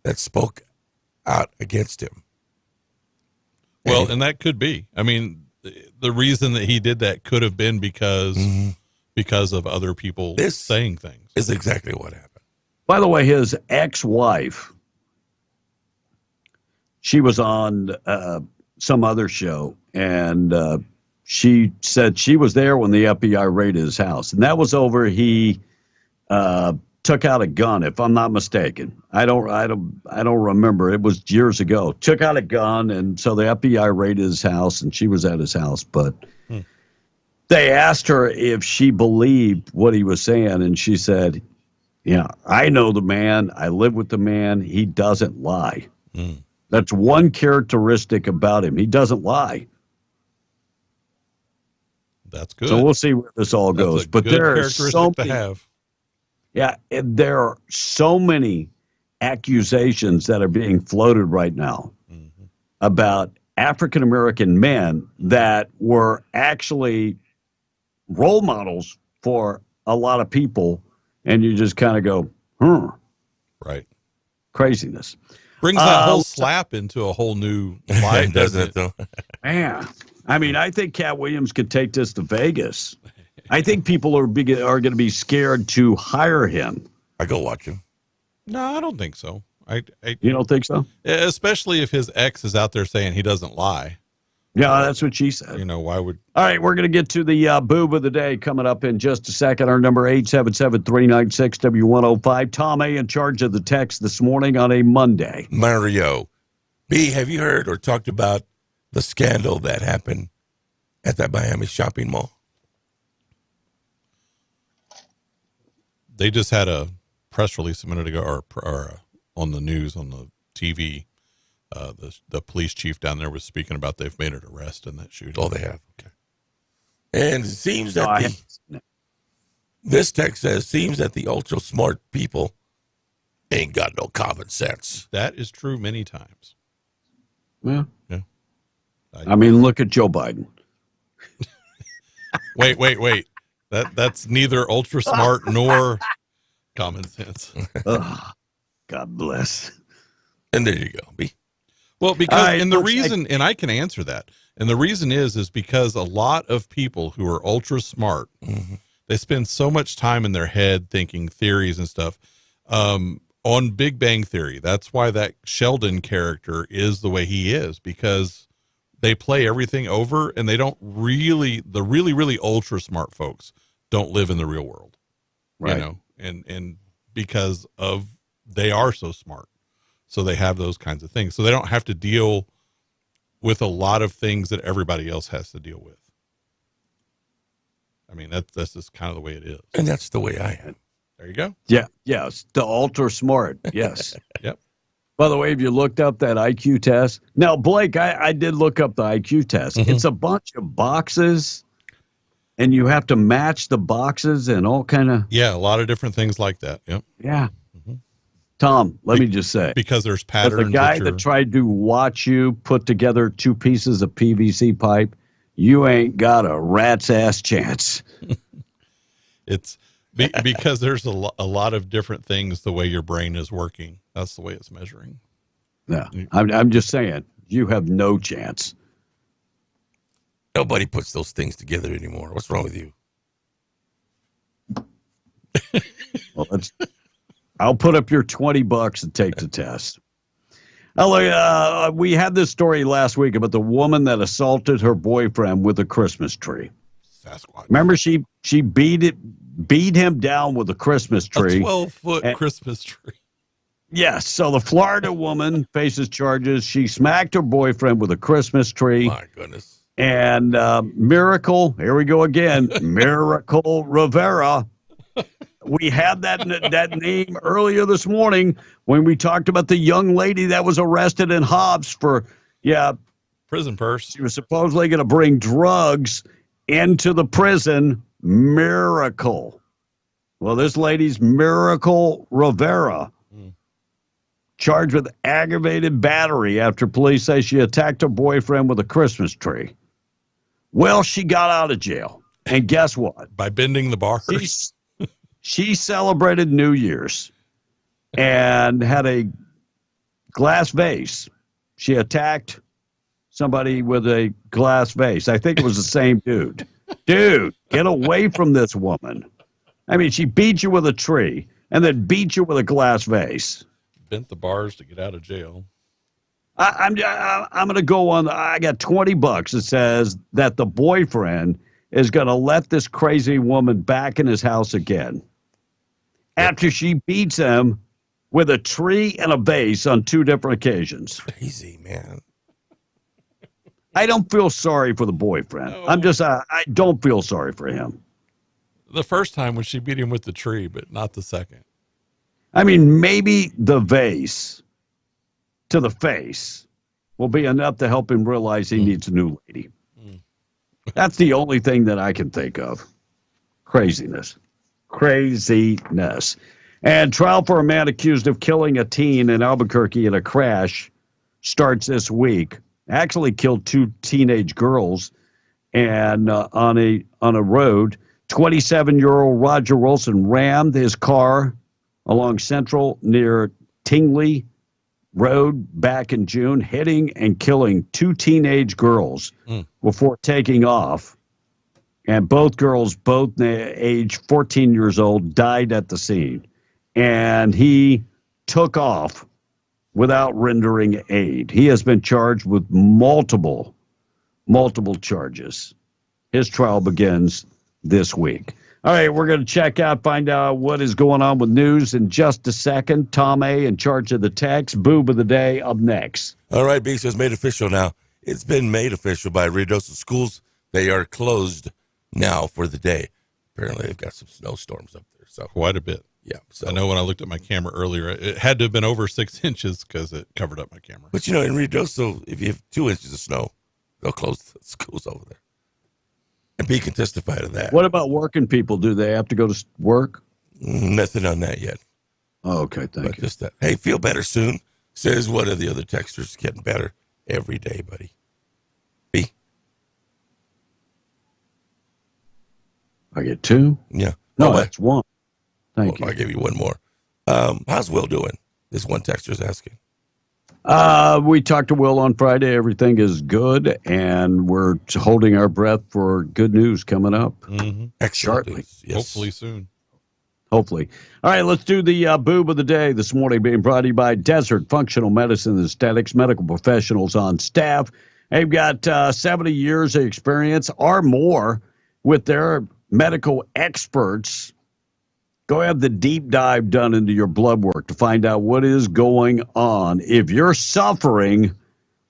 that spoke out against him. Well, and that could be. I mean, the reason that he did that could have been because of other people saying things. Is exactly what happened. By the way, his ex-wife, she was on some other show, and she said she was there when the FBI raided his house, and that was over. He took out a gun, if I'm not mistaken. I don't remember. It was years ago. Took out a gun, and so the FBI raided his house, and she was at his house. But they asked her if she believed what he was saying, and she said, "Yeah, I know the man. I live with the man. He doesn't lie." That's one characteristic about him. He doesn't lie. That's good. So we'll see where this all goes. But there are so many, have. Yeah, there are so many accusations that are being floated right now about African American men that were actually role models for a lot of people, and you just kind of go, right? Craziness. Brings that whole slap into a whole new light, doesn't it? Though? Man, I think Cat Williams could take this to Vegas. I think people are going to be scared to hire him. I go watch him. No, I don't think so. You don't think so? Especially if his ex is out there saying he doesn't lie. Yeah, that's what she said. Why would... All right, we're going to get to the boob of the day coming up in just a second. Our number 877-396-W105. Tom A. in charge of the text this morning on a Monday. Mario. B, have you heard or talked about the scandal that happened at that Miami shopping mall? They just had a press release a minute ago, or on the news on the TV. The police chief down there was speaking about they've made an arrest in that shooting. Oh, they have. Okay. And it seems that this text says, seems that the ultra smart people ain't got no common sense. That is true many times. Yeah. Yeah. I mean, look at Joe Biden. Wait. That's neither ultra smart nor common sense. Oh, God bless. And there you go. Well, because, right, and the reason, and I can answer that, and the reason is because a lot of people who are ultra smart, they spend so much time in their head thinking theories and stuff. On Big Bang Theory, that's why that Sheldon character is the way he is, because they play everything over, and they don't really, the really ultra smart folks don't live in the real world, right? You know, and because of, they are so smart. So they have those kinds of things. So they don't have to deal with a lot of things that everybody else has to deal with. I mean, that's just kind of the way it is. And that's the way I am. There you go. Yeah. Yes. The ultra smart. Yes. Yep. By the way, have you looked up that IQ test? Now, Blake, I did look up the IQ test. It's a bunch of boxes, and you have to match the boxes and all kind of. Yeah, a lot of different things like that. Yep. Yeah. Tom, let me just say. Because there's patterns. The guy that tried to watch you put together 2 pieces of PVC pipe, you ain't got a rat's ass chance. It's because there's a lot of different things the way your brain is working. That's the way it's measuring. Yeah, I'm just saying, you have no chance. Nobody puts those things together anymore. What's wrong with you? Well, I'll put up your $20 and take the test. We had this story last week about the woman that assaulted her boyfriend with a Christmas tree. Sasquatch. Remember, she beat him down with a Christmas tree. A 12-foot Christmas tree. Yes. So the Florida woman faces charges. She smacked her boyfriend with a Christmas tree. My goodness. And Miracle, here we go again, Miracle Rivera. We had that name earlier this morning when we talked about the young lady that was arrested in Hobbs for, prison purse. She was supposedly going to bring drugs into the prison. Miracle. Well, this lady's Miracle Rivera, charged with aggravated battery after police say she attacked her boyfriend with a Christmas tree. Well, she got out of jail. And guess what? By bending the bars. She celebrated New Year's and had a glass vase. She attacked somebody with a glass vase. I think it was the same dude. Dude, get away from this woman. I mean, she beat you with a tree and then beat you with a glass vase. Bent the bars to get out of jail. I'm going to go on. I got $20. It says that the boyfriend is going to let this crazy woman back in his house again after she beats him with a tree and a vase on 2 different occasions. Crazy, man. I don't feel sorry for the boyfriend. No. I don't feel sorry for him. The first time when she beat him with the tree, but not the second. I mean, maybe the vase to the face will be enough to help him realize he needs a new lady. That's the only thing that I can think of. Craziness. And trial for a man accused of killing a teen in Albuquerque in a crash starts this week. Actually killed 2 teenage girls and on a road. 27-year-old Roger Wilson rammed his car along Central near Tingley Road back in June, hitting and killing 2 teenage girls before taking off. And both girls, both age 14 years old, died at the scene. And he took off without rendering aid. He has been charged with multiple charges. His trial begins this week. All right, we're going to check out, find out what is going on with news in just a second. Tom A. in charge of the text. Boob of the day up next. All right, Beast is made official now. It's been made official by Ruidoso Schools. They are closed now for the day. Apparently, they've got some snowstorms up there. So quite a bit. Yeah. So I know when I looked at my camera earlier, it had to have been over 6 inches because it covered up my camera. But, in Ruidoso, if you have 2 inches of snow, they'll close the schools over there. And B can testify to that. What about working people? Do they have to go to work? Nothing on that yet. Oh, okay, thank you. Just that. Hey, feel better soon, says one of the other texters. Getting better every day, buddy. B. I get 2? Yeah. No, that's 1. Thank you. I'll give you one more. How's Will doing? This one texter's asking. We talked to Will on Friday. Everything is good, and we're holding our breath for good news coming up. Shortly. Yes. Hopefully soon. Hopefully. All right, let's do the boob of the day this morning, being brought to you by Desert Functional Medicine and Aesthetics, medical professionals on staff. They've got 70 years of experience or more with their medical experts. Go have the deep dive done into your blood work to find out what is going on. If you're suffering,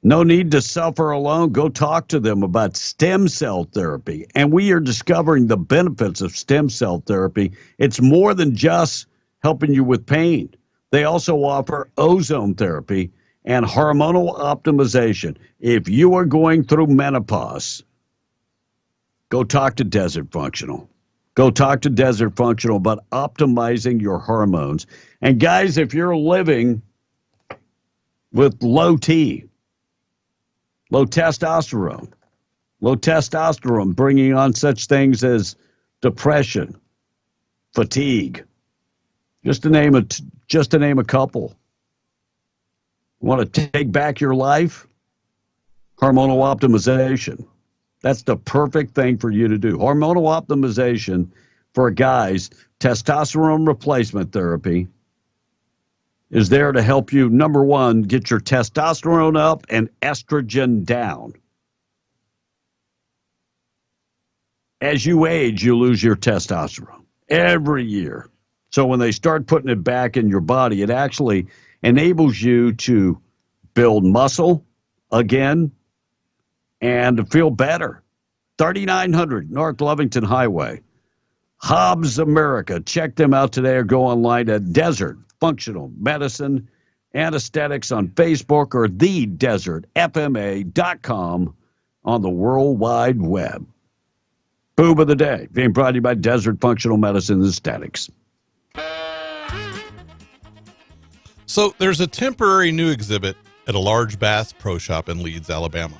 no need to suffer alone. Go talk to them about stem cell therapy. And we are discovering the benefits of stem cell therapy. It's more than just helping you with pain. They also offer ozone therapy and hormonal optimization. If you are going through menopause, go talk to Desert Functional. Go talk to Desert Functional about optimizing your hormones. And guys, if you're living with low testosterone bringing on such things as depression, fatigue, just to name a couple. Want to take back your life? Hormonal optimization. That's the perfect thing for you to do. Hormonal optimization for guys, testosterone replacement therapy is there to help you, number one, get your testosterone up and estrogen down. As you age, you lose your testosterone every year. So when they start putting it back in your body, it actually enables you to build muscle again and to feel better. 3900 North Lovington Highway. Hobbs America. Check them out today or go online at Desert Functional Medicine and Aesthetics on Facebook or thedesertfma.com on the World Wide Web. Boob of the day, being brought to you by Desert Functional Medicine and Aesthetics. So there's a temporary new exhibit at a large bass pro shop in Leeds, Alabama.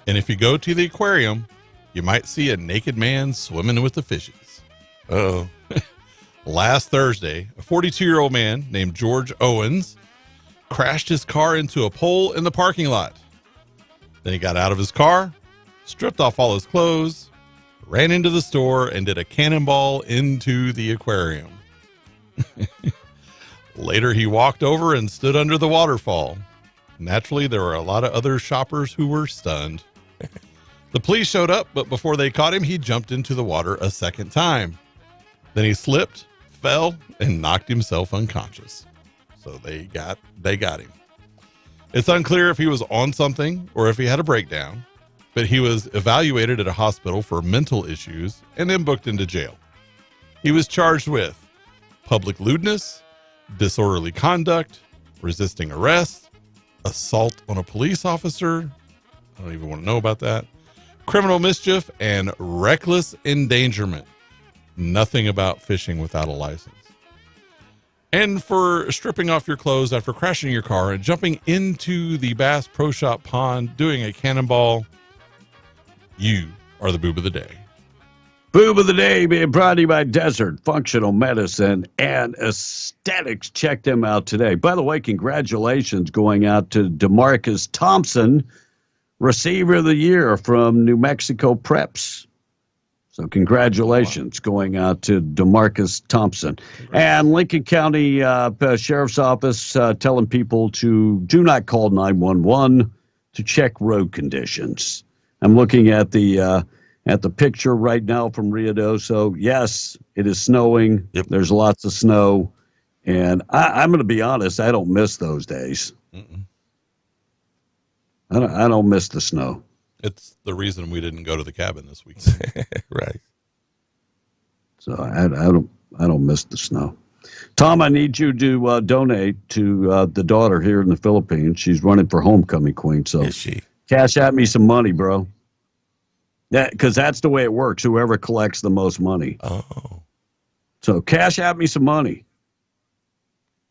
And if you go to the aquarium, you might see a naked man swimming with the fishies. Uh-oh. Last Thursday, a 42-year-old man named George Owens crashed his car into a pole in the parking lot. Then he got out of his car, stripped off all his clothes, ran into the store, and did a cannonball into the aquarium. Later, he walked over and stood under the waterfall. Naturally, there were a lot of other shoppers who were stunned. The police showed up, but before they caught him, he jumped into the water a second time. Then he slipped, fell, and knocked himself unconscious. So they got him. It's unclear if he was on something or if he had a breakdown, but he was evaluated at a hospital for mental issues and then booked into jail. He was charged with public lewdness, disorderly conduct, resisting arrest, assault on a police officer. I don't even want to know about that. Criminal mischief and reckless endangerment. Nothing about fishing without a license. And for stripping off your clothes after crashing your car and jumping into the Bass Pro Shop pond doing a cannonball, you are the boob of the day. Boob of the day being brought to you by Desert Functional Medicine and Aesthetics. Check them out today. By the way, congratulations going out to DeMarcus Thompson, Receiver of the Year from New Mexico Preps. So congratulations going out to DeMarcus Thompson. And Lincoln County Sheriff's Office telling people to do not call 911 to check road conditions. I'm looking at the picture right now from Ruidoso. Yes, it is snowing. Yep. There's lots of snow. And I'm going to be honest, I don't miss those days. I don't miss the snow. It's the reason we didn't go to the cabin this week. Right. So I don't miss the snow. Tom, I need you to donate to the daughter here in the Philippines. She's running for homecoming queen. So Is she? Cash at me some money, bro. Because that's the way it works. Whoever collects the most money. Oh. So cash at me some money.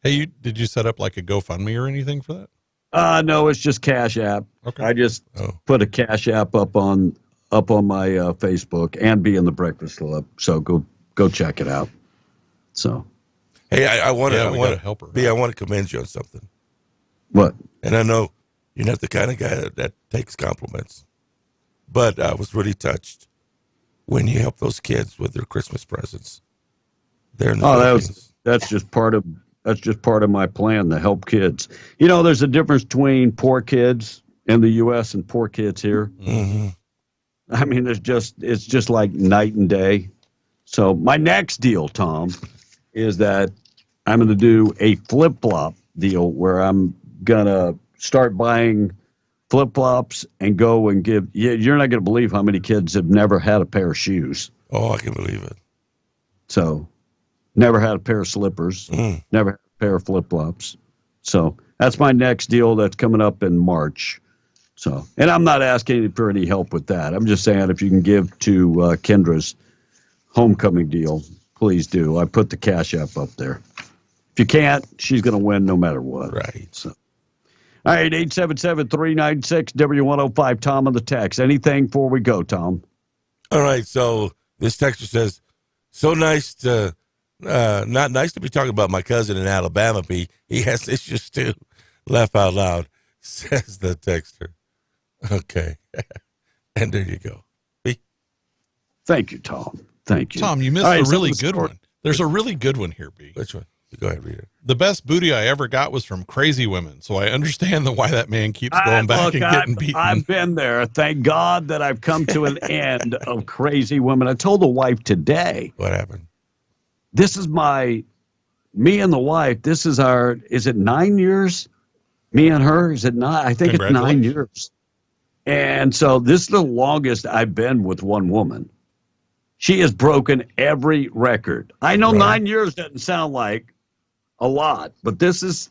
Hey, did you set up like a GoFundMe or anything for that? No, it's just Cash App. Okay. I just put a Cash App up on my Facebook and be in the Breakfast Club. So go check it out. So, hey, I want to help her. B, I want to commend you on something. What? And I know you're not the kind of guy that takes compliments, but I was really touched when you helped those kids with their Christmas presents. That's just part of my plan to help kids. You know, there's a difference between poor kids in the U.S. and poor kids here. Mm-hmm. I mean, it's just like night and day. So my next deal, Tom, is that I'm going to do a flip-flop deal where I'm going to start buying flip-flops and go and give. You're not going to believe how many kids have never had a pair of shoes. Oh, I can believe it. So never had a pair of slippers, never had a pair of flip-flops. So that's my next deal that's coming up in March. So, and I'm not asking for any help with that. I'm just saying if you can give to Kendra's homecoming deal, please do. I put the Cash App up there. If you can't, she's going to win no matter what. Right. So, all right, 877-396-W105, Tom on the text. Anything before we go, Tom? All right, so this texter says, so nice to, not nice to be talking about my cousin in Alabama, B. He has issues too. Laugh out loud, says the texter. Okay. And there you go. B. Thank you, Tom. Thank you. Tom, you missed a really good one. There's a really good one here, B. Which one? Go ahead, read it. The best booty I ever got was from crazy women, so I understand why that man keeps going back and getting beaten. I've been there. Thank God that I've come to an end of crazy women. I told the wife today. What happened? This is me and the wife, this is is it 9 years? Me and her, is it not? I think it's 9 years. And so this is the longest I've been with one woman. She has broken every record. I know 9 years doesn't sound like a lot, but this is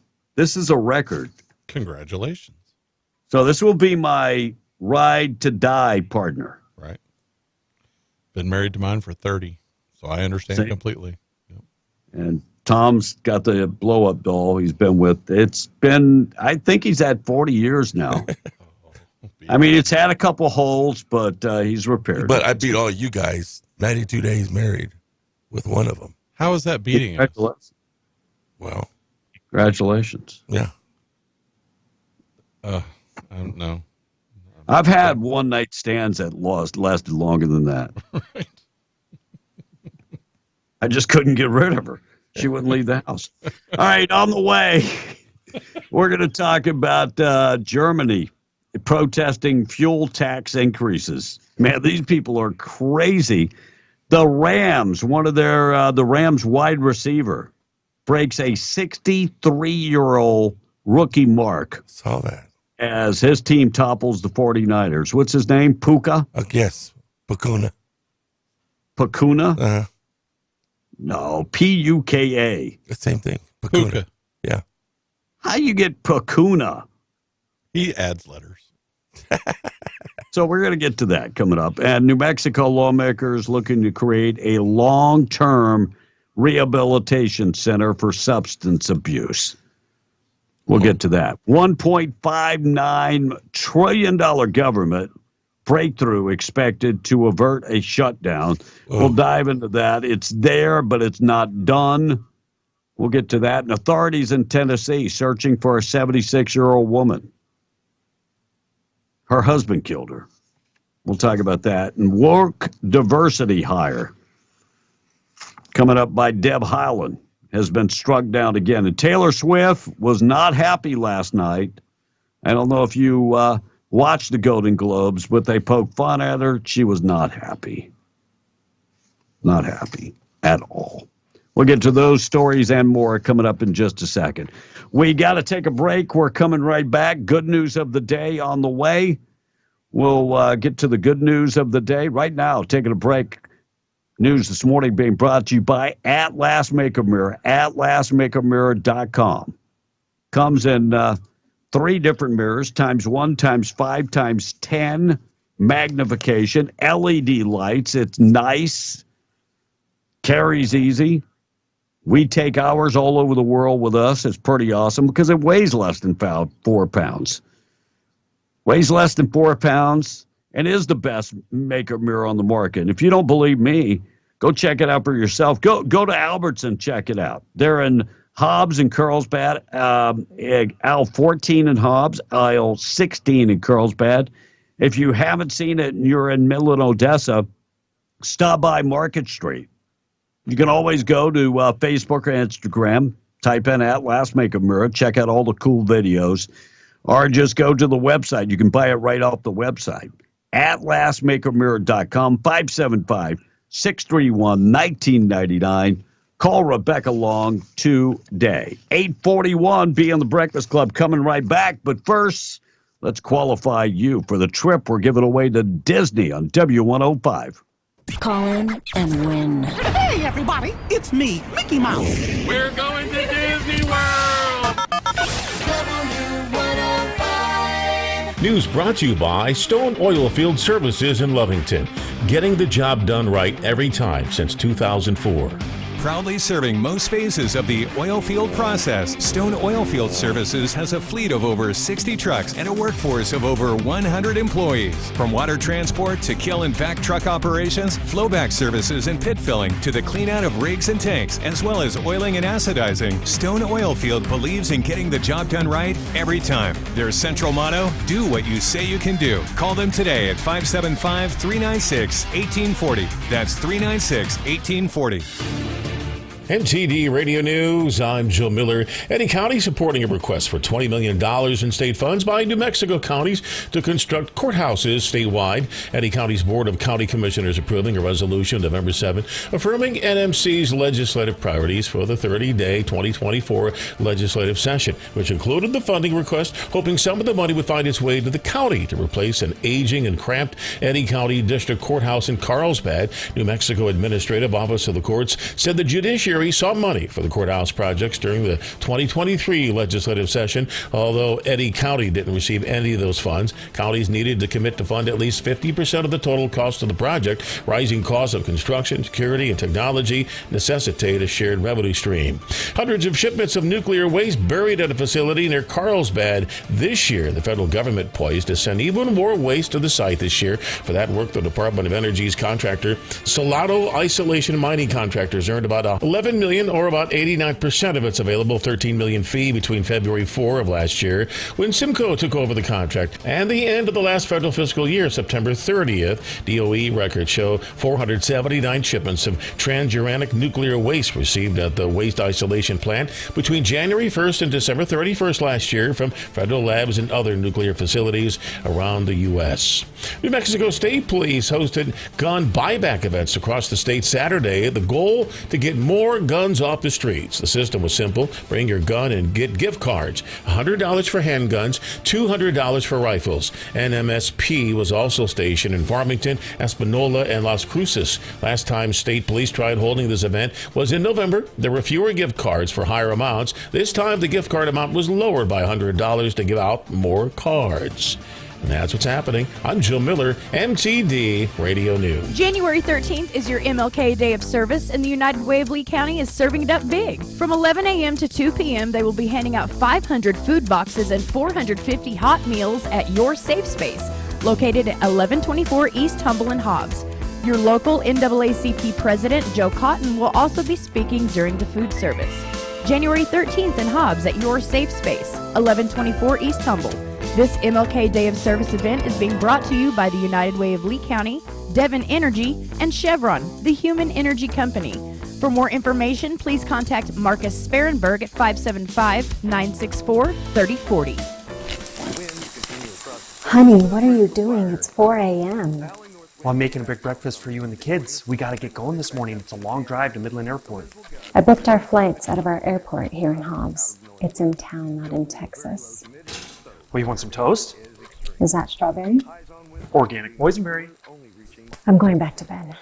a record. Congratulations. So this will be my ride to die partner. Right. Been married to mine for 30, so I understand completely. Yep. And Tom's got the blow-up doll he's been with. I think he's at 40 years now. I mean, it's had a couple holes, but he's repaired. But I beat all you guys 92 days married with one of them. How is that beating us? Well, congratulations. Yeah. I don't know. I've had one night stands that lasted longer than that. Right. I just couldn't get rid of her. She wouldn't leave the house. All right, on the way, we're going to talk about Germany protesting fuel tax increases. Man, these people are crazy. The Rams, one of the Rams wide receiver, breaks a 63-year-old rookie mark. Saw that. As his team topples the 49ers. What's his name? Puka? Yes, Pacuna. Pacuna? Uh-huh. No, Puka. The same thing. Pacuna. Yeah. How you get Pacuna? He adds letters. So we're going to get to that coming up. And New Mexico lawmakers looking to create a long-term rehabilitation center for substance abuse. We'll get to that. $1.59 trillion government breakthrough expected to avert a shutdown. We'll dive into that. It's there, but it's not done. We'll get to that. And authorities in Tennessee searching for a 76-year-old woman. Her husband killed her. We'll talk about that. And work diversity hire coming up by Deb Haaland has been struck down again. And Taylor Swift was not happy last night. I don't know if you watched the Golden Globes, but they poked fun at her. She was not happy. Not happy at all. We'll get to those stories and more coming up in just a second. We got to take a break. We're coming right back. Good news of the day on the way. We'll get to the good news of the day right now. Taking a break. News this morning being brought to you by Atlas Makeup Mirror, atlasmakeupmirror.com. Comes in 3 different mirrors, times 1, times 5, times 10 magnification, LED lights. It's nice, carries easy. We take ours all over the world with us. It's pretty awesome because it weighs less than 4 pounds. Weighs less than 4 pounds and is the best makeup mirror on the market. If you don't believe me, go check it out for yourself. Go to Albertson, check it out. They're in Hobbs and Carlsbad, aisle 14 in Hobbs, aisle 16 in Carlsbad. If you haven't seen it and you're in Midland, Odessa, stop by Market Street. You can always go to Facebook or Instagram, type in Atlas Makeup Mirror, check out all the cool videos, or just go to the website. You can buy it right off the website, atlasmakeupmirror.com, 575-631-1999. Call Rebecca Long today. 8:41, be on the Breakfast Club, coming right back. But first, let's qualify you for the trip we're giving away to Disney on W105. Call in and win. Hey, everybody, it's me, Mickey Mouse. We're going to Disney World. News brought to you by Stone Oilfield Services in Lovington. Getting the job done right every time since 2004. Proudly serving most phases of the oil field process, Stone Oilfield Services has a fleet of over 60 trucks and a workforce of over 100 employees. From water transport to kill and vac truck operations, flowback services and pit filling to the clean out of rigs and tanks, as well as oiling and acidizing, Stone Oilfield believes in getting the job done right every time. Their central motto, do what you say you can do. Call them today at 575-396-1840. That's 396-1840. MTD Radio News, I'm Joe Miller. Eddy County supporting a request for $20 million in state funds by New Mexico counties to construct courthouses statewide. Eddy County's Board of County Commissioners approving a resolution November 7 affirming NMC's legislative priorities for the 30-day 2024 legislative session, which included the funding request, hoping some of the money would find its way to the county to replace an aging and cramped Eddy County District Courthouse in Carlsbad. New Mexico Administrative Office of the Courts said the judiciary saw money for the courthouse projects during the 2023 legislative session. Although Eddy County didn't receive any of those funds, counties needed to commit to fund at least 50% of the total cost of the project. Rising costs of construction, security, and technology necessitate a shared revenue stream. Hundreds of shipments of nuclear waste buried at a facility near Carlsbad this year. The federal government poised to send even more waste to the site this year. For that work, the Department of Energy's contractor, Salado Isolation Mining Contractors, earned about $11 million, or about 89% of its available $13 million fee between February 4 of last year, when Simcoe took over the contract, and the end of the last federal fiscal year, September 30th. DOE records show 479 shipments of transuranic nuclear waste received at the waste isolation plant between January 1st and December 31st last year from federal labs and other nuclear facilities around the U.S. New Mexico State Police hosted gun buyback events across the state Saturday. The goal to get more guns off the streets. The system was simple. Bring your gun and get gift cards. $100 for handguns, $200 for rifles. NMSP was also stationed in Farmington, Espanola, and Las Cruces. Last time state police tried holding this event was in November. There were fewer gift cards for higher amounts. This time the gift card amount was lowered by $100 to give out more cards. And that's what's happening. I'm Joe Miller, MTD Radio News. January 13th is your MLK Day of Service, and the United Way of Lee County is serving it up big. From 11 a.m. to 2 p.m., they will be handing out 500 food boxes and 450 hot meals at your safe space, located at 1124 East Humble in Hobbs. Your local NAACP President, Joe Cotton, will also be speaking during the food service. January 13th in Hobbs at your safe space, 1124 East Humble. This MLK Day of Service event is being brought to you by the United Way of Lee County, Devon Energy, and Chevron, the Human Energy Company. For more information, please contact Marcus Sparenberg at 575-964-3040. Honey, what are you doing? It's 4 a.m. Well, I'm making a big breakfast for you and the kids. We gotta get going this morning. It's a long drive to Midland Airport. I booked our flights out of our airport here in Hobbs. It's in town, not in Texas. Well, you want some toast? Is that strawberry? Organic boysenberry. I'm going back to bed.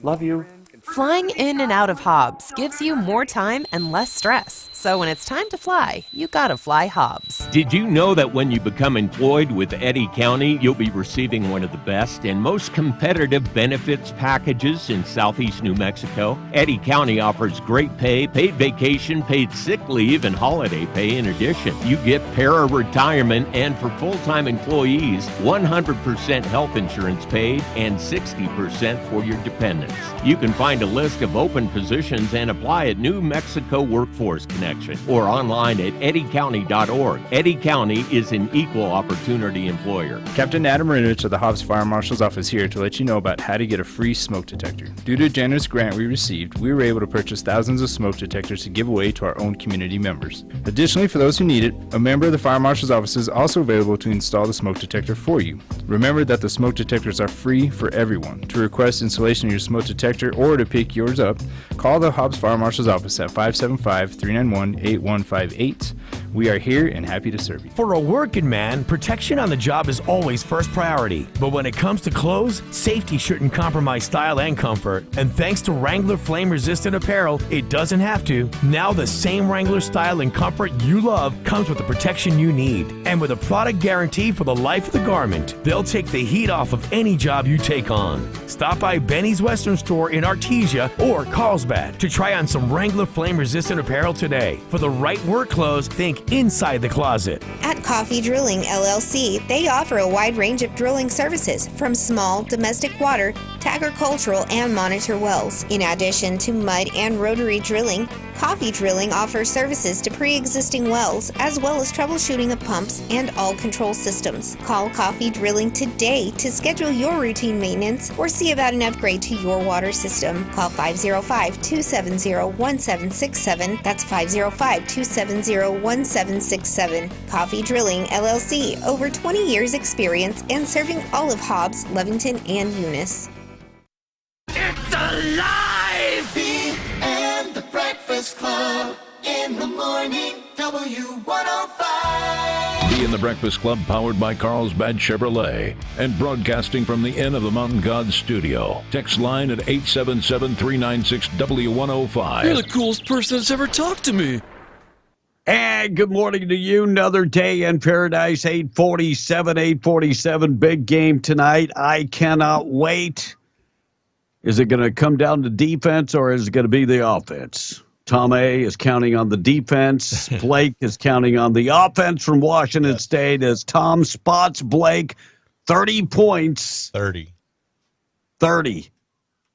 Love you. Flying in and out of Hobbs gives you more time and less stress. So when it's time to fly, you gotta fly Hobbs. Did you know that when you become employed with Eddy County, you'll be receiving one of the best and most competitive benefits packages in southeast New Mexico? Eddy County offers great pay, paid vacation, paid sick leave, and holiday pay in addition. You get para-retirement, and for full-time employees, 100% health insurance paid and 60% for your dependents. You can find a list of open positions and apply at New Mexico Workforce Connection or online at eddycounty.org. Eddy County is an equal opportunity employer. Captain Adam Marinovich of the Hobbs Fire Marshal's Office here to let you know about how to get a free smoke detector. Due to a generous grant we received, we were able to purchase thousands of smoke detectors to give away to our own community members. Additionally, for those who need it, a member of the Fire Marshal's Office is also available to install the smoke detector for you. Remember that the smoke detectors are free for everyone. To request installation of your smoke detector or to pick yours up, call the Hobbs Fire Marshal's Office at 575-391-8158. We are here and happy to serve you. For a working man, protection on the job is always first priority. But when it comes to clothes, safety shouldn't compromise style and comfort. And thanks to Wrangler flame-resistant apparel, it doesn't have to. Now the same Wrangler style and comfort you love comes with the protection you need. And with a product guarantee for the life of the garment, they'll take the heat off of any job you take on. Stop by Benny's Western Store in Artesia or Carlsbad to try on some Wrangler flame-resistant apparel today. For the right work clothes, think inside the closet. At Coffee Drilling LLC, they offer a wide range of drilling services from small domestic water to agricultural and monitor wells. In addition to mud and rotary drilling, Coffee Drilling offers services to pre-existing wells as well as troubleshooting of pumps and all control systems. Call Coffee Drilling today to schedule your routine maintenance or see about an upgrade to your water system. Call 505-270-1767. That's 505-270-1767. Coffee Drilling LLC, over 20 years experience and serving all of Hobbs, Lovington, and Eunice. It's alive! Bee and the Breakfast Club in the morning, W105. Bee and the Breakfast Club, powered by Carlsbad Chevrolet and broadcasting from the Inn of the Mountain God studio. Text line at 877-396-W105. You're the coolest person that's ever talked to me. And good morning to you. Another day in paradise, 847, big game tonight. I cannot wait. Is it going to come down to defense or is it going to be the offense? Tom A. is counting on the defense. Blake is counting on the offense from Washington State as Tom spots Blake 30 points. 30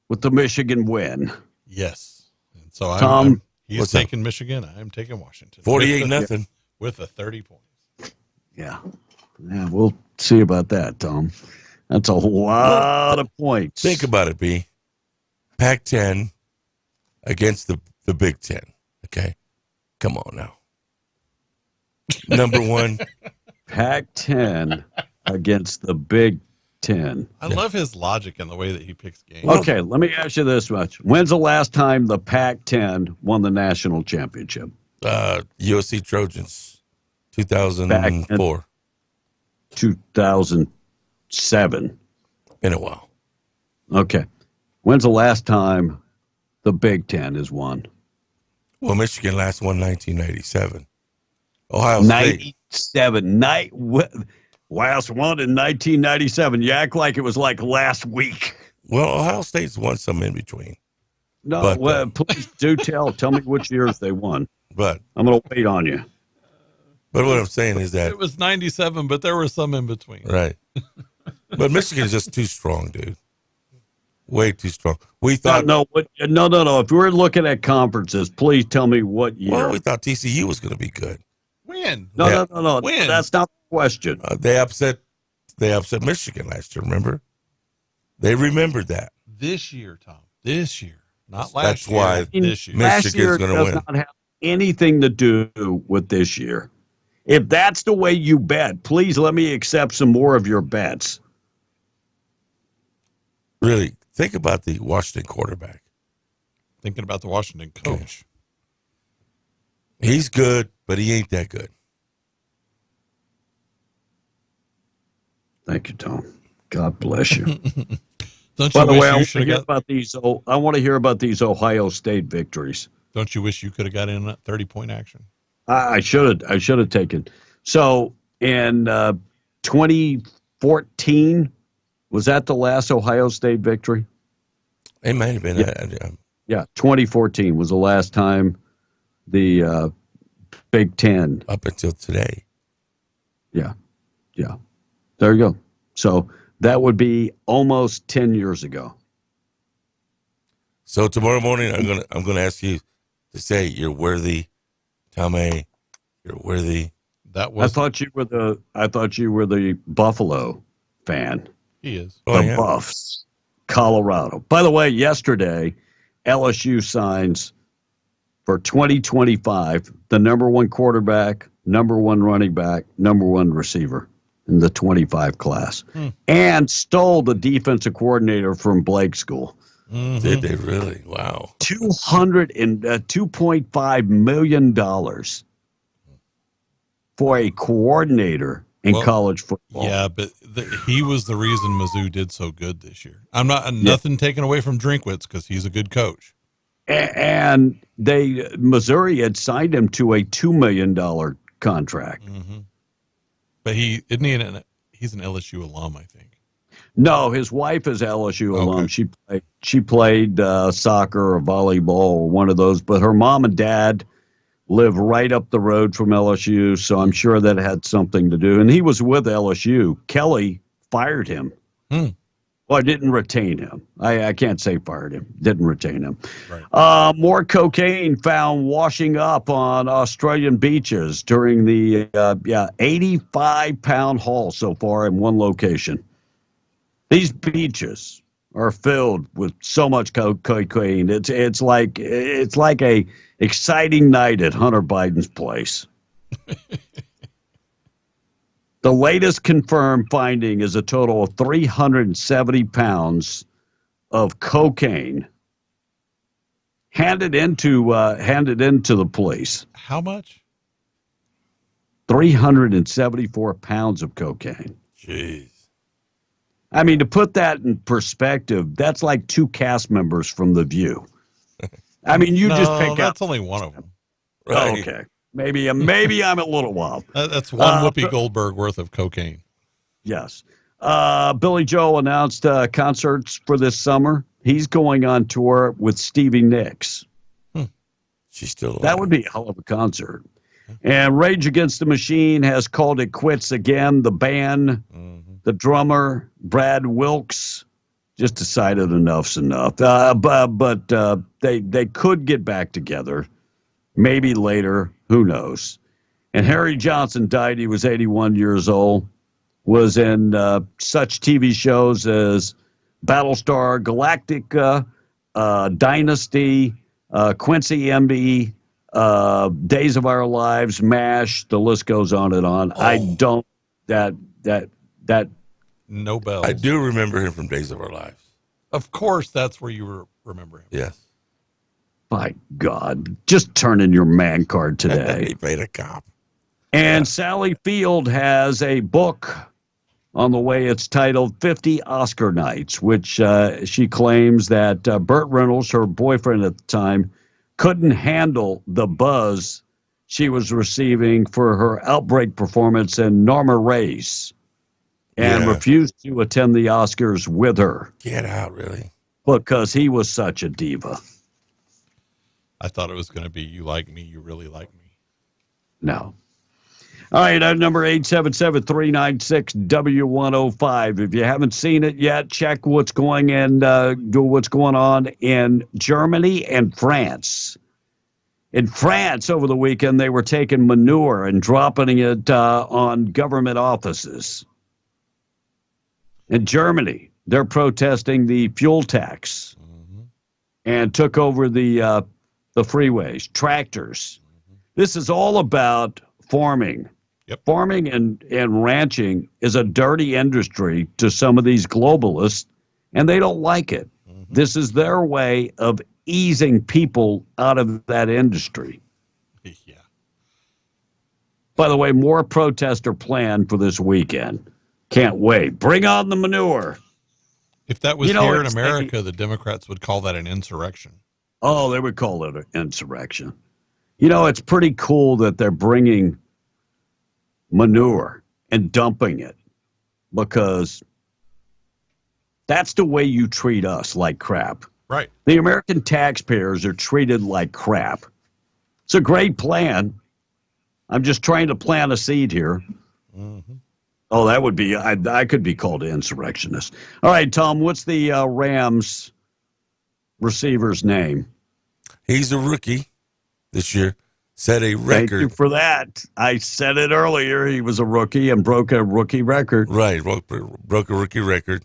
with the Michigan win. Yes. And so Tom, he's taking Michigan. I'm taking Washington. 48-0. With the 30 points. Yeah, we'll see about that, Tom. That's a lot of points. Think about it, B. Pac-10 against the Big Ten. Okay? Come on now. Number one. Pac-10 against the Big Ten. I love his logic and the way that he picks games. Okay, let me ask you this much. When's the last time the Pac-10 won the national championship? USC Trojans, 2004. 2007. Been a while. Okay. When's the last time the Big Ten has won? Well, Michigan last won 1997. Ohio State. 97. Last one in 1997. You act like it was like last week. Well, Ohio State's won some in between. No, but, please do tell me which years they won. But I'm going to wait on you. But what I'm saying is that it was 97, but there were some in between. Right. But Michigan's just too strong, dude. Way too strong. We thought no. If we're looking at conferences, please tell me what year. Well, we thought TCU was going to be good. When? No. When? That's not the question. They upset Michigan last year. Remember? They remembered that. This year, Tom. This year, not last That's year. That's why this year. Michigan's going to win. Does not have anything to do with this year. If that's the way you bet, please let me accept some more of your bets. Really, think about the Washington quarterback. Thinking about the Washington coach. He's good, but he ain't that good. Thank you, Tom. God bless you. Don't you By the wish way, I you want to should hear have got? about these. I want to hear about these Ohio State victories. Don't you wish you could have got in that 30-point action? I should have taken. So in 2014, was that the last Ohio State victory? It might have been. Yeah, 2014 was the last time the Big Ten. Up until today. Yeah. There you go. So that would be almost 10 years ago. So tomorrow morning, I'm gonna ask you to say you're worthy, Tommy. You're worthy. That was. I thought you were the Buffalo fan. He is. The Buffs, Colorado. By the way, yesterday, LSU signs for 2025 the number one quarterback, number one running back, number one receiver in the 25 class, and stole the defensive coordinator from Blake School. Mm-hmm. Did they really? Wow. $2.5 million for a coordinator in college football. Yeah, but he was the reason Mizzou did so good this year. I'm not nothing taken away from Drinkwitz because he's a good coach. And Missouri had signed him to a $2 million contract. Mm-hmm. But he's an LSU alum, I think. No, his wife is LSU alum. She played soccer or volleyball or one of those, but her mom and dad live right up the road from LSU, so I'm sure that had something to do. And he was with LSU. Kelly fired him. Well, I didn't retain him. I can't say fired him. Didn't retain him. Right. More cocaine found washing up on Australian beaches during the 85-pound haul so far in one location. These beaches are filled with so much cocaine. It's like a exciting night at Hunter Biden's place. The latest confirmed finding is a total of 370 pounds of cocaine handed into the police. How much? 374 pounds of cocaine. Jeez. I mean, to put that in perspective, that's like 2 cast members from The View. I mean, just pick out. That's only one of them. Right. Oh, okay. Maybe I'm a little wild. That's one Whoopi Goldberg worth of cocaine. Yes. Billy Joel announced concerts for this summer. He's going on tour with Stevie Nicks. She's still alive. That would be a hell of a concert. And Rage Against the Machine has called it quits again. The band, the drummer, Brad Wilkes, just decided enough's enough. But they could get back together. Maybe later. Who knows? And Harry Johnson died. He was 81 years old. Was in such TV shows as Battlestar Galactica, Dynasty, Quincy MB, Days of Our Lives, MASH. The list goes on and on. I don't that no bells. I do remember him from Days of Our Lives. Of course, that's where you remember him. Yes. My God, just turn in your man card today. He played a cop. And Sally Field has a book on the way. It's titled 50 Oscar Nights, which she claims that Burt Reynolds, her boyfriend at the time, couldn't handle the buzz she was receiving for her Outbreak performance in Norma Race and refused to attend the Oscars with her. Get out, really? Because he was such a diva. I thought it was going to be you like me, you really like me. No. All right, number 877-396-W105. If you haven't seen it yet, check what's going on in Germany and France. In France over the weekend, they were taking manure and dropping it on government offices. In Germany, they're protesting the fuel tax and took over the freeways, tractors. This is all about farming. Yep. Farming and ranching is a dirty industry to some of these globalists, and they don't like it. This is their way of easing people out of that industry. Yeah. By the way, more protests are planned for this weekend. Can't wait. Bring on the manure. If that was here in America, the Democrats would call that an insurrection. Oh, they would call it an insurrection. You know, it's pretty cool that they're bringing manure and dumping it, because that's the way you treat us, like crap. Right. The American taxpayers are treated like crap. It's a great plan. I'm just trying to plant a seed here. Mm-hmm. Oh, that would be, I could be called an insurrectionist. All right, Tom, what's the Rams receiver's name? He's a rookie this year. Set a record. Thank you for that. I said it earlier. He was a rookie and broke a rookie record. Right, broke a rookie record.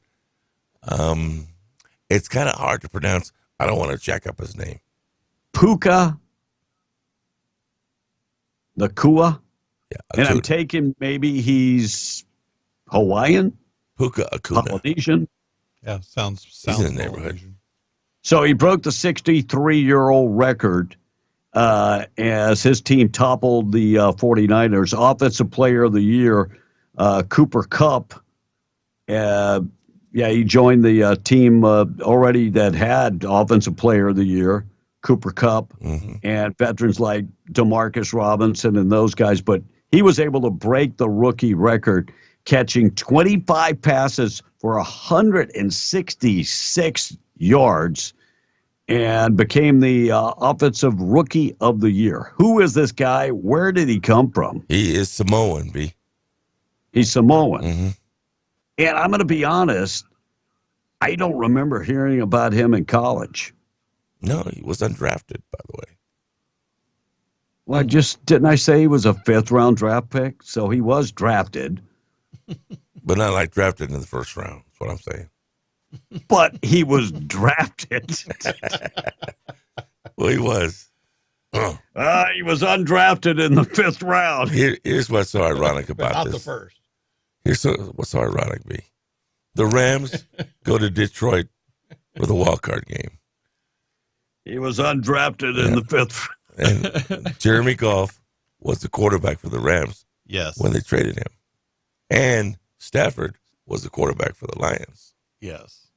It's kind of hard to pronounce. I don't want to jack up his name. Puka Nacua. Yeah, and I'm taking maybe he's Hawaiian? Puka Acuna. Polynesian? Yeah, sounds He's in the neighborhood. So he broke the 63-year-old record as his team toppled the 49ers. Offensive Player of the Year, Cooper Kupp. He joined the team already that had Offensive Player of the Year, Cooper Kupp, and veterans like Demarcus Robinson and those guys. But he was able to break the rookie record, catching 25 passes for 166 yards, and became the Offensive Rookie of the Year. Who is this guy? Where did he come from? He is Samoan, B. He's Samoan. And I'm going to be honest, I don't remember hearing about him in college. No, he was undrafted, by the way. Well, didn't I say he was a 5th-round draft pick? So he was drafted. But not like drafted in the first round. That's what I'm saying. But he was drafted. Well, he was. He was undrafted in the 5th round. Here's what's so ironic about Not this. the first. Here's what's so ironic, B. The Rams go to Detroit for the wild card game. He was undrafted in the 5th. And Jeremy Goff was the quarterback for the Rams. Yes. When they traded him. And Stafford was the quarterback for the Lions. Yes.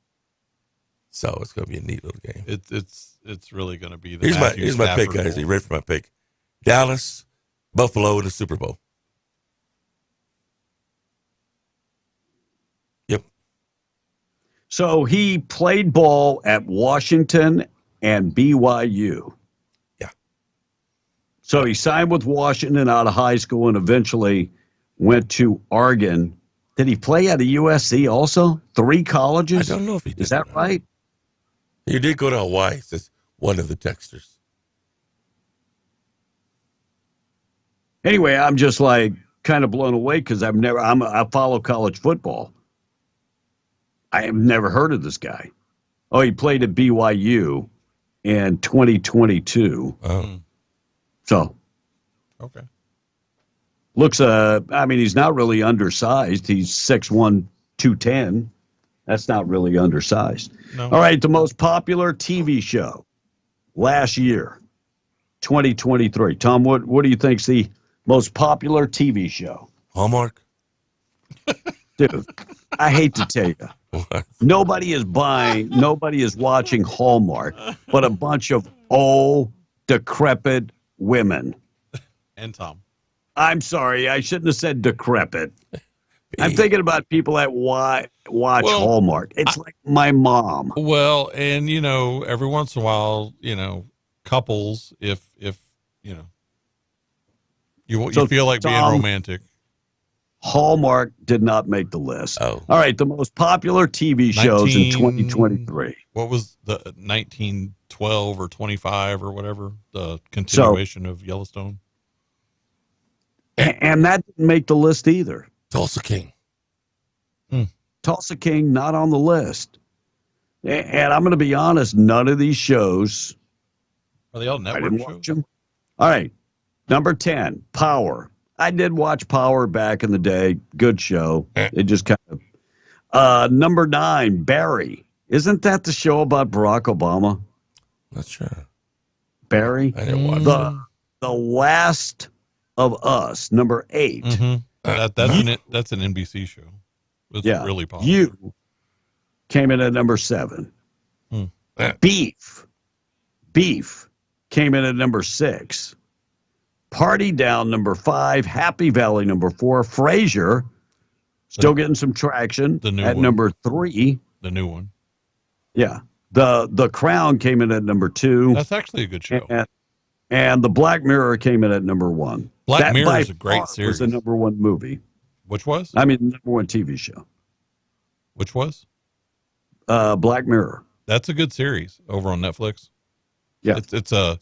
So it's going to be a neat little game. It's really going to be the Here's my pick, guys. Are you ready for my pick? Dallas, Buffalo in the Super Bowl. Yep. So he played ball at Washington and BYU. Yeah. So he signed with Washington out of high school and eventually went to Oregon. Did he play at a USC also? 3 colleges? I don't know if he did. Is that right? He did go to Hawaii, says one of the texters. Anyway, I'm just like kind of blown away because I follow college football. I have never heard of this guy. Oh, he played at BYU in 2022. So. Okay. Looks, he's not really undersized. He's 6'1", 210. That's not really undersized. No. All right, the most popular TV show last year, 2023. Tom, what do you think's the most popular TV show? Hallmark? Dude, I hate to tell you. Nobody is watching Hallmark, but a bunch of old, decrepit women. And Tom. I'm sorry, I shouldn't have said decrepit. I'm thinking about people that watch Hallmark. It's like my mom. Well, and every once in a while, couples, if you feel like being romantic. Hallmark did not make the list. Oh. All right, the most popular TV shows in 2023. What was the 1912 or 25 or whatever, the continuation of Yellowstone? And that didn't make the list either. Tulsa King. Tulsa King, not on the list. And I'm going to be honest, none of these shows. Are they all network shows? Watch them. All right. Number 10, Power. I did watch Power back in the day. Good show. It just kind of. Number 9, Barry. Isn't that the show about Barack Obama? Not sure. Barry? I didn't watch The Last of Us, number 8. Mm-hmm. That's an NBC show. It's really popular. came in at number 7. Beef came in at number 6. Party Down, number 5. Happy Valley, number 4. Frasier, still getting some traction at number 3. The new one. Yeah. The Crown came in at number 2. That's actually a good show. And The Black Mirror came in at number 1. Black Mirror is a great series. Was the number 1 movie. Which was? I mean, number 1 TV show. Which was? Black Mirror. That's a good series over on Netflix. Yeah. It's a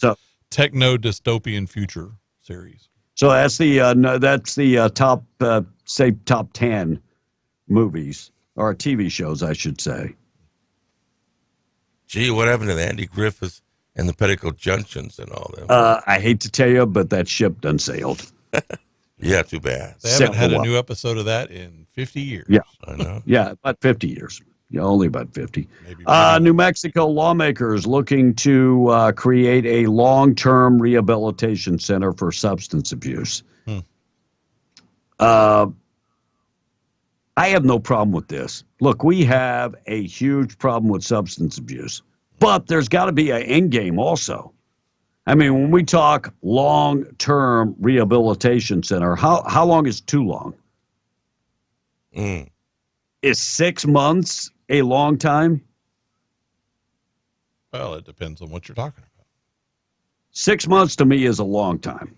techno dystopian future series. So that's the top, say top 10 movies or TV shows, I should say. Gee, what happened to the Andy Griffiths and the Petticoat Junctions and all them? I hate to tell you, but that ship done sailed. Yeah, too bad. They haven't had a new episode of that in 50 years. Yeah, I know. Yeah, about 50 years. Yeah, only about 50. New Mexico lawmakers looking to create a long-term rehabilitation center for substance abuse. I have no problem with this. Look, we have a huge problem with substance abuse, but there's got to be an end game also. I mean, when we talk long-term rehabilitation center, how long is too long? Is 6 months a long time? Well, it depends on what you're talking about. 6 months to me is a long time.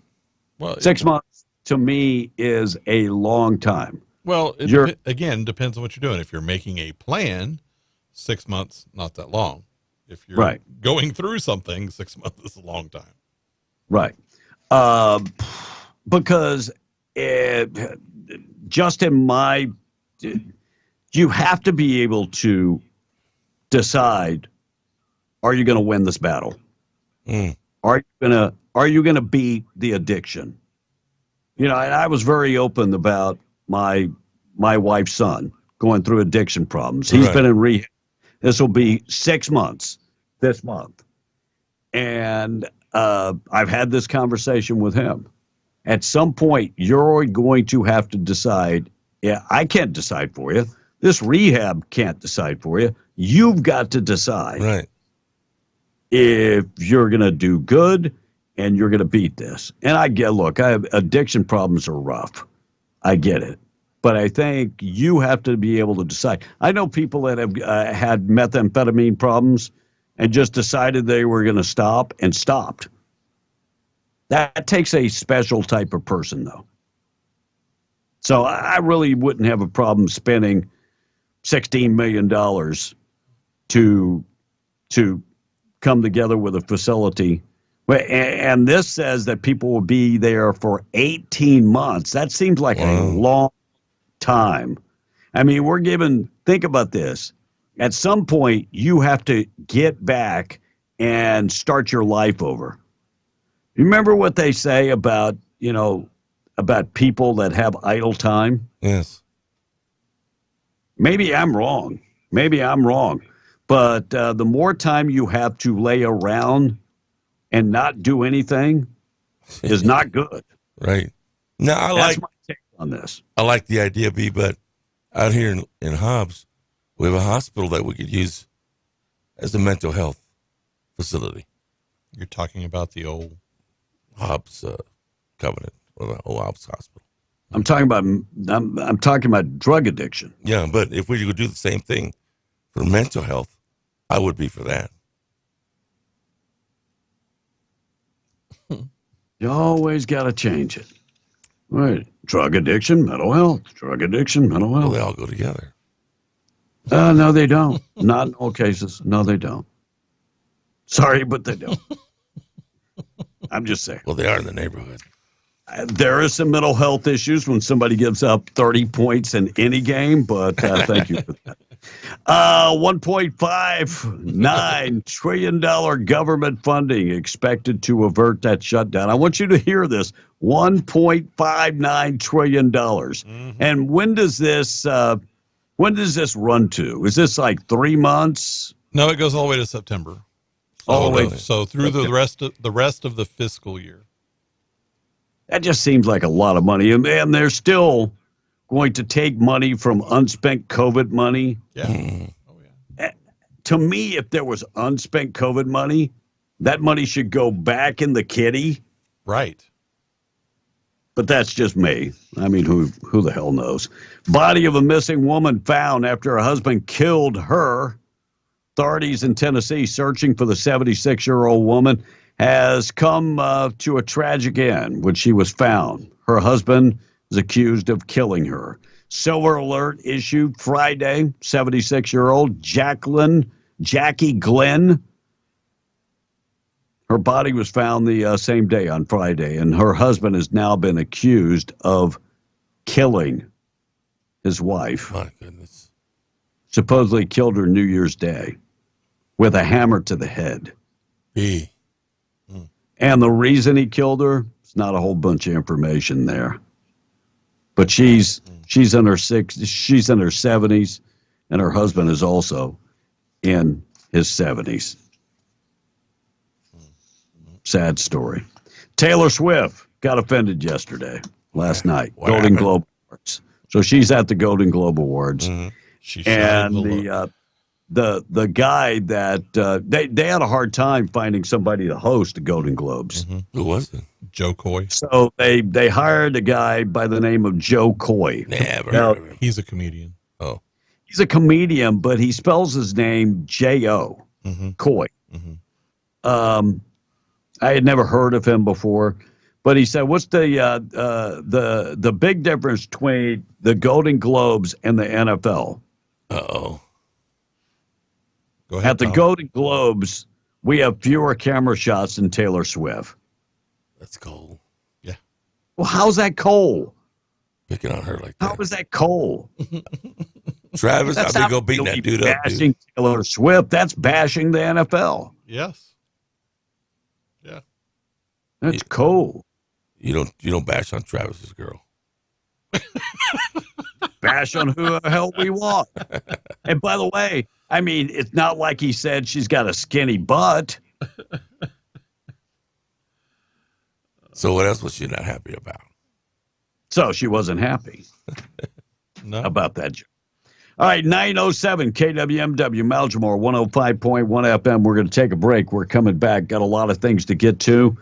Well, 6 months to me is a long time. Well, it again depends on what you're doing. If you're making a plan, 6 months, not that long. If you're going through something, 6 months is a long time. Right. Because just in my, you have to be able to decide, are you going to win this battle? Are you going to beat the addiction? You know, and I was very open about my wife's son going through addiction problems. He's been in rehab. This will be 6 months this month. And I've had this conversation with him. At some point, you're going to have to decide, I can't decide for you. This rehab can't decide for you. You've got to decide if you're going to do good and you're going to beat this. And addiction problems are rough. I get it. But I think you have to be able to decide. I know people that have had methamphetamine problems and just decided they were going to stop and stopped. That takes a special type of person, though. So I really wouldn't have a problem spending $16 million to come together with a facility. And this says that people will be there for 18 months. That seems like a long time. I mean, think about this. At some point, you have to get back and start your life over. You remember what they say about people that have idle time? Yes. Maybe I'm wrong. But the more time you have to lay around and not do anything is not good. Right. Now, That's my take on this. I like the idea, B, but out here in Hobbs, we have a hospital that we could use as a mental health facility. You're talking about the old Hobbs Covenant, or the old Hobbs Hospital. I'm talking about drug addiction. Yeah, but if we could do the same thing for mental health, I would be for that. You always got to change it. Right. Drug addiction, mental health. Drug addiction, mental health. Well, they all go together. No, they don't. Not in all cases. No, they don't. Sorry, but they don't. I'm just saying. Well, they are in the neighborhood. There is some mental health issues when somebody gives up 30 points in any game, but thank you for that. $1.59 trillion government funding expected to avert that shutdown. I want you to hear this. $1.59 trillion. Mm-hmm. And when does this run to? Is this like 3 months? No, it goes all the way to September. All the way. So through the rest of the fiscal year. That just seems like a lot of money. And they're still going to take money from unspent COVID money. Yeah. Oh, yeah. to me, if there was unspent COVID money, that money should go back in the kitty. Right. But that's just me. I mean, who the hell knows? Body of a missing woman found after her husband killed her. Authorities in Tennessee searching for the 76-year-old woman has come to a tragic end when she was found. Her husband is accused of killing her. Silver alert issued Friday. 76-year-old Jackie Glenn. Her body was found the same day on Friday, and her husband has now been accused of killing his wife. My goodness. Supposedly killed her New Year's Day with a hammer to the head. And the reason he killed her, it's not a whole bunch of information there. But she's in her 70s, and her husband is also in his 70s. Sad story. Taylor Swift got offended last night. Golden Globe Awards. So she's at the Golden Globe Awards. And the guy that they had a hard time finding somebody to host the Golden Globes. Who was it? Joe Coy. So they hired a guy by the name of Joe Coy. Never. Now, he's a comedian. Oh. He's a comedian, but he spells his name J-O. Coy. I had never heard of him before, but he said, "What's the big difference between the Golden Globes and the NFL?" Uh-oh. Go ahead, At the Tom. Golden Globes, we have fewer camera shots than Taylor Swift. That's cold. Yeah. Well, how's that cold? Picking on her like that. How is that cold? Travis, That's I'll not be go beating really that dude up, bashing dude. Taylor Swift. That's bashing the NFL. Yes. Yeah. That's cold. You don't bash on Travis's girl. Bash on who the hell we want. And by the way, I mean, it's not like he said she's got a skinny butt. So what else was she not happy about? So she wasn't happy about that joke. All right, 907 KWMW, Malgemore, 105.1 FM. We're going to take a break. We're coming back. Got a lot of things to get to.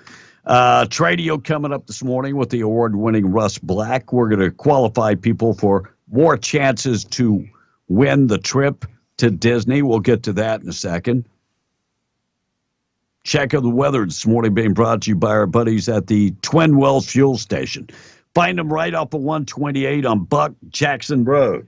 Tradio coming up this morning with the award-winning Russ Black. We're going to qualify people for more chances to win the trip to Disney. We'll get to that in a second. Check of the weather this morning being brought to you by our buddies at the Twin Wells Fuel Station. Find them right off of 128 on Buck Jackson Road.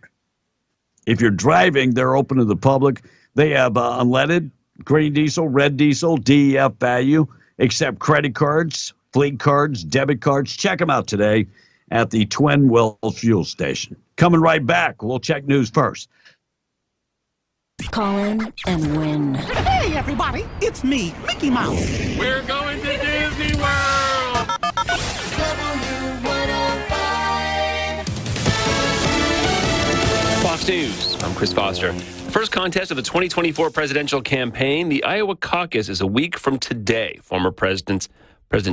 If you're driving, they're open to the public. They have unleaded, green diesel, red diesel, DEF value, accept credit cards, fleet cards, debit cards. Check them out today at the Twin Wells Fuel Station. Coming right back. We'll check news first. Call in and win. Hey, everybody, it's me, Mickey Mouse. We're going to Disney World! Fox News, I'm Chris Foster. First contest of the 2024 presidential campaign, the Iowa caucus is a week from today. Former President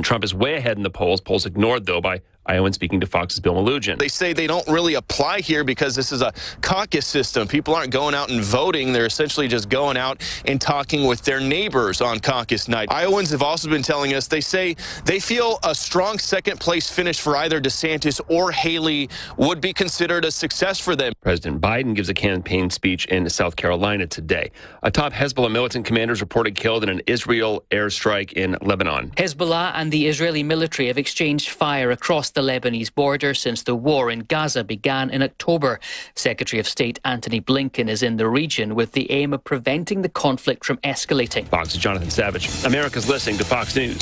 Trump is way ahead in the polls. Polls ignored, though, by Iowans speaking to Fox's Bill Malugin. They say they don't really apply here because this is a caucus system. People aren't going out and voting. They're essentially just going out and talking with their neighbors on caucus night. Iowans have also been telling us they say they feel a strong second-place finish for either DeSantis or Haley would be considered a success for them. President Biden gives a campaign speech in South Carolina today. A top Hezbollah militant commander is reported killed in an Israel airstrike in Lebanon. Hezbollah and the Israeli military have exchanged fire across the Lebanese border since the war in Gaza began in October. Secretary of State Antony Blinken is in the region with the aim of preventing the conflict from escalating. Fox's Jonathan Savage. America's listening to Fox News.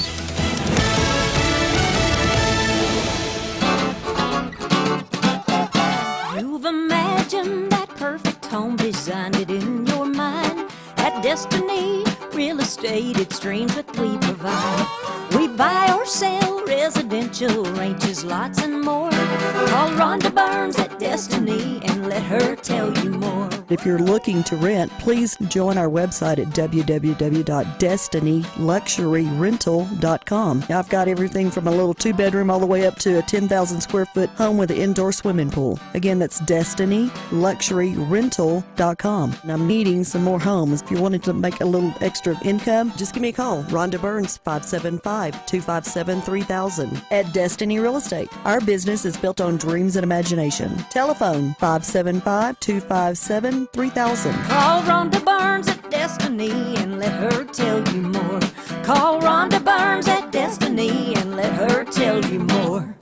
You've imagined that perfect home, designed it in your mind. At Destiny Real Estate, it's dreams that we provide. We buy or sell residential ranches, lots and more. Call Rhonda Burns at Destiny and let her tell you more. If you're looking to rent, please join our website at www.destinyluxuryrental.com. I've got everything from a little 2-bedroom all the way up to a 10,000 square foot home with an indoor swimming pool. Again, that's destinyluxuryrental.com. And I'm needing some more homes. If you wanted to make a little extra income, just give me a call. Rhonda Burns, 575-257-3000 at Destiny Real Estate. Our business is built on dreams and imagination. Telephone 575-257-3000. Call Rhonda Burns at Destiny and let her tell you more. Call Rhonda Burns at Destiny and let her tell you more.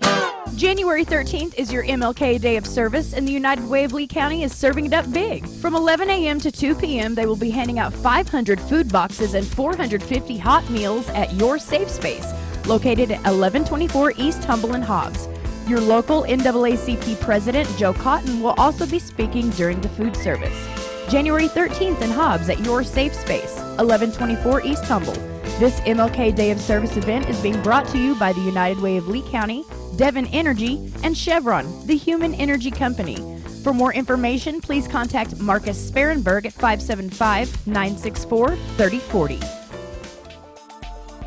January 13th is your MLK Day of Service, and the United Way of Lee County is serving it up big. From 11 a.m. to 2 p.m., they will be handing out 500 food boxes and 450 hot meals at your safe space, located at 1124 East Humble and Hobbs. Your local NAACP President, Joe Cotton, will also be speaking during the food service. January 13th in Hobbs at your safe space, 1124 East Humble. This MLK Day of Service event is being brought to you by the United Way of Lee County, Devon Energy, and Chevron, the human energy company. For more information, please contact Marcus Sparenberg at 575-964-3040.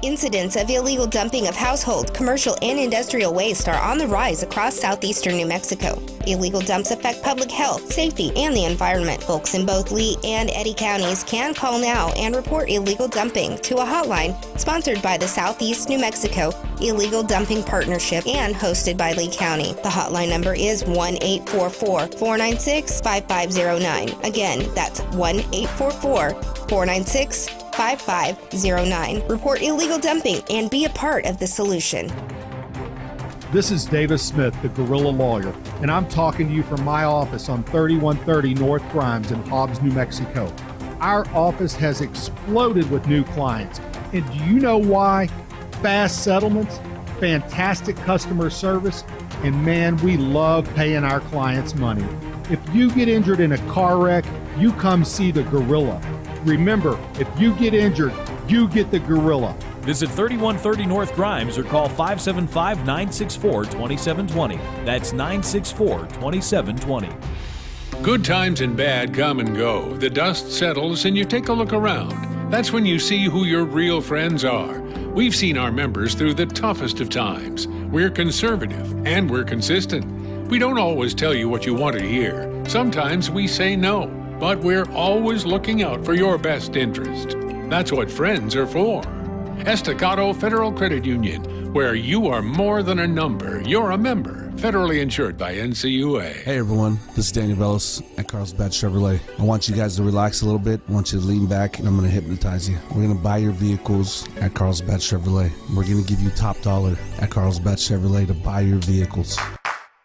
Incidents of illegal dumping of household, commercial, and industrial waste are on the rise across southeastern New Mexico. Illegal dumps affect public health, safety, and the environment. Folks in both Lee and Eddy counties can call now and report illegal dumping to a hotline sponsored by the Southeast New Mexico Illegal Dumping Partnership and hosted by Lee County. The hotline number is 1-844-496-5509. Again, that's 1-844-496-5509. 5509. Report illegal dumping and be a part of the solution. This is Davis Smith, the Guerrilla Lawyer, and I'm talking to you from my office on 3130 North Grimes in Hobbs, New Mexico. Our office has exploded with new clients. And do you know why? Fast settlements, fantastic customer service, and man, we love paying our clients money. If you get injured in a car wreck, you come see the Guerrilla. Remember, if you get injured, you get the Guerrilla. Visit 3130 North Grimes or call 575-964-2720. That's 964-2720. Good times and bad come and go. The dust settles and you take a look around. That's when you see who your real friends are. We've seen our members through the toughest of times. We're conservative and we're consistent. We don't always tell you what you want to hear. Sometimes we say no, but we're always looking out for your best interest. That's what friends are for. Estacado Federal Credit Union, where you are more than a number. You're a member. Federally insured by NCUA. Hey everyone, this is Daniel Bellis at Carlsbad Chevrolet. I want you guys to relax a little bit. I want you to lean back and I'm going to hypnotize you. We're going to buy your vehicles at Carlsbad Chevrolet. We're going to give you top dollar at Carlsbad Chevrolet to buy your vehicles.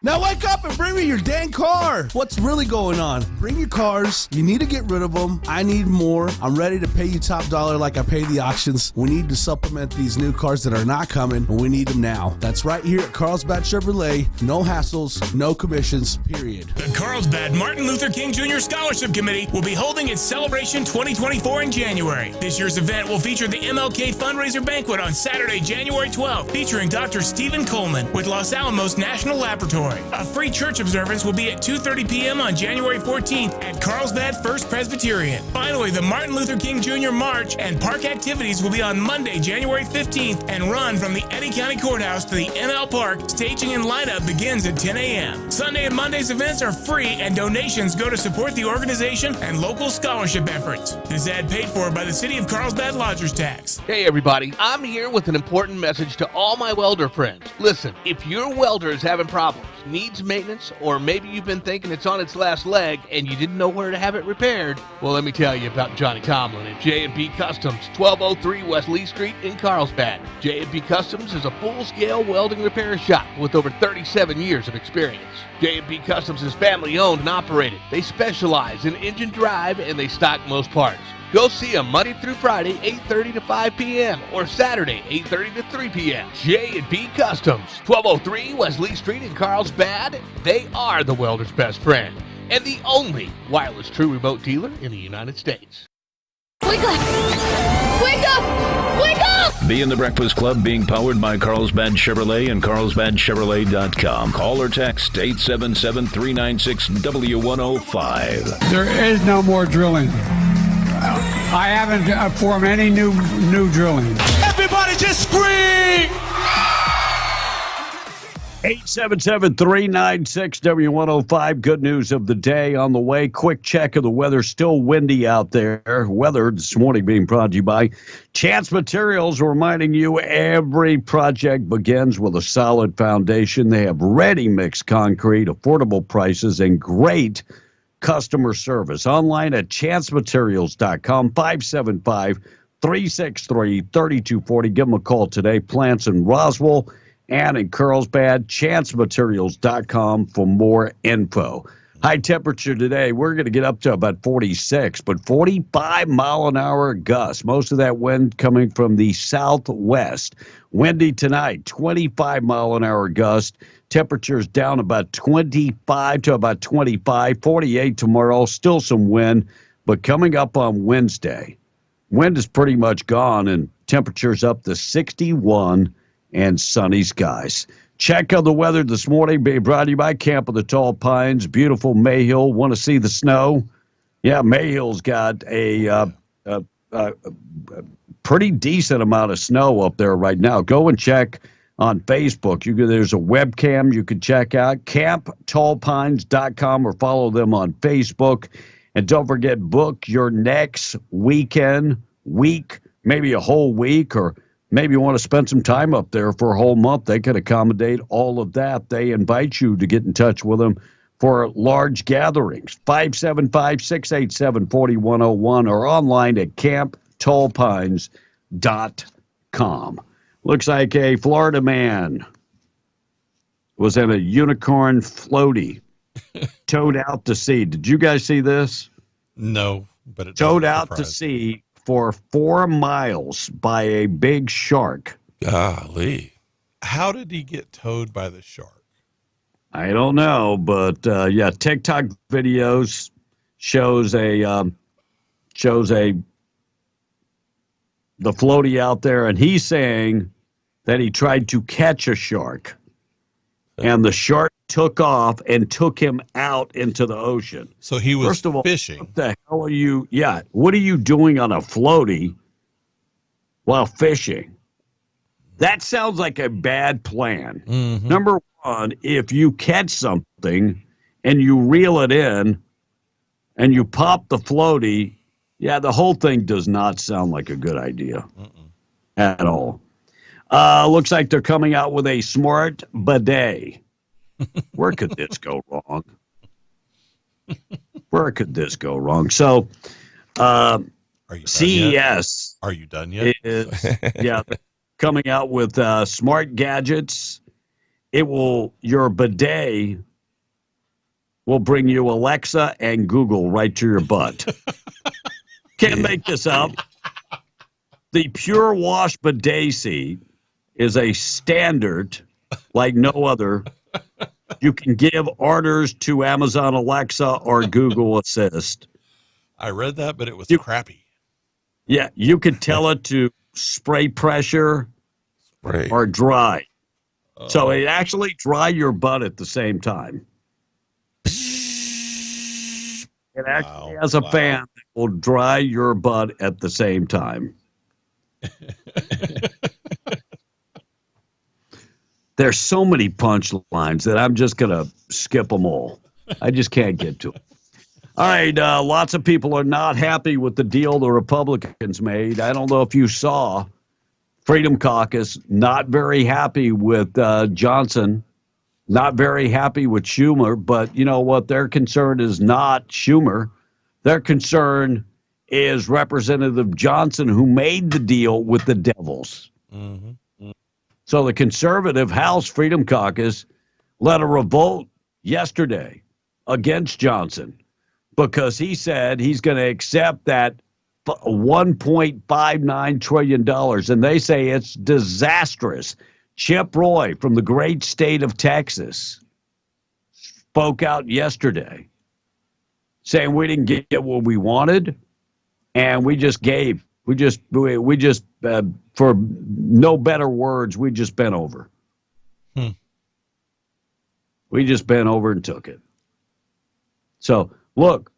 Now wake up and bring me your dang car. What's really going on? Bring your cars. You need to get rid of them. I need more. I'm ready to pay you top dollar like I pay the auctions. We need to supplement these new cars that are not coming, and we need them now. That's right here at Carlsbad Chevrolet. No hassles, no commissions, period. The Carlsbad Martin Luther King Jr. Scholarship Committee will be holding its Celebration 2024 in January. This year's event will feature the MLK Fundraiser Banquet on Saturday, January 12th, featuring Dr. Stephen Coleman with Los Alamos National Laboratory. A free church observance will be at 2:30 p.m. on January 14th at Carlsbad First Presbyterian. Finally, the Martin Luther King Jr. March and park activities will be on Monday, January 15th, and run from the Eddy County Courthouse to the NL Park. Staging and lineup begins at 10 a.m. Sunday and Monday's events are free, and donations go to support the organization and local scholarship efforts. This ad paid for by the City of Carlsbad Lodgers Tax. Hey everybody, I'm here with an important message to all my welder friends. Listen, if your welder is having problems, needs maintenance, or maybe you've been thinking it's on its last leg and you didn't know where to have it repaired, well, let me tell you about Johnny Tomlin at J&P Customs, 1203 West Lee Street in Carlsbad. J&P Customs is a full-scale welding repair shop with over 37 years of experience. J&P Customs is family-owned and operated. They specialize in engine drive and they stock most parts. Go see them Monday through Friday, 8:30 to 5 p.m. or Saturday, 8:30 to 3 p.m. J&P Customs, 1203 West Lee Street in Carlsbad. They are the welder's best friend and the only wireless true remote dealer in the United States. Wake up! Wake up! Wake up! Be in the Breakfast Club being powered by Carlsbad Chevrolet and carlsbadchevrolet.com. Call or text 877-396-W105. There is no more drilling. I haven't formed any new drilling. Everybody just scream! 877-396-W105. Good news of the day on the way. Quick check of the weather. Still windy out there. Weather this morning being brought to you by Chance Materials, reminding you every project begins with a solid foundation. They have ready-mix concrete, affordable prices, and great customer service. Online at chancematerials.com, 575-363-3240. Give them a call today. Plants in Roswell and in Carlsbad, chancematerials.com for more info. High temperature today, we're going to get up to about 46, but 45-mile-an-hour gusts. Most of that wind coming from the southwest. Windy tonight, 25-mile-an-hour gust. Temperatures down about 25 to about 25, 48 tomorrow. Still some wind, but coming up on Wednesday, wind is pretty much gone, and temperatures up to 61 and sunny skies. Check on the weather this morning being brought to you by Camp of the Tall Pines. Beautiful Mayhill. Want to see the snow? Yeah, Mayhill's got a pretty decent amount of snow up there right now. Go and check on Facebook. There's a webcam you can check out, camptallpines.com, or follow them on Facebook. And don't forget, book your next week, maybe a whole week, or maybe you want to spend some time up there for a whole month. They can accommodate all of that. They invite you to get in touch with them for large gatherings. 575-687-4101 or online at camptallpines.com. Looks like a Florida man was in a unicorn floaty, towed out to sea. Did you guys see this? No, but it towed out to sea for 4 miles by a big shark. Golly. How did he get towed by the shark? I don't know, but yeah, TikTok videos shows the floaty out there, and he's saying that he tried to catch a shark, and the shark took off and took him out into the ocean. So he was First of all, fishing. What the hell are you? Yeah, what are you doing on a floaty while fishing? That sounds like a bad plan. Mm-hmm. Number one, if you catch something and you reel it in and you pop the floaty, yeah, the whole thing does not sound like a good idea at all. Looks like they're coming out with a smart bidet. Where could this go wrong? Where could this go wrong? So, CES. Are you done yet? Yeah, coming out with smart gadgets. Your bidet will bring you Alexa and Google right to your butt. Can't make this up. The Pure Wash bidet seat is a standard like no other. You can give orders to Amazon Alexa or Google Assist. I read that, but it was crappy. Yeah, you could tell it to spray pressure or dry. So it actually dry your butt at the same time. It actually has a fan that will dry your butt at the same time. There's so many punchlines that I'm just going to skip them all. I just can't get to it. All right, lots of people are not happy with the deal the Republicans made. I don't know if you saw Freedom Caucus not very happy with Johnson, not very happy with Schumer, but you know what? Their concern is not Schumer. Their concern is Representative Johnson, who made the deal with the devils. Mm-hmm. So the conservative House Freedom Caucus led a revolt yesterday against Johnson because he said he's going to accept that $1.59 trillion. And they say it's disastrous. Chip Roy from the great state of Texas spoke out yesterday saying we didn't get what we wanted, and we just gave We just for no better words, we just bent over. We just bent over and took it. So, look,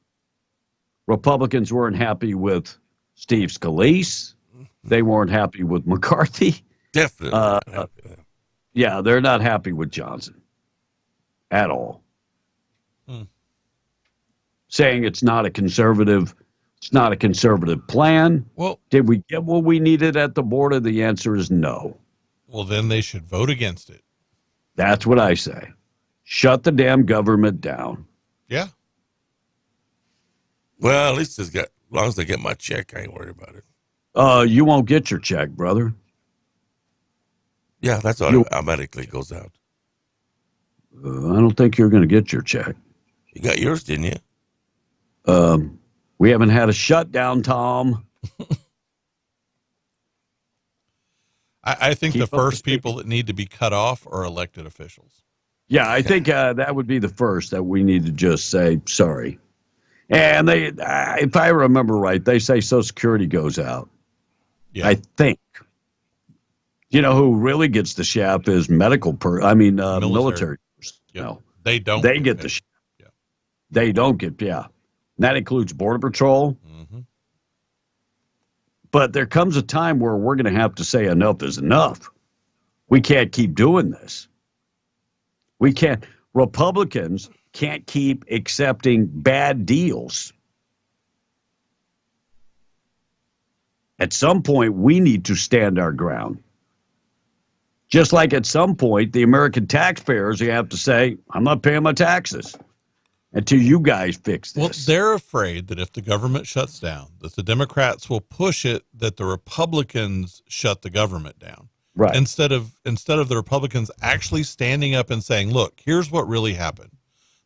Republicans weren't happy with Steve Scalise. They weren't happy with McCarthy. Definitely not happy with him. Yeah, they're not happy with Johnson at all. Saying it's not a conservative plan. Well, did we get what we needed at the border? The answer is no. Well, then they should vote against it. That's what I say. Shut the damn government down. Yeah. Well, at least as long as they get my check, I ain't worried about it. You won't get your check, brother. Yeah, that's automatically goes out. I don't think you're going to get your check. You got yours, didn't you? We haven't had a shutdown, Tom. I think the first people that need to be cut off are elected officials. Yeah, I think that would be the first that we need to just say sorry. And they, if I remember right, they say Social Security goes out. Yeah. I think. You know who really gets the shaft is military. Yep. No, they don't. They get the shaft. Yeah. They don't get. Yeah, that includes Border Patrol. Mm-hmm. But there comes a time where we're going to have to say enough is enough. We can't keep doing this. We can't. Republicans can't keep accepting bad deals. At some point, we need to stand our ground. Just like at some point, the American taxpayers, you have to say, I'm not paying my taxes until you guys fix this. Well, they're afraid that if the government shuts down, that the Democrats will push it that the Republicans shut the government down. Right. Instead of the Republicans actually standing up and saying, look, here's what really happened.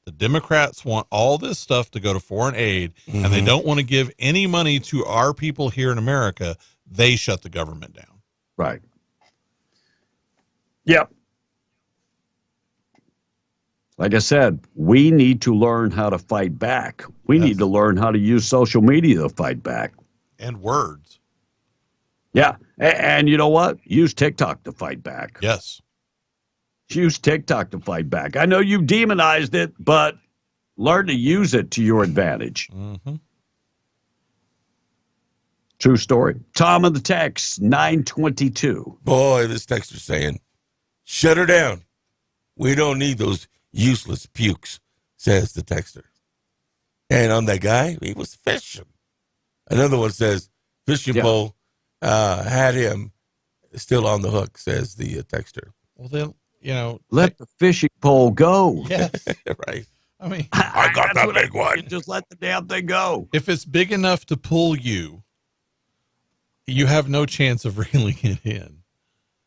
The Democrats want all this stuff to go to foreign aid, and they don't want to give any money to our people here in America. They shut the government down. Right. Yep. Like I said, we need to learn how to fight back. We need to learn how to use social media to fight back. And words. Yeah. And you know what? Use TikTok to fight back. Yes. Use TikTok to fight back. I know you've demonized it, but learn to use it to your advantage. Mm-hmm. True story. Tom of the text, 922. Boy, this texter's saying, shut her down. We don't need those useless pukes, says the texter. And on that guy, he was fishing. Another one says, fishing pole had him still on the hook, says the texter. Well, then, let the fishing pole go. Yes. Right. I mean, I got that big one. Just let the damn thing go. If it's big enough to pull you, you have no chance of reeling it in.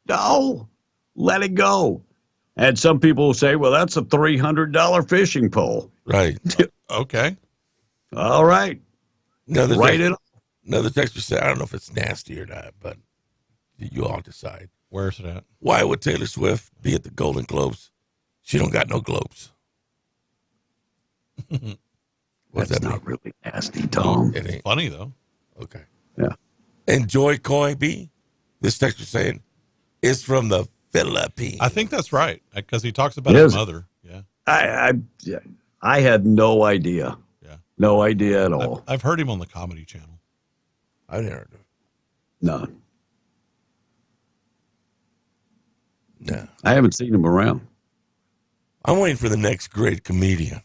No, let it go. And some people will say, well, that's a $300 fishing pole. Right. Okay. All right. Another texter said, I don't know if it's nasty or not, but you all decide. Where's it at? Why would Taylor Swift be at the Golden Globes? She don't got no globes. What's That's that not really nasty, Tom. It ain't funny, though. Okay. Yeah. And Joy Coy B, this texter saying, it's from the Philippines. I think that's right, because he talks about his mother. Yeah. I had no idea. Yeah. No idea at all. I've heard him on the Comedy Channel. I never heard of him. No. No. I haven't seen him around. I'm waiting for the next great comedian.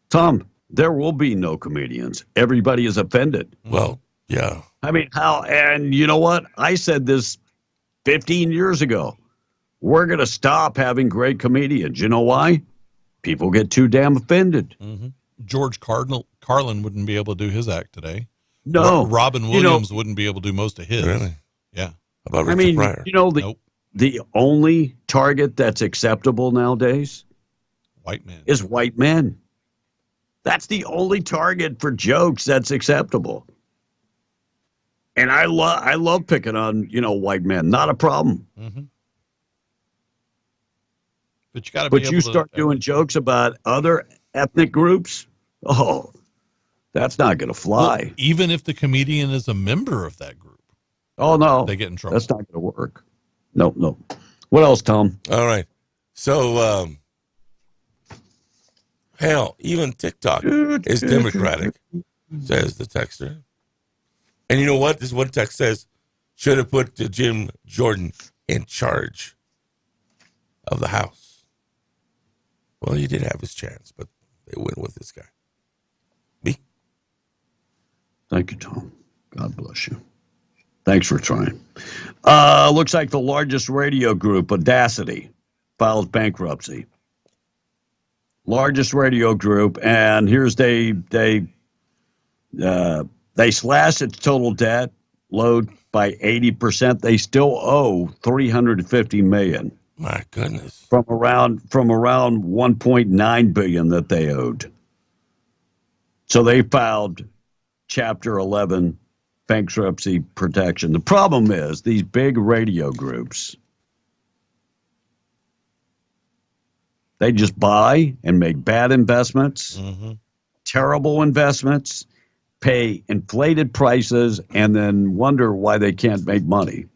Tom, there will be no comedians. Everybody is offended. Well, yeah. I mean, how? And you know what? I said this 15 years ago. We're going to stop having great comedians. You know why? People get too damn offended. Mm-hmm. George Carlin wouldn't be able to do his act today. No. Robin Williams wouldn't be able to do most of his. Really? Yeah. How about Richard Pryor? You know, the only target that's acceptable nowadays white men. Is white men. That's the only target for jokes that's acceptable. And I love picking on, white men. Not a problem. Mm-hmm. But you got to. But you start doing jokes about other ethnic groups. Oh, That's not going to fly. Well, even if the comedian is a member of that group. Oh, no. They get in trouble. That's not going to work. No. What else, Tom? All right. So, hell, even TikTok is Democratic, says the texter. And you know what? This one text says, should have put Jim Jordan in charge of the House. Well, he did have his chance, but they went with this guy. Me? Thank you, Tom. God bless you. Thanks for trying. Looks like the largest radio group, Audacity, files bankruptcy. Largest radio group, and here's they slashed its total debt load by 80%. They still owe $350 million. My goodness. From around $1.9 billion that they owed. So they filed Chapter 11 bankruptcy protection. The problem is these big radio groups, they just buy and make bad investments, terrible investments, pay inflated prices, and then wonder why they can't make money.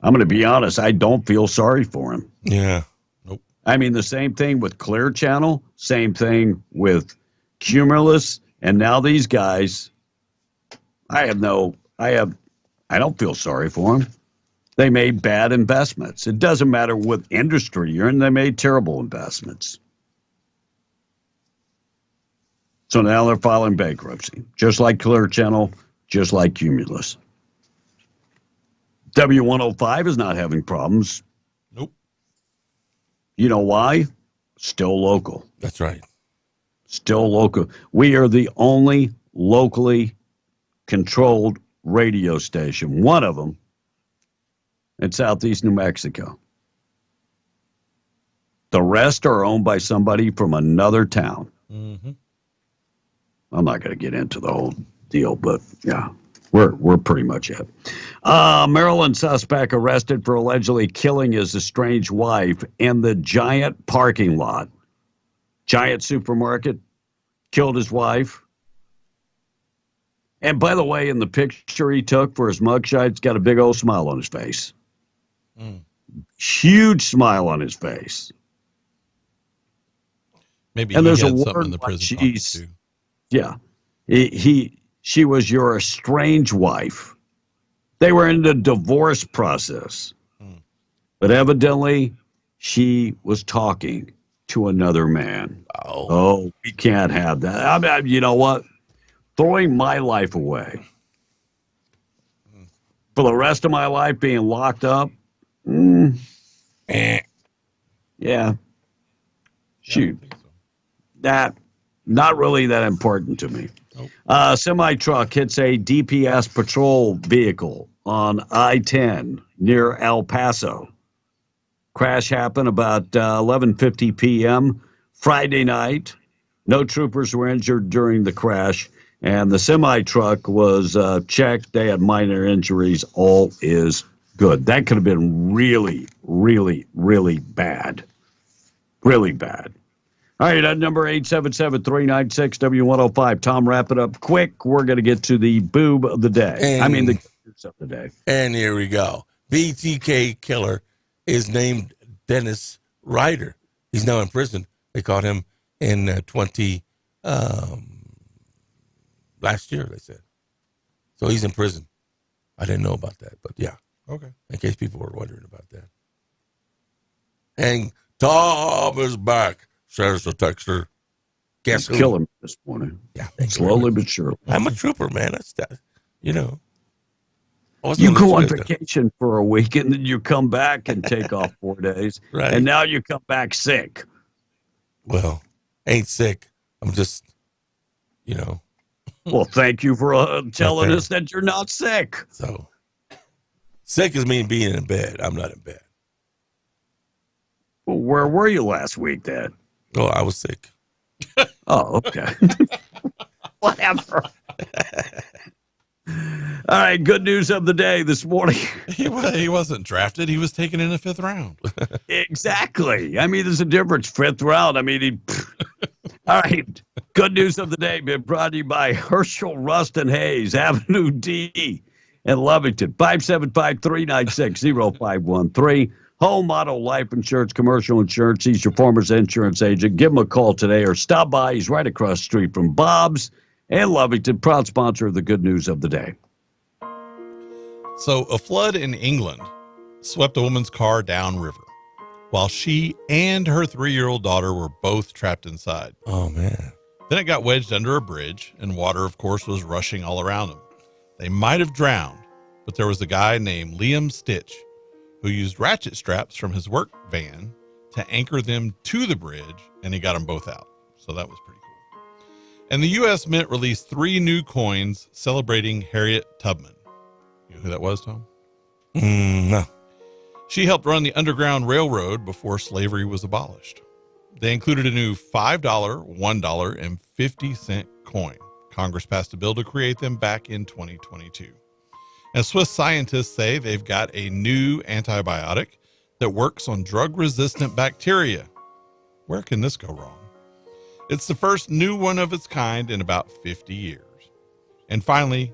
I'm going to be honest, I don't feel sorry for them. Yeah. Nope. I mean, the same thing with Clear Channel, same thing with Cumulus, and now these guys, I don't feel sorry for them. They made bad investments. It doesn't matter what industry you're in, they made terrible investments. So now they're filing bankruptcy, just like Clear Channel, just like Cumulus. W105 is not having problems. Nope. You know why? Still local. That's right. Still local. We are the only locally controlled radio station, one of them, in southeast New Mexico. The rest are owned by somebody from another town. Mm-hmm. I'm not going to get into the whole deal, but yeah, we're pretty much it. Maryland suspect arrested for allegedly killing his estranged wife in the Giant parking lot. Giant supermarket, killed his wife. And by the way, in the picture he took for his mugshot, he's got a big old smile on his face. Huge smile on his face. Maybe and he there's had a something word in the like prison she's, yeah. She was your estranged wife. They were in the divorce process. But evidently, she was talking to another man. Oh, we can't have that. I mean, you know what? Throwing my life away for the rest of my life being locked up. Yeah. Shoot. That, not really that important to me. Semi-truck hits a DPS patrol vehicle on I-10 near El Paso. Crash happened about 11:50 p.m. Friday night. No troopers were injured during the crash, and the semi-truck was checked. They had minor injuries. All is good. That could have been really, really, really bad. Really bad. All right, at number 877-396-W105. Tom, wrap it up quick. We're going to get to the boob of the day. The news of the day. And here we go. BTK killer is named Dennis Ryder. He's now in prison. They caught him in last year, they said. So he's in prison. I didn't know about that, but yeah. Okay. In case people were wondering about that. And Tom is back, says the texter. Guess who? Kill him this morning. Yeah. Slowly but surely. I'm a trooper, man. That's that. You know. You go on vacation for a week and then you come back and take off 4 days. Right. And now you come back sick. Well, ain't sick. I'm just, you know. Well, thank you for telling us that you're not sick. So, sick is mean being in bed. I'm not in bed. Well, where were you last week then? Oh, I was sick. Oh, okay. Whatever. All right, good news of the day this morning. He wasn't drafted. He was taken in the 5th round. Exactly. I mean, there's a difference. 5th round. I mean, all right. Good news of the day been brought to you by Herschel Rust and Hayes, Avenue D in Lovington, 575-396-0513. Home, auto, life insurance, commercial insurance. He's your Farmers Insurance agent. Give him a call today or stop by. He's right across the street from Bob's and Lovington, proud sponsor of the good news of the day. So a flood in England swept a woman's car downriver while she and her 3-year-old daughter were both trapped inside. Oh, man. Then it got wedged under a bridge, and water, of course, was rushing all around them. They might have drowned, but there was a guy named Liam Stitch who used ratchet straps from his work van to anchor them to the bridge, and he got them both out. So that was pretty cool. And the U.S. Mint released 3 new coins celebrating Harriet Tubman. You know who that was, Tom? No. She helped run the Underground Railroad before slavery was abolished. They included a new $5, $1, and 50-cent coin. Congress passed a bill to create them back in 2022. And Swiss scientists say they've got a new antibiotic that works on drug-resistant bacteria. Where can this go wrong? It's the first new one of its kind in about 50 years. And finally,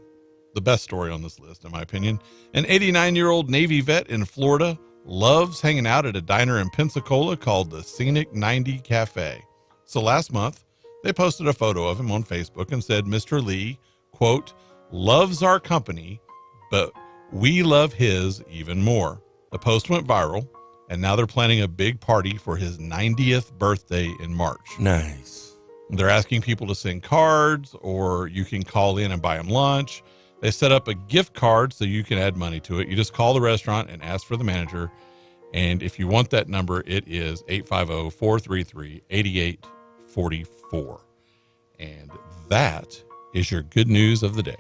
the best story on this list, in my opinion, an 89-year-old Navy vet in Florida loves hanging out at a diner in Pensacola called the Scenic 90 Cafe. So last month, they posted a photo of him on Facebook and said, Mr. Lee, quote, loves our company, but we love his even more. The post went viral, and now they're planning a big party for his 90th birthday in March. Nice. They're asking people to send cards, or you can call in and buy them lunch. They set up a gift card so you can add money to it. You just call the restaurant and ask for the manager. And if you want that number, it is 850-433-8844. And that is your good news of the day.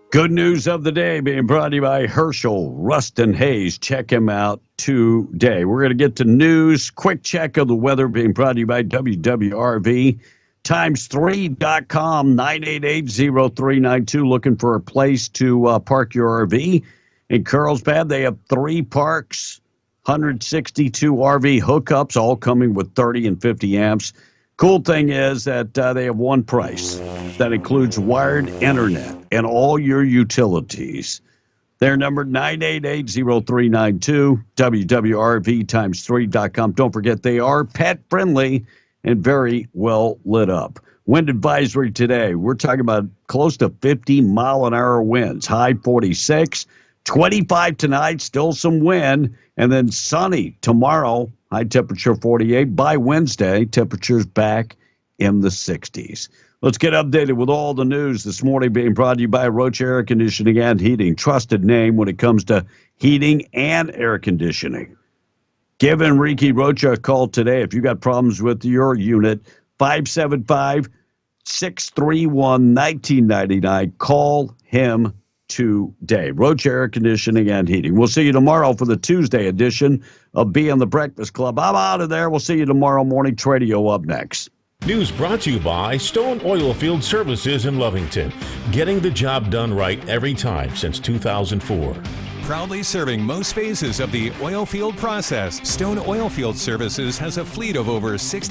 Good news of the day being brought to you by Herschel Rust and Hayes. Check him out today. We're going to get to news. Quick check of the weather being brought to you by WWRV. Times3.com, 988-0392. Looking for a place to park your RV. In Carlsbad, they have 3 parks, 162 RV hookups, all coming with 30 and 50 amps. Cool thing is that they have one price that includes wired internet and all your utilities. They're numbered 988-0392, WWRV Times3.com. Don't forget, they are pet-friendly and very well lit up. Wind advisory today. We're talking about close to 50-mile-an-hour winds, high 46, 25 tonight, still some wind, and then sunny tomorrow, high temperature 48. By Wednesday, temperatures back in the 60s. Let's get updated with all the news this morning being brought to you by Roach Air Conditioning and Heating. Trusted name when it comes to heating and air conditioning. Give Enrique Rocha a call today if you got problems with your unit. 575-631-1999. Call him today. Rocha Air Conditioning and Heating. We'll see you tomorrow for the Tuesday edition of Be in the Breakfast Club. I'm out of there. We'll see you tomorrow morning. Tradio up next. News brought to you by Stone Oilfield Services in Lovington. Getting the job done right every time since 2004. Proudly serving most phases of the oil field process, Stone Oilfield Services has a fleet of over 60